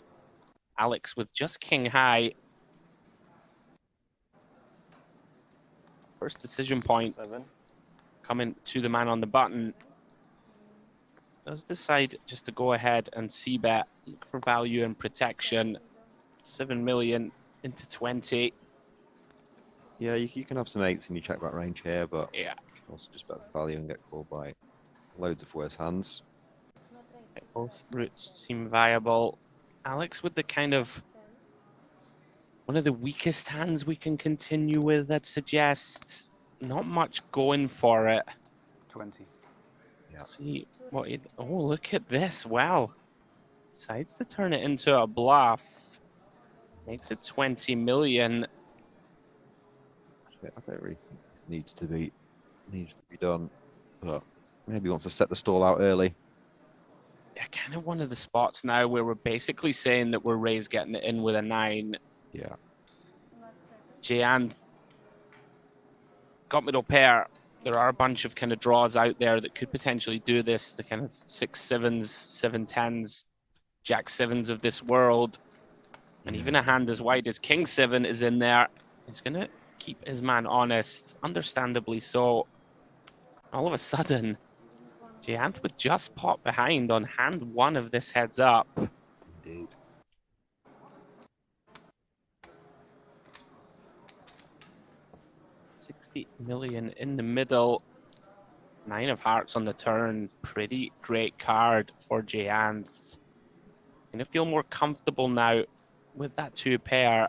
Alex with just king high. First decision point 7. coming to the man on the button. Does decide just to go ahead and c-bet, look for value and protection. 7 million into 20. Yeah, you can have some 8s in your check back range here, but Yeah. you can also just bet the value and get called by loads of worse hands. Both routes seem viable. Alex with the kind of one of the weakest hands we can continue with, that suggests not much going for it. 20. Yeah. See what it, oh, look at this. Wow. Decides to turn it into a bluff. Makes it 20 million. I don't really think it needs to be done, but maybe he wants to set the stall out early. Yeah, kind of one of the spots now where we're basically saying that we're raised getting it in with a 9. Yeah. Jayan got middle pair. There are a bunch of kind of draws out there that could potentially do this. The kind of 6-7s, 7-10s, Jack-7s of this world. And even a hand as wide as King-7 is in there. He's going to keep his man honest, understandably so. All of a sudden, Jayanth would just pop behind on hand 1 of this heads up. Indeed. $60 million in the middle. 9 of hearts on the turn. Pretty great card for Jayanth. Gonna feel more comfortable now with that 2 pair.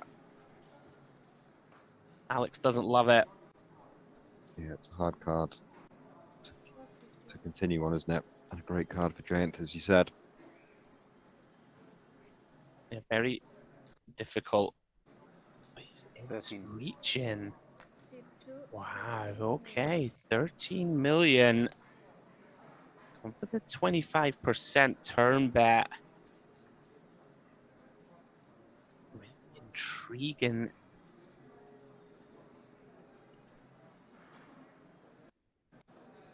Alex doesn't love it. Yeah, it's a hard card to continue on, isn't it? And a great card for Giant, as you said. Yeah, very difficult. He's 13. reaching. Wow, okay. 13 million. Come for the 25% turn bet. Really intriguing.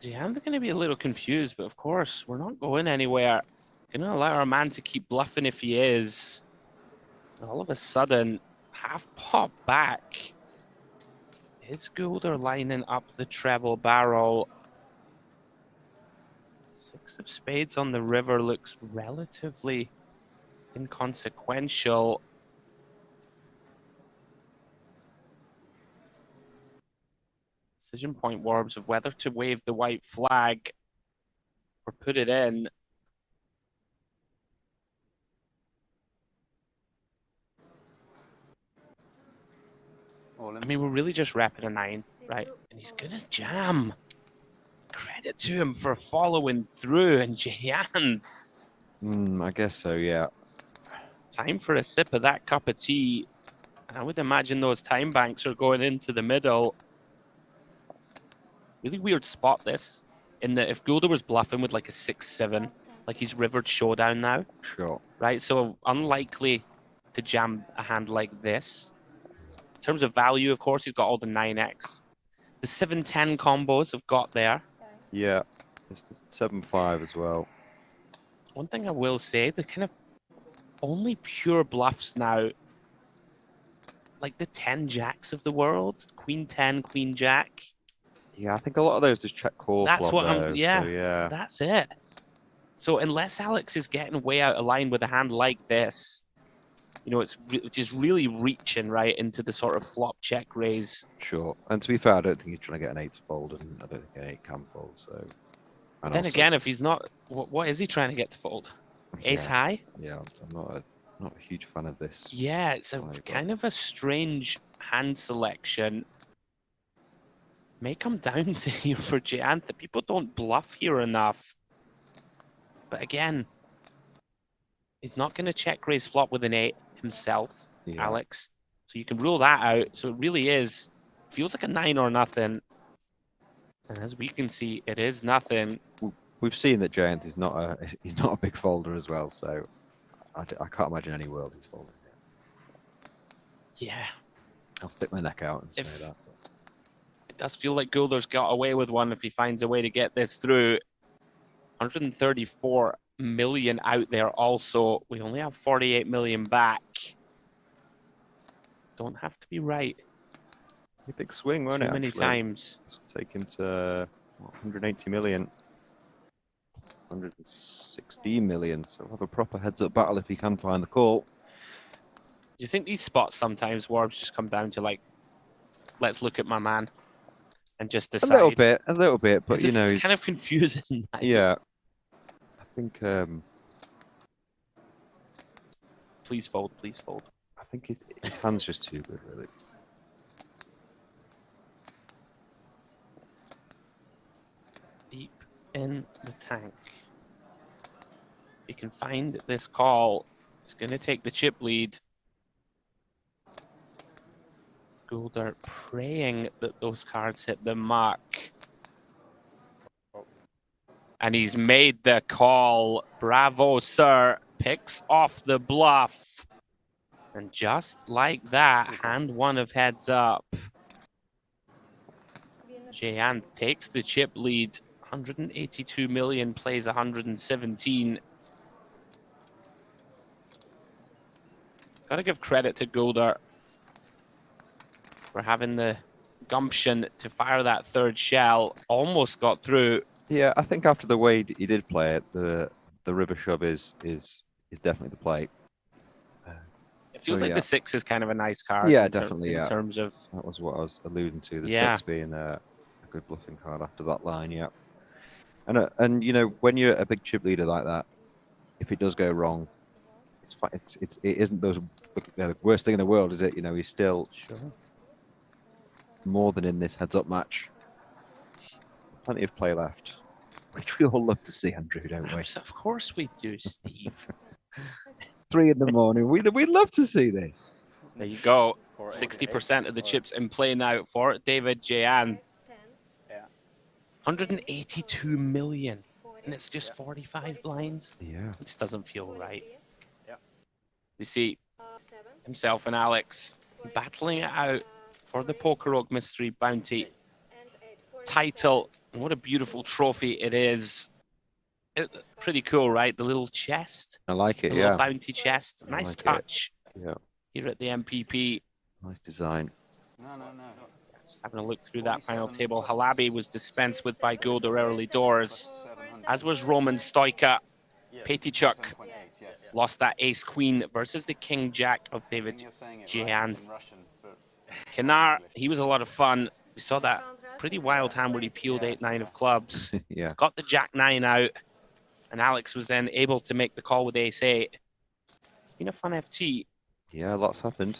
Yeah, I'm going to be a little confused, but of course, we're not going anywhere. Going to allow our man to keep bluffing if he is. All of a sudden, half pop back. Is Goulder lining up the treble barrel? 6 of spades on the river looks relatively inconsequential. Decision point warbs of whether to wave the white flag or put it in. I mean, we're really just repping a 9, right? And he's gonna jam. Credit to him for following through. And Jayan, I guess so, yeah. time for a sip of that cup of tea. I would imagine those time banks are going into the middle. Really weird spot this, in that if Goulder was bluffing with like a 6-7, like he's rivered showdown now, Sure. right? So unlikely to jam a hand like this. In terms of value, of course, he's got all the 9x. The 7-10 combos have got there. Yeah. It's the 7-5 as well. One thing I will say, the kind of only pure bluffs now, like the 10 jacks of the world, Queen 10, Queen Jack. Yeah, I think a lot of those just check call That's flop what I'm, those, yeah, so yeah. that's it. So unless Alex is getting way out of line with a hand like this, you know, it's just really reaching right into the sort of flop check raise. Sure. And to be fair, I don't think he's trying to get an 8 to fold, and I don't think an 8 can fold, so... And Then also, again, if he's not, what is he trying to get to fold? Ace yeah, high? Yeah, I'm not a huge fan of this. Yeah, it's a Like, kind of a strange hand selection. May come down to here for Jayant that people don't bluff here enough. But again, He's not going to check raise flop with an 8 himself, Yeah. Alex. So you can rule that out. So it really is, feels like a 9 or nothing. And as we can see, it is nothing. We've seen that Giant is not a big folder as well, so I can't imagine any world he's folding. Yeah. I'll stick my neck out and say If- that. It does feel like Goulder's got away with one if he finds a way to get this through. 134 million out there also. We only have 48 million back. Don't have to be right A big swing, won't too it? many actually? times. It's taken to 180 million. 116 million. So we'll have a proper heads-up battle if he can find the call. Do you think these spots sometimes, Warbs, just come down to like, let's look at my man and just decide? A little bit, but 'Cause you know, it's he's kind of confusing. yeah. I think Please fold, please fold. I think his hand's just too good, really. Deep in the tank. He can find this call. He's going to take the chip lead. Goulder praying that those cards hit the mark. And he's made the call. Bravo, sir. Picks off the bluff. And just like that, hand one of heads up. Jayan takes the chip lead. 182 million, plays 117. Gotta give credit to Goulder for having the gumption to fire that third shell. Almost got through. Yeah, I think after the way he did play it, the river shove is definitely the play. It feels like yeah. the 6 is kind of a nice card. Yeah, in definitely. in Yeah, terms of that was what I was alluding to. The Yeah. 6 being a good bluffing card after that line. Yeah, and you know, when you're a big chip leader like that, if it does go wrong, it's fine. It isn't the worst thing in the world, is it? You know, he's still more than in this heads up match. Plenty of play left, which we all love to see, Andrew, don't we? Of course we do, Steve. 3 in the morning. We love to see this. There you go. 60% of the chips in play now for David Jayan. 182 million. And it's just 45 blinds. Yeah. This doesn't feel right. You see himself and Alex battling it out for the PokerOK Mystery Bounty title. And what a beautiful trophy it is. Pretty cool, right? The little chest. I like it, The yeah. little bounty chest. I Nice like it. touch Yeah. here at the MPP. Nice design. No. Just having a look through that final table. Halabi was dispensed with by Goulder early doors, as was Roman Stoica. Petichuk lost that ace-queen versus the king-jack of David Jayan. Kinar, he was a lot of fun. We saw that pretty wild hand where he peeled 8-9 of clubs. Yeah. Got the jack-9 out, and Alex was then able to make the call with ace-8. It's been a fun FT. Yeah, lots happened.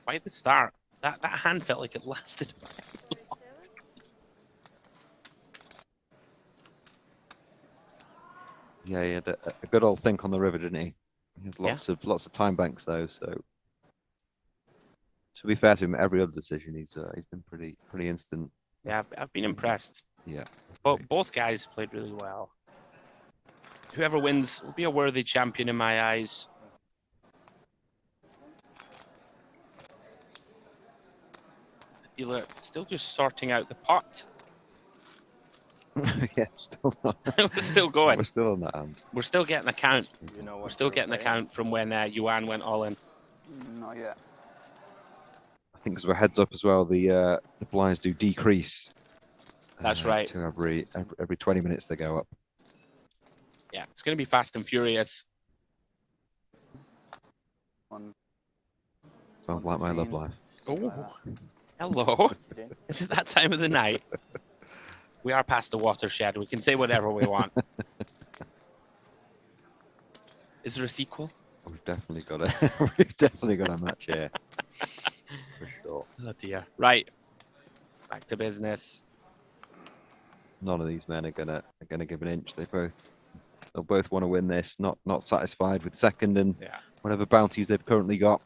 Right at the start, that hand felt like it lasted very long. Yeah, he had a good old think on the river, didn't he? He had lots of time banks though. So to be fair to him, every other decision he's been pretty instant. Yeah, I've been impressed. Yeah. But both guys played really well. Whoever wins will be a worthy champion in my eyes. The dealer still just sorting out the pot. Yeah, still not. We're still going. We're still on that hand. We're still getting a count. You know We're still getting a count from when Yuan went all in. Not yet. I think as we're heads up as well, the blinds do decrease. That's right. To every 20 minutes they go up. Yeah, it's going to be fast and furious. Sounds like my love life. Oh, hello. Is it that time of the night? We are past the watershed. We can say whatever we want. Is there a sequel? We've definitely got a match here. For sure. Oh dear. Right. Back to business. None of these men are gonna give an inch. They'll both want to win this. Not satisfied with second and Yeah. whatever bounties they've currently got.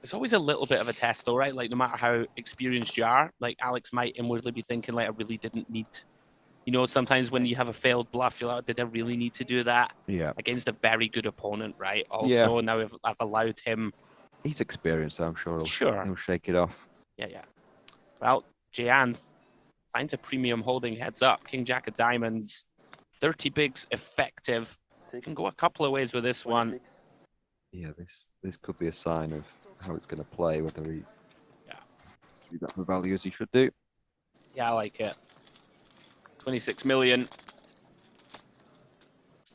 It's always a little bit of a test, though, right? Like, no matter how experienced you are, like, Alex might inwardly be thinking, like, I really didn't need... You know, sometimes when you have a failed bluff, you're like, did I really need to do that? Yeah. Against a very good opponent, right? Also, Yeah. now I've allowed him... He's experienced, so I'm sure he'll shake it off. Yeah. Well, Jayan finds a premium holding heads up. King Jack of Diamonds, 30 bigs effective. Can go a couple of ways with this one. Yeah, this could be a sign of how it's going to play, whether he do that for value as he should do. Yeah, I like it. 26 million.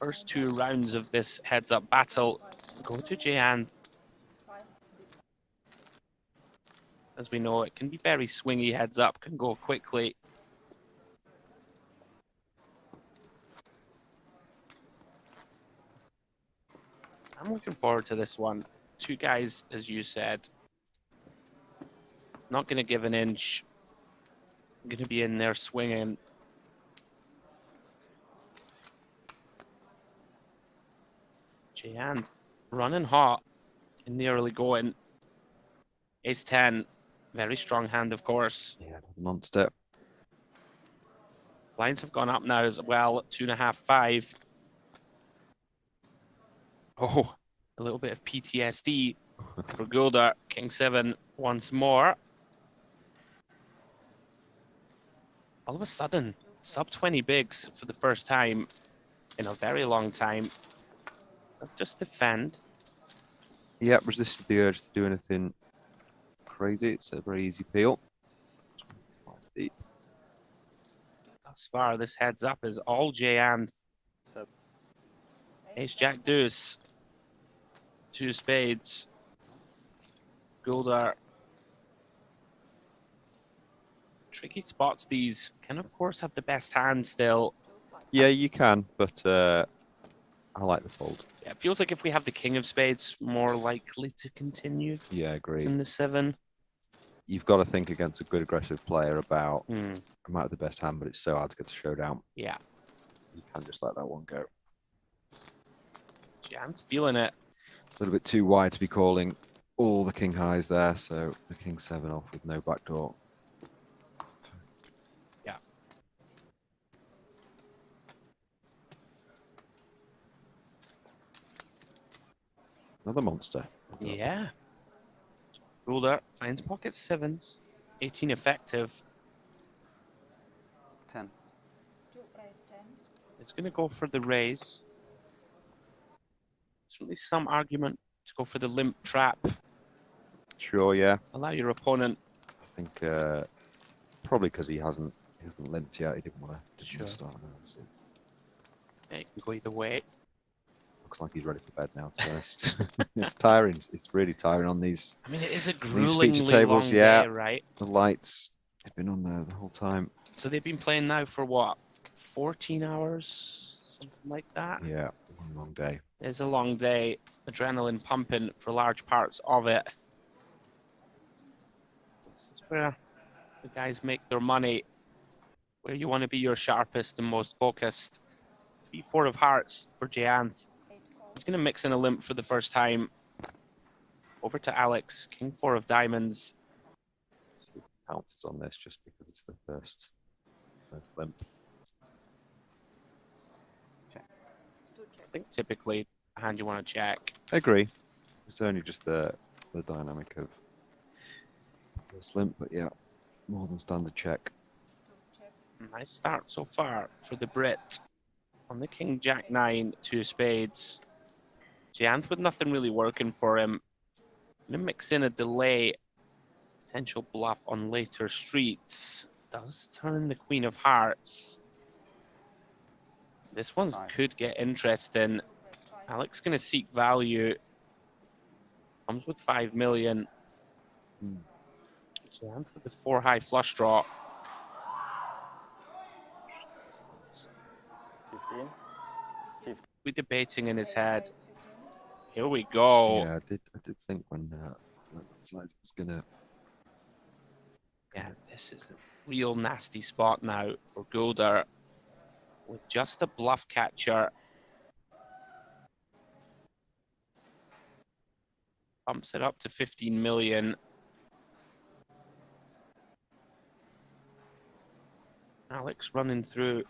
First 2 rounds of this heads-up battle go to Jayan. As we know, it can be very swingy heads-up, can go quickly. I'm looking forward to this one. 2 guys, as you said, not going to give an inch. Going to be in there swinging. Jayan running hot in the early going. Ace 10, very strong hand, of course. Yeah, monster. Lines have gone up now as well, 2.5, 5. Oh, a little bit of PTSD for Gulder. King 7 once more. All of a sudden, sub 20 bigs for the first time in a very long time. Let's just defend. Yeah, resisted the urge to do anything crazy. It's a very easy peel. Thus far, this heads up is all Jayan. Ace Jack Deuce. 2 spades. Gulder. Tricky spots these. Can, of course, have the best hand still. Yeah, you can, but I like the fold. Yeah, it feels like if we have the king of spades, more likely to continue. Yeah, agree. In the 7. You've got to think against a good aggressive player about I might have the best hand, but it's so hard to get the showdown. Yeah. You can't just let that one go. Jan's feeling it. A little bit too wide to be calling all the king highs there, so the king 7 off with no backdoor. Yeah. Another monster. Yeah. Ruler finds pocket 7s. 18 effective. 10. It's going to go for the raise. Certainly some argument to go for the limp trap. Sure, yeah. Allow your opponent. I think probably because he hasn't limped yet. He didn't want to start now. So. Yeah, you can go either way. Looks like he's ready for bed now, to be honest. It's tiring. It's really tiring on these. I mean, it is a feature gruelingly tables, long yeah. day, right? The lights have been on there the whole time. So they've been playing now for what? 14 hours? Something like that? Yeah, one long day. It's a long day. Adrenaline pumping for large parts of it. This is where the guys make their money. Where you want to be your sharpest and most focused. 3-4 of hearts for Jayan. He's going to mix in a limp for the first time. Over to Alex. King 4 of diamonds. Pounces on this just because it's the first limp. I think typically a hand you want to check. I agree. It's only just the dynamic of first limp, but yeah, more than standard check. Nice start so far for the Brit. On the King Jack 9, 2 spades. Jayan with nothing really working for him. Gonna mix in a delay. Potential bluff on later streets. Does turn the Queen of Hearts. This one could get interesting. Alex gonna seek value. Comes with 5 million. Jayan with the 4 high flush draw. 15. We're debating in his head. Here we go. Yeah, I did think when size was gonna. Yeah, this is real nasty spot now for Gulder with just a bluff catcher. Bumps it up to 15 million. Alex running through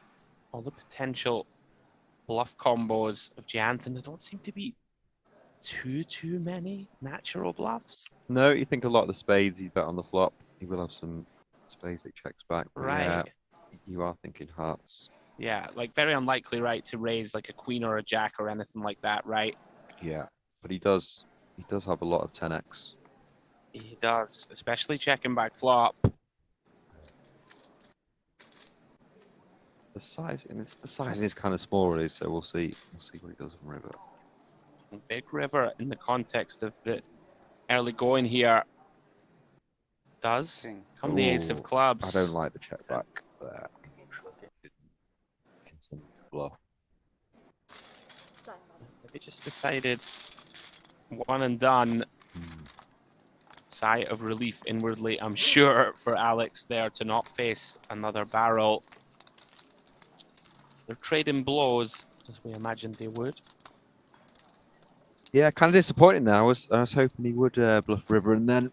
all the potential bluff combos of Jansen. There don't seem to be too many natural bluffs. No, you think a lot of the spades he's bet on the flop. He will have some spades that he checks back. But Right. yeah, you are thinking hearts. Yeah, like very unlikely, right, to raise like a queen or a jack or anything like that, right? Yeah, but he does have a lot of 10x. He does, especially checking back flop. The size is kind of small, really. So we'll see what he does on river. Big river in the context of the early going here does King. come the ace of Ooh, clubs. I don't like the check back there. Continue to bluff. They just decided one and done. Sigh of relief inwardly, I'm sure, for Alex there to not face another barrel. They're trading blows as we imagined they would. Yeah, kind of disappointing now. I was hoping he would bluff river and then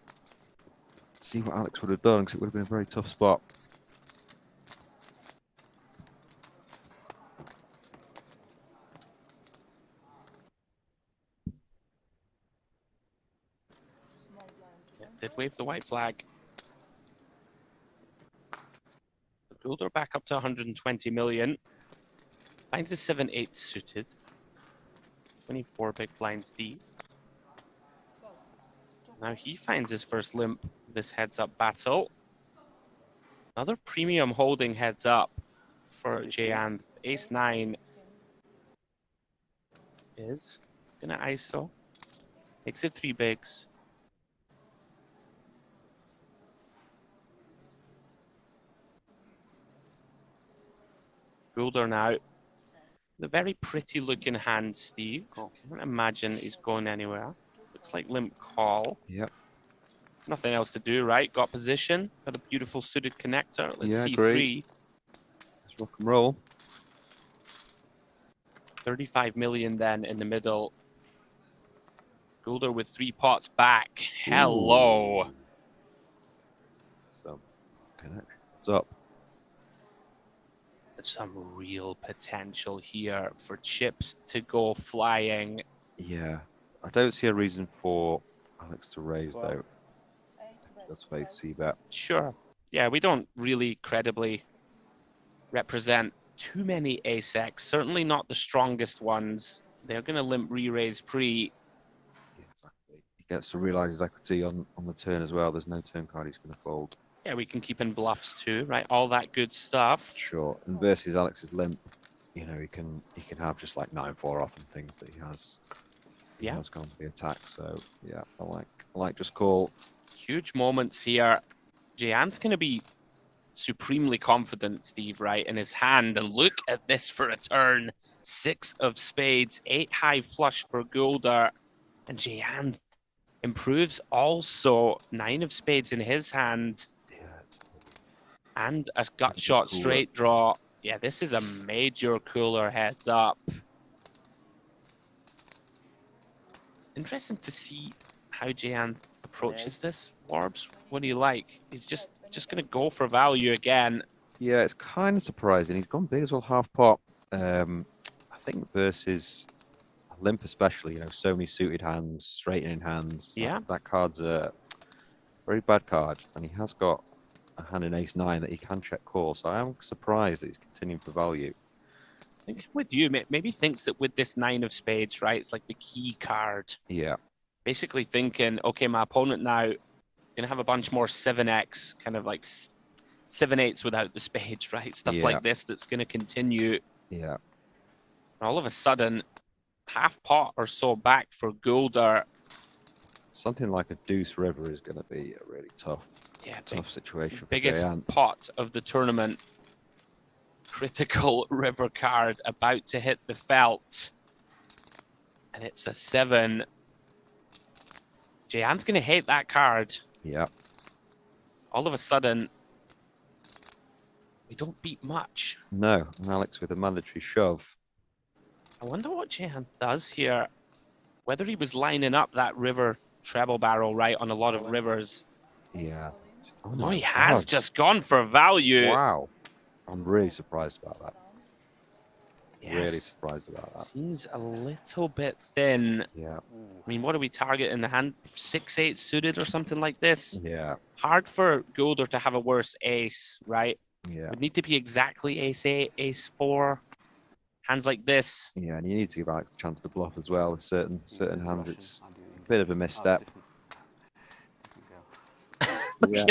see what Alex would have done, because it would have been a very tough spot. Yeah, did wave the white flag. The Gulder back up to 120 million. Finds a 7-8 suited. 24 big blinds deep. Now he finds his first limp this heads-up battle. Another premium holding heads-up for Jayan. Ace-9 is gonna ISO. Makes it 3 bigs. Gulder now. The very pretty looking hand, Steve. Cool. Can't imagine he's going anywhere. Looks like limp call. Yep. Nothing else to do, right? Got position. Got a beautiful suited connector. Let's Yeah, see great. Let's rock and roll. 35 million then in the middle. Gulder with 3 pots back. Hello. Ooh. So, connections up. Some real potential here for chips to go flying. Yeah, I don't see a reason for Alex to raise though. Let's face C-bet. Sure. Yeah, we don't really credibly represent too many ace-X. Certainly not the strongest ones. They're going to limp re-raise pre. Yeah, exactly. He gets to realise his equity on the turn as well. There's no turn card he's going to fold. Yeah, we can keep in bluffs too, right? All that good stuff. Sure. And versus Alex's limp, you know, he can have just like 9-4 off and things that he has. He has gone for the attack. So yeah, I like just call. Huge moments here. Jayan's going to be supremely confident, Steve, right, in his hand. And look at this for a turn. 6 of spades, 8 high flush for Gulder. And Jayan improves also 9 of spades in his hand. And a gut shot straight draw. Yeah, this is a major cooler heads up. Interesting to see how Jayan approaches this. Warbs, what do you like? He's just going to go for value again. Yeah, it's kind of surprising. He's gone big as well, half pot. I think versus limp especially, you know, so many suited hands, straightening hands. Yeah. That card's a very bad card, and he has got a hand in ace-9 that he can check call. So I am surprised that he's continuing for value. I think with you, maybe thinks that with this 9 of spades, right, it's like the key card. Yeah. Basically thinking, okay, my opponent now gonna have a bunch more 7x, kind of like 7/8s without the spades, right? Stuff like this that's gonna continue. Yeah. And all of a sudden, half pot or so back for Gulder. Something like a deuce river is going to be a really tough situation for biggest Jayan. pot of the tournament. Critical river card about to hit the felt. And it's a 7. Jayan's going to hate that card. Yeah. All of a sudden, you don't beat much. No, and Alex with a mandatory shove. I wonder what Jehan does here. Whether he was lining up that river treble barrel right on a lot of rivers. Yeah. Oh, No, my he has God. just gone for value. Wow. I'm really surprised about that. Really Yes. surprised about that. Seems a little bit thin. Yeah. I mean, what do we target in the hand? 6-8 suited or something like this? Yeah. Hard for Gulder to have a worse ace, right? Yeah. Would need to be exactly ace-8, ace-4. Hands like this. Yeah, and you need to give Alex a chance to bluff as well. With certain hands, it's a bit of a misstep. Yeah,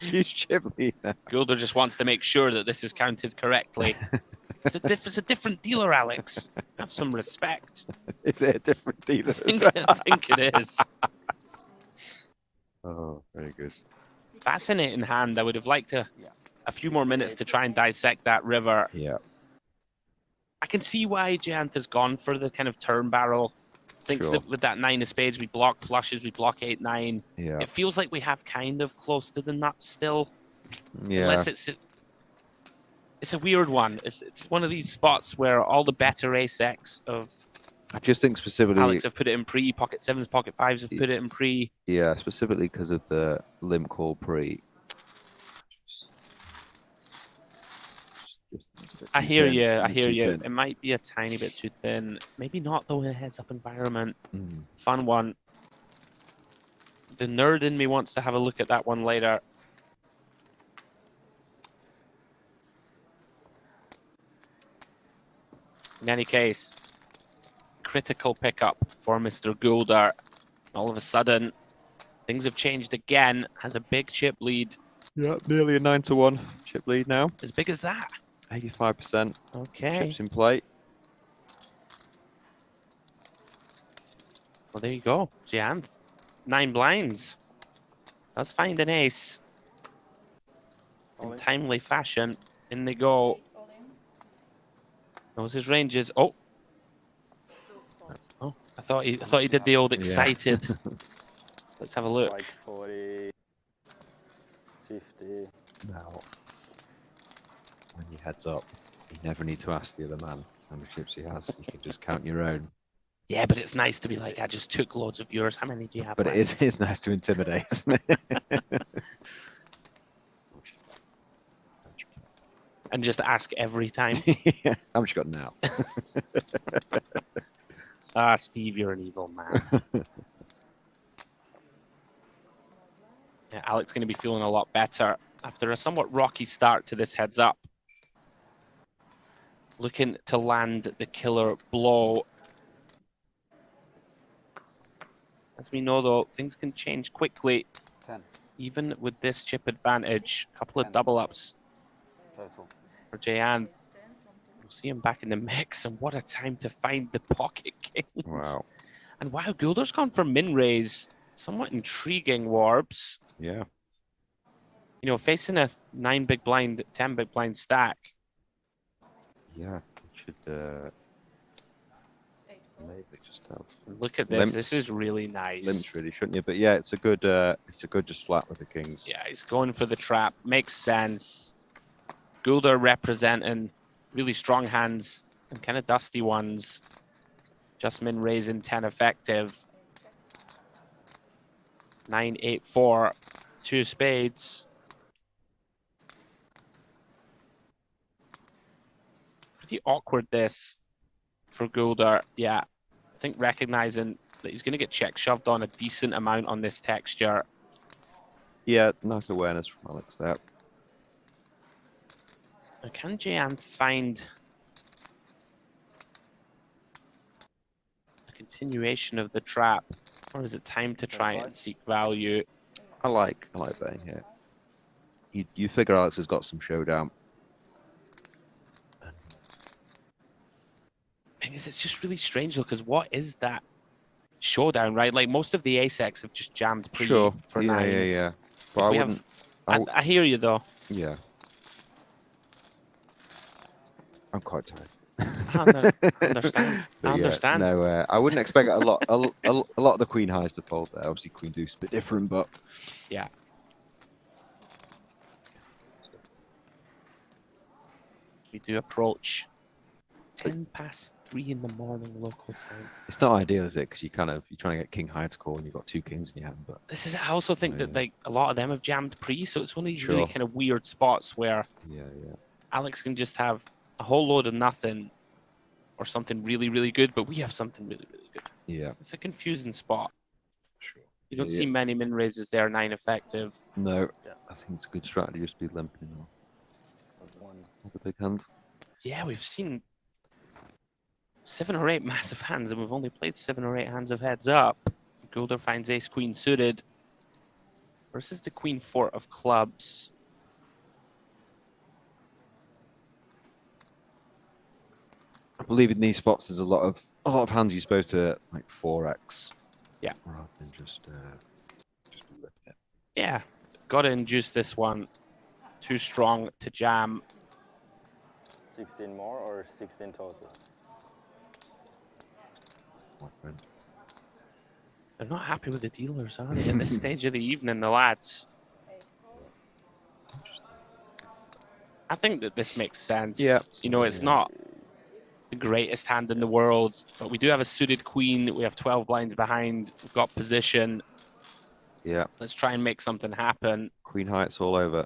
huge chip lead now. Gulder just wants to make sure that this is counted correctly. It's a different dealer, Alex. Have some respect. Is it a different dealer? I think it is. Oh, very good. Fascinating hand. I would have liked a few more minutes to try and dissect that river. Yeah. I can see why Giant has gone for the kind of turn barrel. Thinks that with that 9 of spades, we block flushes, we block 8-9. Yeah. It feels like we have kind of close to the nuts still. Yeah. Unless it's a weird one. It's one of these spots where all the better ace-X of I just think specifically Alex have put it in pre, pocket 7s, pocket 5s have put it in pre. Yeah, specifically because of the limp call pre. I hear you. I hear you. It might be a tiny bit too thin. Maybe not though in a heads-up environment. Fun one. The nerd in me wants to have a look at that one later. In any case, critical pickup for Mr. Gulder. All of a sudden, things have changed again. Has a big chip lead. Yeah, nearly a 9-1 chip lead now. As big as that. 85%. Okay. Chips in play. Well, there you go. Jan, 9 blinds. Does find an ace. In timely fashion. In they go. Knows his ranges. Oh. Oh, I thought he did the old excited. Let's have a look. Like 40, 50. Now, when you heads up, you never need to ask the other man how many chips he has. You can just count your own. Yeah, but it's nice to be like, I just took loads of yours. How many do you have? But left? it is nice to intimidate, isn't it? And just ask every time. Yeah. How much you got now? Ah, Steve, you're an evil man. Yeah, Alex going to be feeling a lot better after a somewhat rocky start to this heads up. Looking to land the killer blow. As we know, though, things can change quickly. 10. Even with this chip advantage. A couple of double ups Total. for Jayan. We'll see him back in the mix, and what a time to find the pocket kings. Wow. And wow, Gulder's gone for min raise. Somewhat intriguing, Warbs. Yeah. You know, facing a 9 big blind, 10 big blind stack. Yeah. You should maybe just have Look at this. limps. This is really nice. Limps, really, shouldn't you? But yeah, it's a good just flat with the kings. Yeah, he's going for the trap. Makes sense. Gulder representing really strong hands and kind of dusty ones. Just min raising 10 effective. 9, 8, 4, 2 spades. Pretty awkward this for Gulder. Yeah, I think recognizing that he's going to get check shoved on a decent amount on this texture. Yeah, nice awareness from Alex there. Now, can Jayan find a continuation of the trap, or is it time to try and seek value? I like betting here. You figure Alex has got some showdown. Thing is, it's just really strange though, because what is that showdown, right? Like most of the ace-X have just jammed pre for 9. Yeah. But If I we wouldn't. have, I hear you though. Yeah. I'm quite tired. I understand. But I yeah, understand. no, I wouldn't expect a lot of the queen highs to fold there. Obviously, queen deuce a bit different, but Yeah. we do approach 10 past 3 in the morning local time. It's not ideal, is it? Because you're trying to get king high to call and you've got 2 kings in your hand. But This is. I also think that like a lot of them have jammed pre, so it's one of these Sure. really kind of weird spots where yeah. Alex can just have a whole load of nothing or something really, really good, but we have something really, really good. Yeah. It's a confusing spot. Sure. You don't Yeah. see many min raises there, 9 effective. No. Yeah. I think it's a good strategy just to be limping on. One. With a big hand. Yeah, we've seen 7 or 8 massive hands, and we've only played 7 or 8 hands of heads up. Gulder finds ace queen suited versus the queen 4 of clubs. I believe in these spots there's a lot of hands you're supposed to like 4x. Yeah. Rather than just lip it. Yeah, got to induce this one. Too strong to jam. 16 more or 16 total? My friend. They're not happy with the dealers, are they? At this stage of the evening, the lads. I think that this makes sense. Yeah. You know, it's not the greatest hand in the world, but we do have a suited queen. We have 12 blinds behind. We've got position. Yeah. Let's try and make something happen. Queen high, it's all over.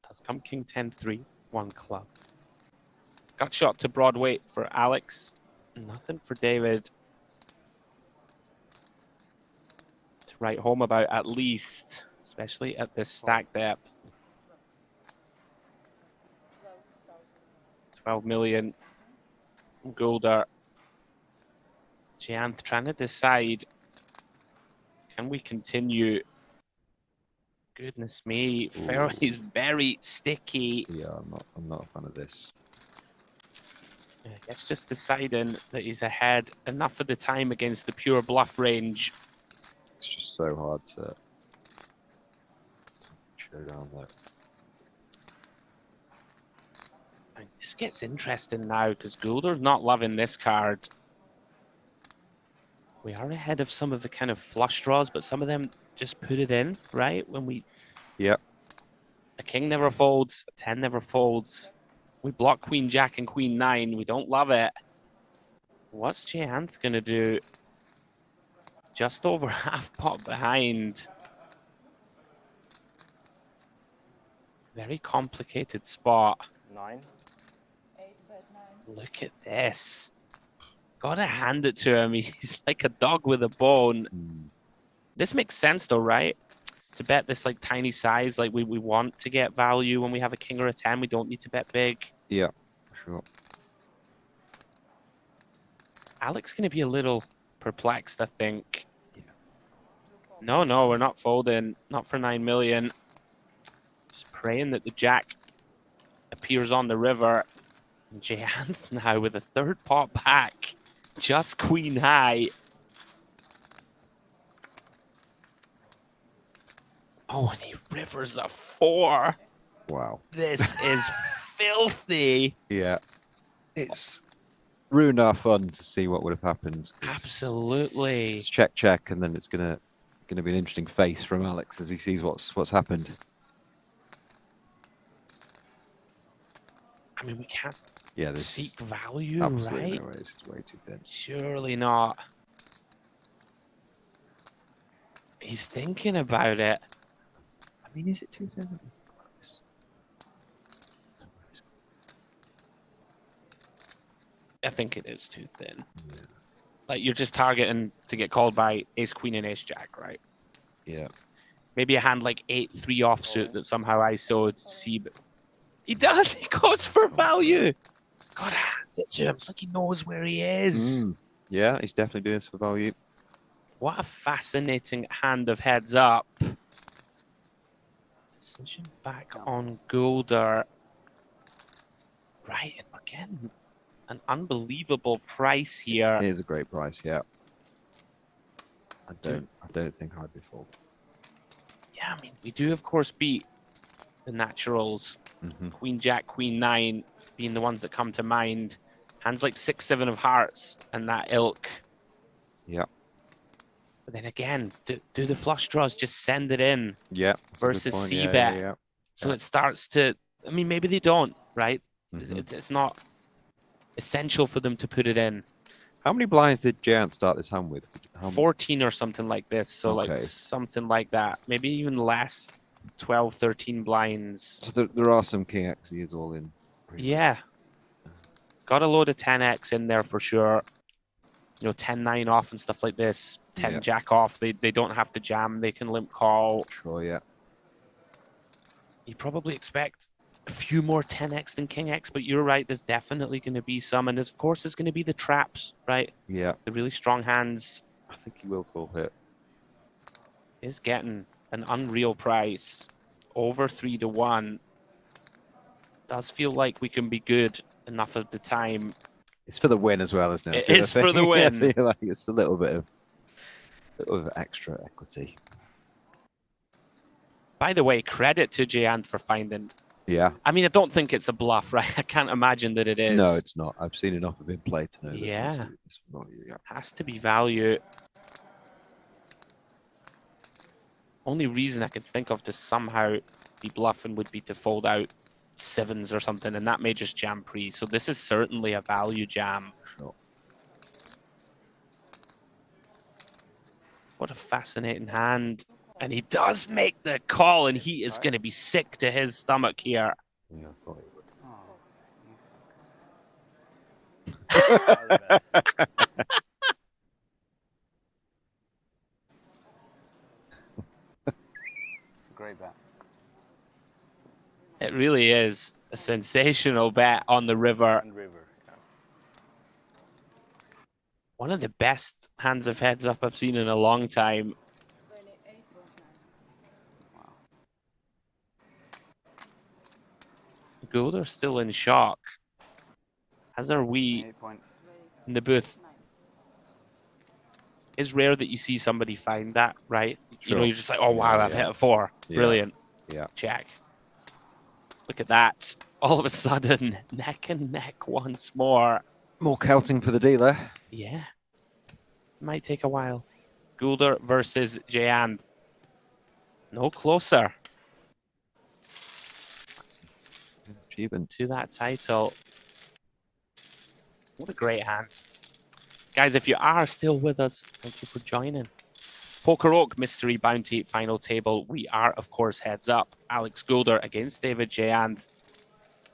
Does come king 10-3, 1 club. Got shot to Broadway for Alex. Nothing for David to write home about, at least, especially at this stack depth. 12 million. Gulder. Gianth trying to decide, can we continue? Goodness me, Pharaoh is very sticky. Yeah, I'm not a fan of this. I guess just deciding that he's ahead enough of the time against the pure bluff range. It's just so hard to show down there. And this gets interesting now because Gulder's not loving this card. We are ahead of some of the kind of flush draws, but some of them just put it in, right? When we... Yep. A king never folds, a 10 never folds. We block queen jack and queen 9. We don't love it. What's Gianth going to do? Just over half pot behind. Very complicated spot. 9. Look at this. Gotta hand it to him. He's like a dog with a bone. This makes sense though, right? To bet this like tiny size, like we want to get value when we have a king or a 10. We don't need to bet big. Yeah, sure. Alex gonna be a little perplexed, I think. No, we're not folding. Not for 9 million. Just praying that the jack appears on the river. And Gianth now with a 3rd pot back. Just queen high. Oh, and he rivers a 4. Wow. This is filthy. Yeah. It's ruined our fun to see what would have happened. Absolutely. It's check, and then it's gonna be an interesting face from Alex as he sees what's happened. I mean, we can't Yeah, seek value, absolutely right? no way. It's way too thin. Surely not. He's thinking about it. I mean, is it too thin? I think it is too thin. Yeah. Like, you're just targeting to get called by ace queen and ace jack, right? Yeah. Maybe a hand like 8-3 offsuit that somehow ISO'd see, but he does. He goes for value. God, that's him. It's like he knows where he is. Yeah, he's definitely doing this for value. What a fascinating hand of heads up. Decision back on Gulder. Right, and again, an unbelievable price here. It is a great price, yeah. I don't think I'd be full. Yeah, I mean, we do, of course, beat the naturals. Queen, Jack, Queen, 9 being the ones that come to mind. Hands like 6, 7 of hearts and that ilk. Yeah. But then again, do the flush draws just send it in? Yeah. Versus C-bet. C-bet. Yeah. So it starts to. I mean, maybe they don't, right? Mhm. It's not essential for them to put it in. How many blinds did Giant start this hand with? 14 or something like this. So like Okay. something like that. Maybe even less. 12, 13 blinds. So there are some King X's all in. pretty much. Yeah. Got a load of 10x in there for sure. 10-9 off and stuff like this. 10 Yeah. jack off. They don't have to jam. They can limp call. Sure, yeah. You probably expect a few more 10x than King X, but you're right. There's definitely going to be some. And of course, there's going to be the traps, right? Yeah. The really strong hands. I think he will call hit. Is getting an unreal price. Over 3-1. Does feel like we can be good enough of the time. It's for the win as well, isn't it? It So is for the win. So you're like, it's a little bit of extra equity. By the way, credit to Jayant for finding. Yeah. I mean, I don't think it's a bluff, right? I can't imagine that it is. No, it's not. I've seen enough of him play to know that Yeah. it's value. Yeah. Has to be value. Only reason I could think of to somehow be bluffing would be to fold out sevens or something, and that may just jam pre. So this is certainly a value jam. Sure. What a fascinating hand. And he does make the call, and he is going to be sick to his stomach here. Yeah, I thought he would. Great bet. It really is a sensational bet on the river. And river. Yeah. One of the best hands of heads up I've seen in a long time. Goulder still in shock. As are we 8 point. in the booth. It's rare that you see somebody find that, right? Sure. You're just like, oh wow, Yeah, I've yeah. hit a 4. Yeah. Brilliant. Yeah. Check. Look at that. All of a sudden, neck and neck once more. More counting for the dealer. Yeah. Might take a while. Goulder versus Jayan. No closer Achievement. to that title. What a great hand. Guys, if you are still with us, thank you for joining. PokerOK Mystery Bounty final table. We are, of course, heads up. Alex Goulder against David Jayan.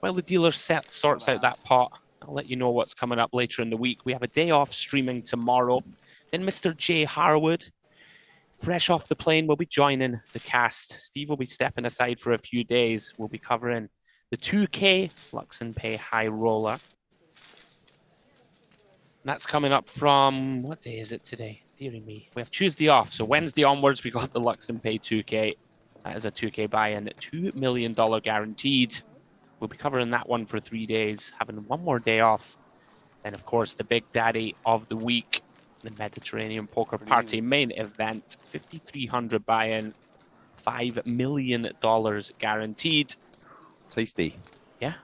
While the dealer sorts out that pot, I'll let you know what's coming up later in the week. We have a day off streaming tomorrow. Then Mr. Jay Harwood, fresh off the plane, will be joining the cast. Steve will be stepping aside for a few days. We'll be covering the 2K Lux and Pay High Roller. That's coming up from, what day is it today? Dearie me. We have Tuesday off, so Wednesday onwards, we got the Lux and Pay 2K. That is a 2K buy-in, $2 million guaranteed. We'll be covering that one for 3 days, having one more day off. And of course, the big daddy of the week, the Mediterranean Poker Party main event, 5,300 buy-in, $5 million guaranteed. Tasty. Yeah,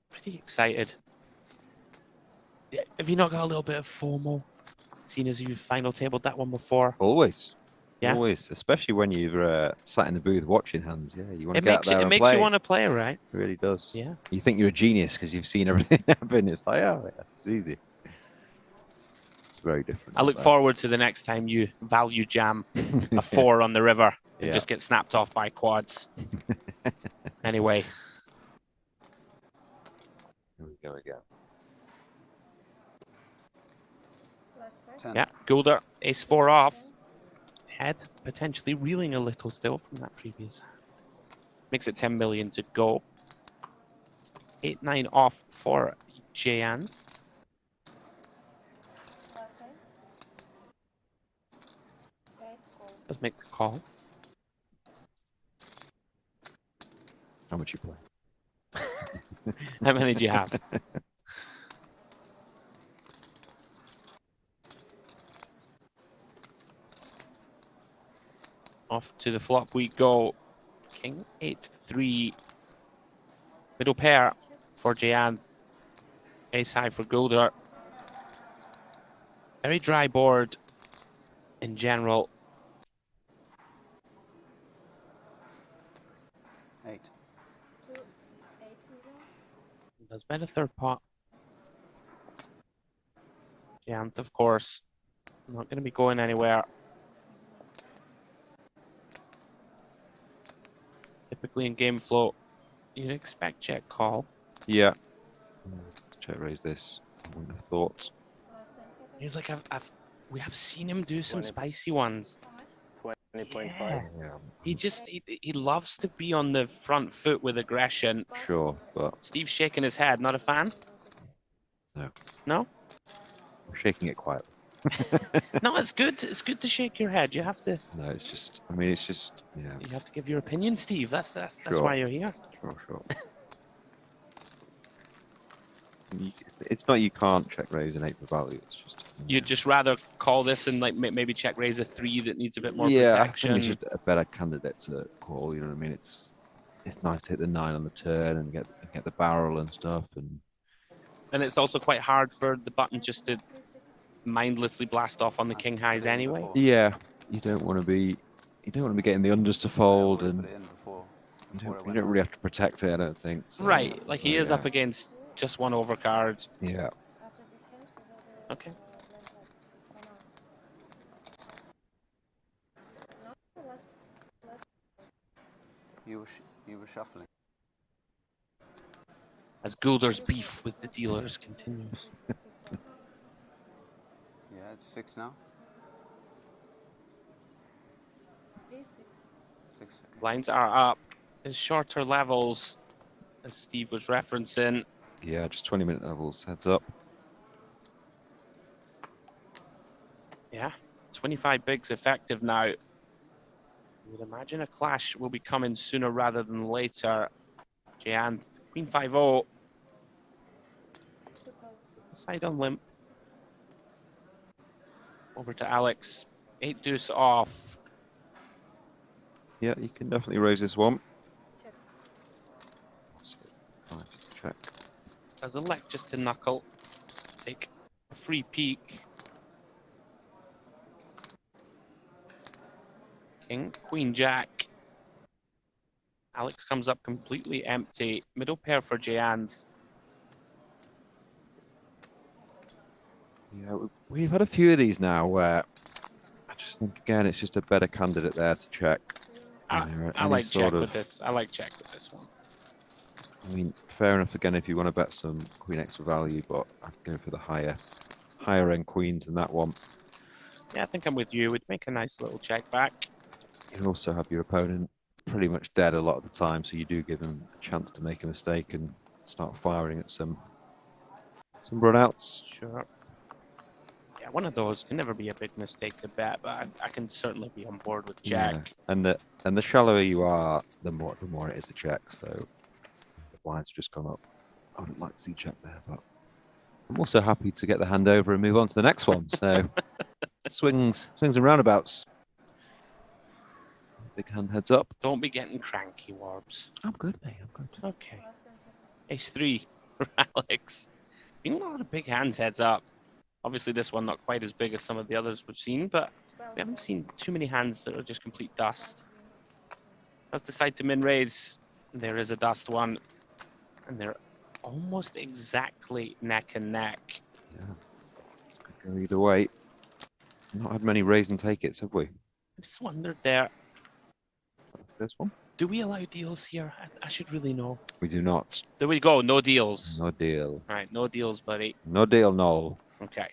pretty excited. Have you not got a little bit of FOMO, seeing as you've final tabled that one before? Always. Yeah. Always. Especially when you're sat in the booth watching hands. Yeah, you want to get out there It and makes play. you want to play, right? It really does. Yeah. You think you're a genius because you've seen everything happen. It's like, oh, yeah, it's easy. It's very different. I look forward to the next time you value jam a 4 on the river and Yeah. just get snapped off by quads. Anyway, Here we go again. Last card. 10. yeah, Goulder, ace-4 off. Head potentially reeling a little still from that previous hand. Makes it 10 million to go. 8-9 off for Jayan. Last card. Okay, cool. Does make the call. How much you play? How many do you have? Off to the flop we go. King 8-3. Middle pair for Jayan. Ace high for Goulder. Very dry board in general. 8. Does bet a third pot. Giant, of course, not going to be going anywhere. Typically in game flow, you'd expect check call. Yeah. Check raise this. I wouldn't have thought. He's like, we have seen him do some spicy ones. 20.5. Yeah, He loves to be on the front foot with aggression. sure, but Steve's shaking his head. Not a fan? No. No? I'm shaking it quietly. No, it's good. It's good to shake your head. You have to. No, it's just. I mean, it's just. Yeah. You have to give your opinion, Steve. That's Sure. why you're here. Sure. It's not you can't check raise an 8 for value. It's just. You'd just rather call this and like maybe check raise a 3 that needs a bit more Yeah, protection. I think it's just a better candidate to call. You know what I mean? It's nice to hit the 9 on the turn and get the barrel and stuff. And it's also quite hard for the button just to mindlessly blast off on the king highs anyway. Yeah, you don't want to be getting the unders to fold, and Put it in before you don't really have to protect it. I don't think. So, Right, like he so, is yeah. up against just one overcard. Yeah. Okay. You were shuffling. As Goulder's beef with the dealers continues. Yeah, it's 6 now. 6. Lines are up. There's shorter levels, as Steve was referencing. Yeah, just 20-minute levels. Heads up. Yeah, 25 bigs effective now. You would imagine a clash will be coming sooner rather than later. Jan, Queen 5-0. Side on limp. Over to Alex. 8 deuce off. Yeah, you can definitely raise this one. Check. As elect just to knuckle. Take a free peek. King, Queen, Jack. Alex comes up completely empty. Middle pair for Jayanthe. Yeah, we've had a few of these now where I just think again it's just a better candidate there to check. I like check with this. I like check with this one. I mean, fair enough again if you want to bet some Queen X for value, but I'd go for the higher end queens in that one. Yeah, I think I'm with you. We'd make a nice little check back. You also have your opponent pretty much dead a lot of the time, so you do give him a chance to make a mistake and start firing at some runouts. Sure. Yeah, one of those can never be a big mistake to bet, but I can certainly be on board with Jack. Yeah. And the shallower you are, the more it is a check. So the blinds have just gone up. I would like to see check there, but I'm also happy to get the hand over and move on to the next one. So swings and roundabouts. Big hand heads up. Don't be getting cranky, Warbs. I'm good, mate. I'm good. Okay. Ace 3 for Alex. Being a lot of big hands heads up. Obviously, this one not quite as big as some of the others we've seen, but we haven't seen too many hands that are just complete dust. Let's decide to min raise. There is a dust one, and they're almost exactly neck and neck. Yeah. Could go either way. Not had many raise and take it, have we? I just wondered there, This one? do we allow deals here? I should really know. We do not. There we go, no deals. No deal. All right, no deals, buddy. No deal, no. Okay.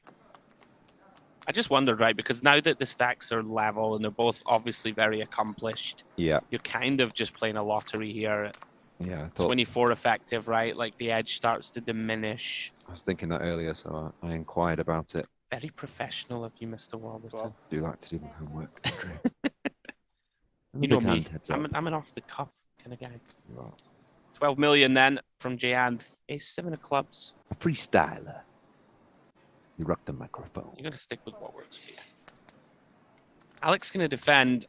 I just wondered, right, because now that the stacks are level and they're both obviously very accomplished, Yeah. you're kind of just playing a lottery here. Yeah. I thought 24 effective, right? Like the edge starts to diminish. I was thinking that earlier, so I inquired about it. Very professional of you, Mr. Warburton. I do like to do my homework. You know Big me. hand heads up. I'm an off the cuff kind of guy. You are. 12 million then from Jayanthe. Ace 7 of clubs. A freestyler. You rock the microphone. You're going to stick with what works for you. Alex going to defend.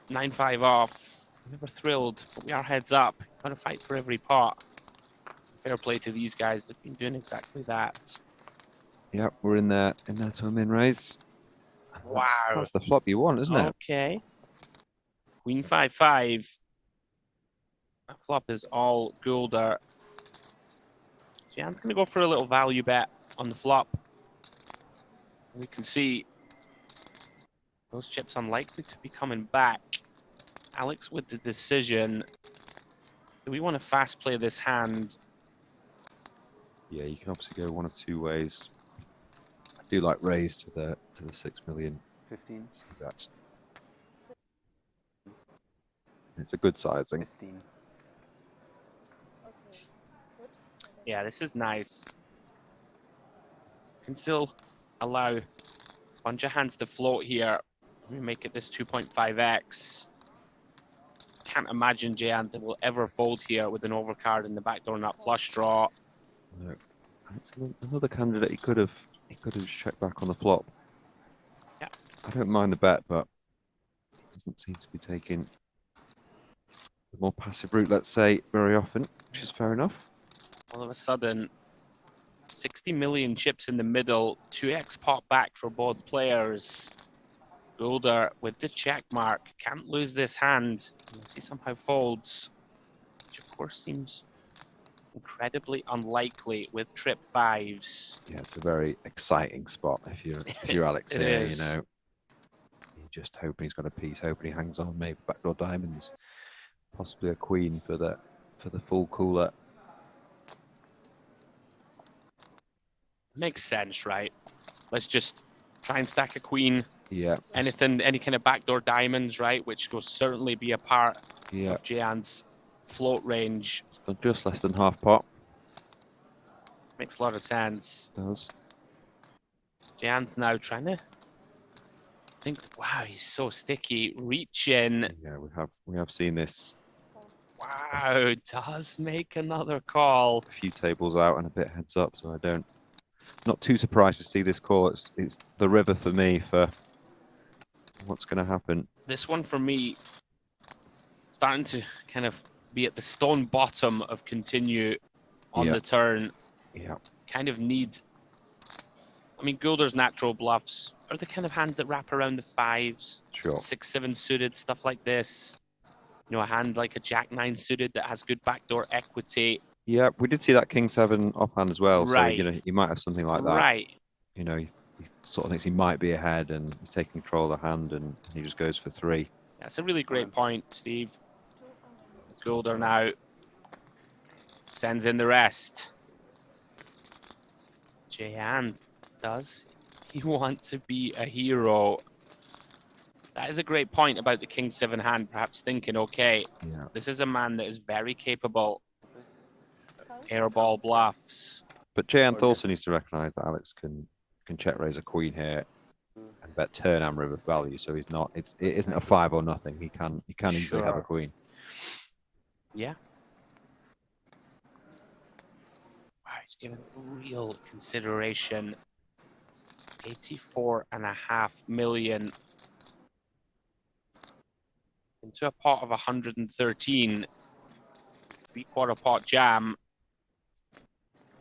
9-5 off. Never thrilled, but we are heads up. Got to fight for every pot. Fair play to these guys. They've been doing exactly that. Yep, we're in there to a min raise. Wow. That's the flop you want, isn't it? Okay. Queen 5-5. That flop is all Goulder. Jan's going to go for a little value bet on the flop. We can see those chips unlikely to be coming back. Alex with the decision. Do we want to fast play this hand? Yeah, you can obviously go one of two ways. I do like raise to the 6 million. 15. See that. It's a good sizing. 15. Okay. Good. Yeah, this is nice. Can still allow a bunch of hands to float here. We make it this 2.5x. Can't imagine Jayant will ever fold here with an overcard in the backdoor nut flush draw. No. It's another candidate he could have checked back on the flop. Yeah. I don't mind the bet, but he doesn't seem to be taking the more passive route, let's say, very often, which is fair enough. All of a sudden, 60 million chips in the middle, 2x pot back for both players. Golder with the check mark, can't lose this hand unless he somehow folds, which of course seems incredibly unlikely with trip fives. Yeah, it's a very exciting spot if you're Alex It here, is. you know. You're just hoping he's got a piece, hoping he hangs on, maybe backdoor diamonds, possibly a queen for the full cooler. Makes sense, right? Let's just try and stack a queen. Yeah. Anything, any kind of backdoor diamonds, right? Which will certainly be a part Yeah. of Jayan's float range. Just less than half pot. Makes a lot of sense. Does. Jayan's now trying to think, wow, he's so sticky. Reach in. Yeah, we have seen this Wow, does make another call. a few tables out and a bit heads up, so not too surprised to see this call. It's the river for me for what's going to happen. This one for me, starting to kind of be at the stone bottom of continue on Yeah. the turn. Yeah. Kind of need, I mean, Goulder's natural bluffs are the kind of hands that wrap around the fives, Sure. 6-7 suited, stuff like this. You know, a hand like a Jack-9 suited that has good backdoor equity. Yeah, we did see that King 7 offhand as well. Right. So, you know, he might have something like that. Right. You know, he sort of thinks he might be ahead and he's taking control of the hand and he just goes for 3. That's a really great point, Steve. Goulder now sends in the rest. Jayan, does he want to be a hero? That is a great point about the King 7 hand, perhaps thinking, okay, Yeah. this is a man that is very capable. Airball bluffs. But Jayanth also needs to recognise that Alex can check raise a queen here and bet turn and river value. So he's not. It isn't a 5 or nothing. He can easily have a Sure. queen. Yeah. Wow, he's given real consideration. 84.5 million into a pot of 113. 3/4 pot jam.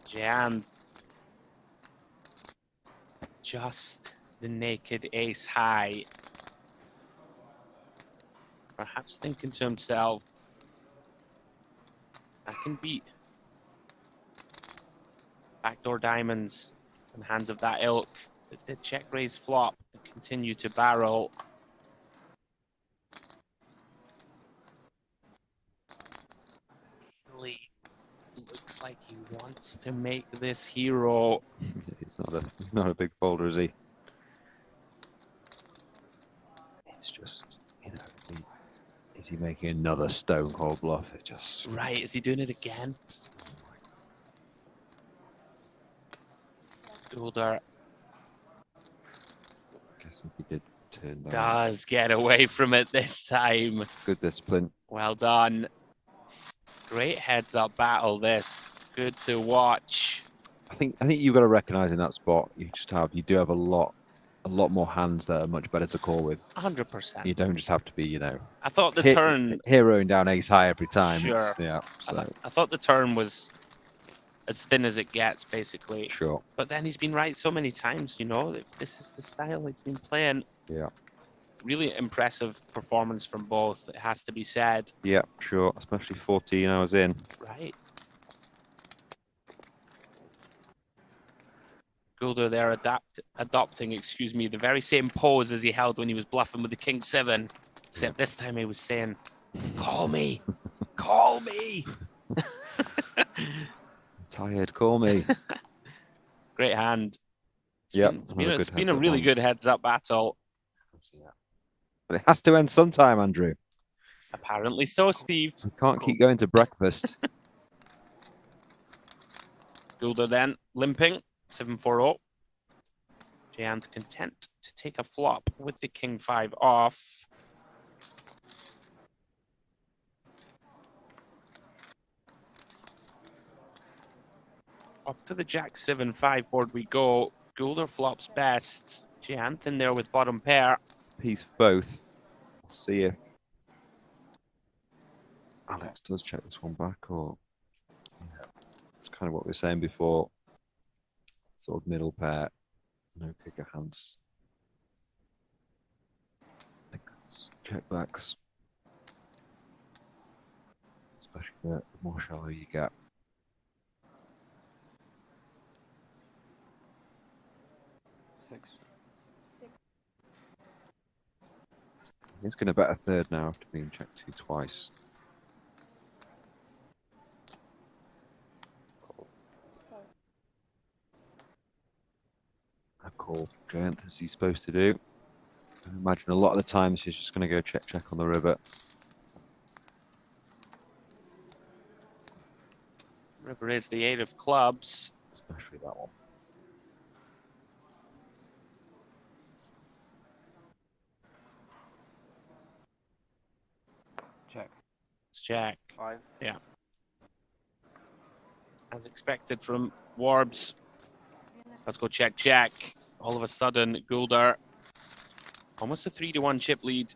Jan just the naked ace high. Perhaps thinking to himself, I can beat backdoor diamonds and hands of that ilk that did check raise flop and continue to barrel. Really looks like he wants to make this hero. He's not a big folder, is he? It's just, you know, is he making another stone cold bluff? It just Right, is he doing it again? Goulder guessing he did turn down. does get away from it this time. Good discipline. Well done. Great heads-up battle this. Good to watch. I think you've got to recognise in that spot you do have a lot more hands that are much better to call with. 100%. You don't just have to be, you know, I thought the turn... heroing down ace high every time. Sure. Yeah. So I thought the turn was as thin as it gets, basically. sure. But then he's been right so many times, you know. This is the style he's been playing. Yeah. Really impressive performance from both, it has to be said. Yeah, sure. Especially 14 hours in. Right. Gulder there adopting, excuse me, the very same pose as he held when he was bluffing with the King 7. Except this time he was saying, call me, call me. Tired, call me. Great hand. Yep, It's been a really good heads-up battle. But it has to end sometime, Andrew. Apparently so, Steve. We can't keep going to breakfast. Gulder then limping, 7-4-0. Jan content to take a flop with the King 5 off. Off to the Jack 7-5 board we go. Gulder flops best. Jan in there with bottom pair. Piece for both. We'll see if Alex does check this one back, or it's kind of what we were saying before. Sort of middle pair, no kicker hands. Check backs, especially the more shallow you get. Six. He's going to bet a third now after being checked to twice. A call from Giant, as he's supposed to do. I imagine a lot of the times he's just going to go check on the river. River is the 8 of clubs. Especially that one. Check. It's Jack. 5. Yeah. As expected from Warbs. Let's go check, check. All of a sudden, Gulder. Almost a 3-1 chip lead.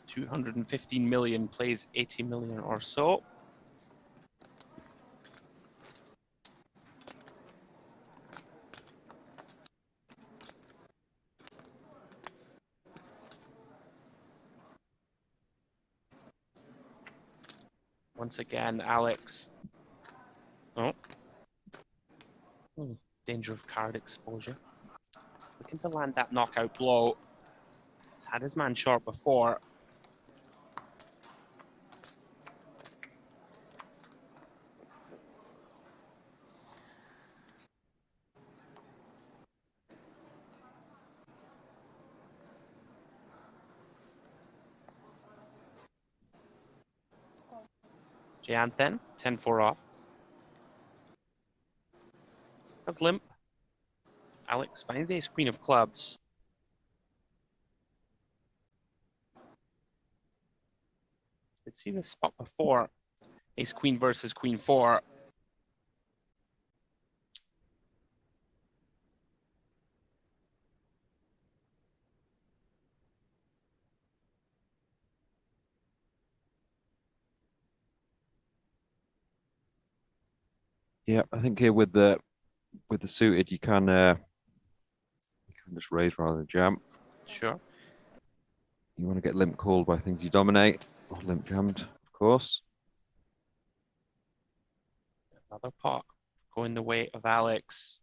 $215 million plays 80 million or so. Once again, Alex. Oh. Danger of card exposure. Looking to land that knockout blow. He's had his man short before. Janthen, 10-4 off. That's limp. Alex finds ace queen of clubs. Let's see this spot before. Ace queen versus queen 4. Yeah, I think here with the suited, you can just raise rather than jam. Sure. You want to get limp called by things you dominate, or limp jammed, of course. Another pot going the way of Alex.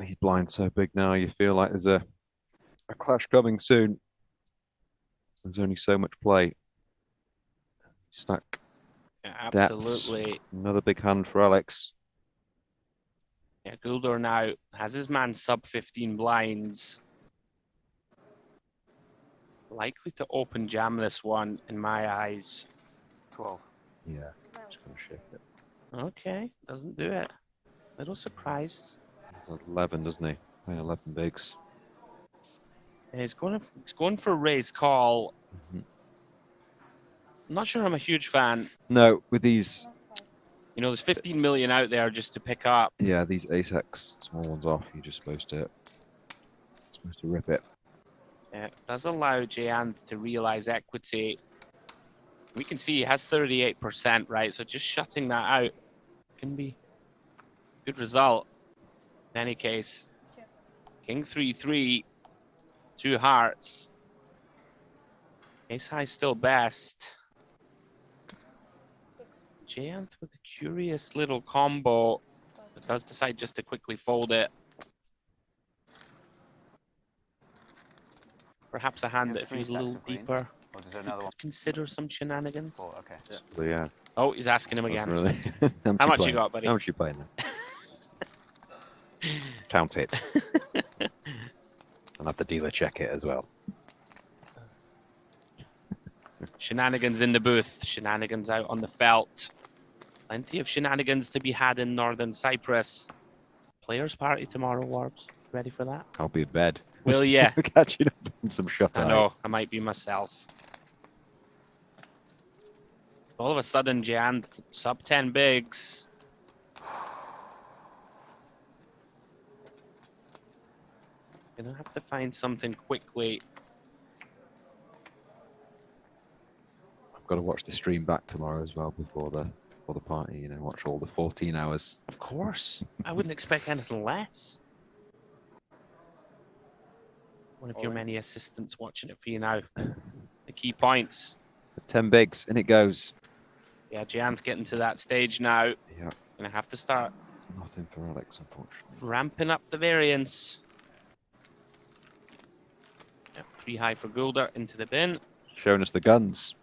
He's blind so big now, you feel like there's a clash coming soon. There's only so much play. Stack. Yeah, absolutely. Depths. Another big hand for Alex. Yeah, Gulder now has his man sub 15 blinds. Likely to open jam this one, in my eyes. 12. Yeah, just gonna shift it. Okay, doesn't do it. Little surprised. He's 11, doesn't he? Playing 11 bigs. And he's going for raise call. Mhm. I'm not sure I'm a huge fan. No, with these, You know, there's 15 million out there just to pick up. yeah, these ace X small ones off, you're just supposed to rip it. It does allow Jayanth to realize equity. We can see he has 38%, right? So just shutting that out can be a good result. In any case, Check. King 3-3, 2 hearts. Ace high still best. 6 Jayanth with a curious little combo, but does decide just to quickly fold it. Perhaps a hand You that have if he 3 was a stacks little of green? deeper, Or is there we another one? could consider some shenanigans. 4, okay. So yeah, Oh, he's asking him wasn't again. really. How much you playing? got, buddy? How much you playing? Count it. I'll have the dealer check it as well. Shenanigans in the booth, shenanigans out on the felt. Plenty of shenanigans to be had in Northern Cyprus. Players' party tomorrow, Warbs. Ready for that? I'll be in bed. Will ya? Catching up on some shut I eye. know, I might be myself. All of a sudden, Jan, sub 10 bigs. Gonna have to find something quickly. I've got to watch the stream back tomorrow as well before the party. You know, watch all the 14 hours. Of course. I wouldn't expect anything less. One of your many assistants watching it for you now. The key points. 10 bigs, and it goes. Yeah, Jan's getting to that stage now. Yeah, Gonna have to start nothing for Alex, unfortunately. ramping up the variance. Yep, 3 high for Gulder into the bin. Showing us the guns.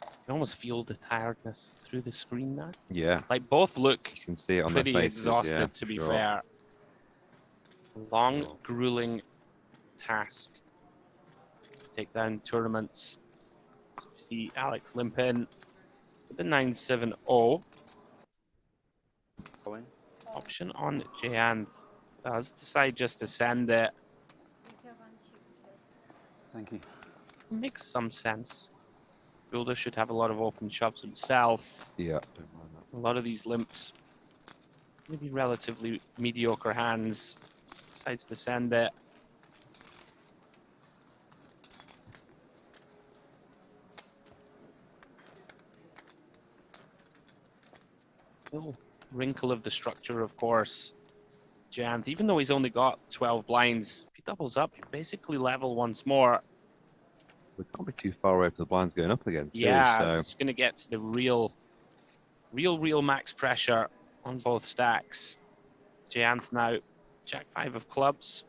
You can almost feel the tiredness through the screen now. Yeah, Like both look you can see it on pretty their faces. exhausted, yeah, to be sure. fair. Long, grueling task. Take down tournaments. So you see Alex limp in with the 9-7-0. Going. Option on Jayanth. Does decide just to send it. We have 1 chip here. Thank you. Makes some sense. Builder should have a lot of open shops himself. Yeah, don't mind that. A lot of these limps, maybe relatively mediocre hands, decides to send it. Little wrinkle of the structure, of course. Janth, even though he's only got 12 blinds, if he doubles up, he's basically level once more. We can't be too far away from the blinds going up again, too. Yeah, So it's going to get to the real max pressure on both stacks. Jayanth now, Jack 5 of clubs,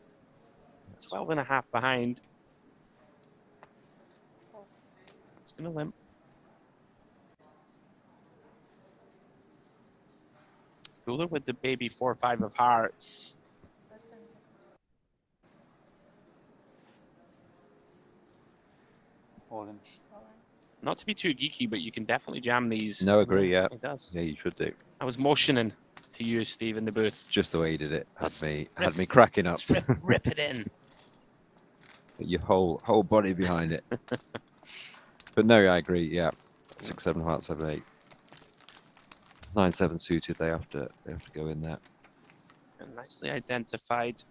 12.5 behind. It's going to limp. Cooler with the baby 4-5 of hearts. Less than 6. All in. All in. Not to be too geeky, but you can definitely jam these. No, agree, yeah. It does. yeah, you should do. I was motioning to you, Steve, in the booth. Just the way you did it Let's had me cracking up. Just rip it in. Your whole body behind it. But no, I agree. Yeah, 6-7 heart, 7-8, 9-7 suited. They have to go in there. And nicely identified.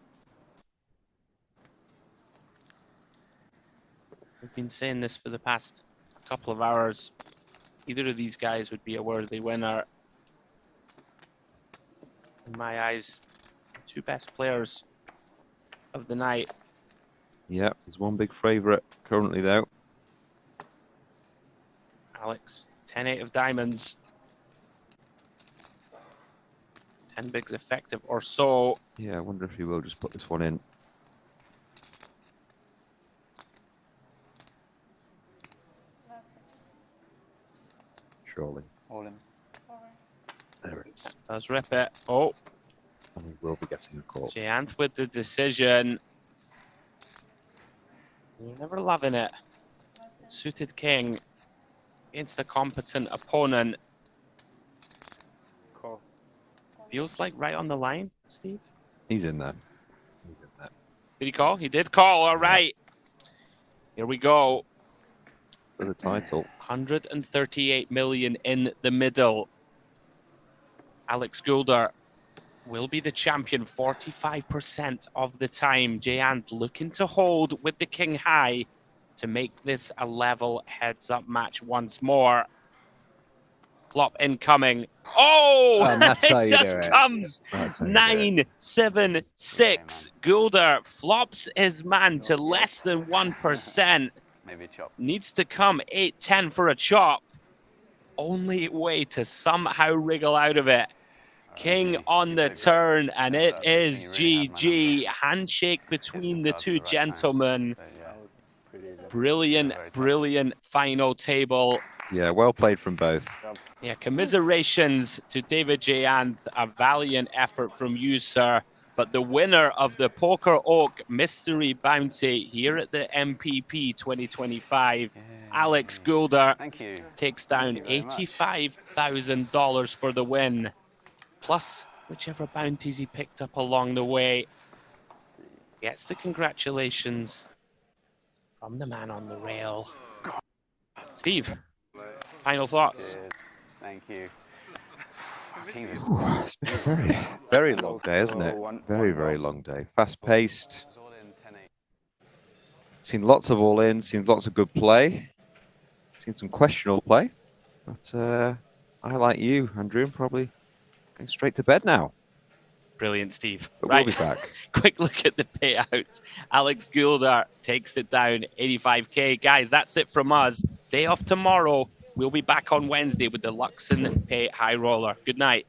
We've been saying this for the past couple of hours. Either of these guys would be a worthy winner. In my eyes, the 2 best players of the night. Yeah, there's one big favourite currently though. Alex, 10-8 of diamonds. 10 bigs effective or so. Yeah, I wonder if he will just put this one in. Less. Surely. All in. All in. There it is. Does rip it. Oh, And we will be getting a call. Jayanth with the decision. You're never loving it. Less than Suited king against a competent opponent. Call. Feels like right on the line, Steve. He's in there. He's in there. Did he call? He did call. All right. Here we go. For the title. 138 million in the middle. Alex Goulder will be the champion 45% of the time. Jayant looking to hold with the king high to make this a level heads-up match once more. Flop incoming. Oh, And that's it how you just do it. comes. That's how you do it. 9-7-6. Goulder flops his man to less than 1%. Maybe a chop. Needs to come 8-10 for a chop. Only way to somehow wriggle out of it. King on the turn, and it is GG. Handshake between the two gentlemen. Brilliant, brilliant final table. Yeah, well played from both. Yeah, commiserations to David Jayant. A valiant effort from you, sir. But the winner of the PokerOK Mystery Bounty here at the MPP 2025, Alex Goulder, takes down $85,000 for the win, plus whichever bounties he picked up along the way. Gets the congratulations from the man on the rail. Steve, final thoughts? Cheers. Thank you. It's been a very, very long day, isn't it? Very, very long day. Fast-paced. Seen lots of all-in, seen lots of good play. Seen some questionable play. But I, like you, Andrew, am probably going straight to bed now. Brilliant, Steve. But right. we'll be back. Quick look at the payouts. Alex Goulder takes it down, 85K. Guys, that's it from us. Day off tomorrow. We'll be back on Wednesday with the Luxon Pay High Roller. Good night.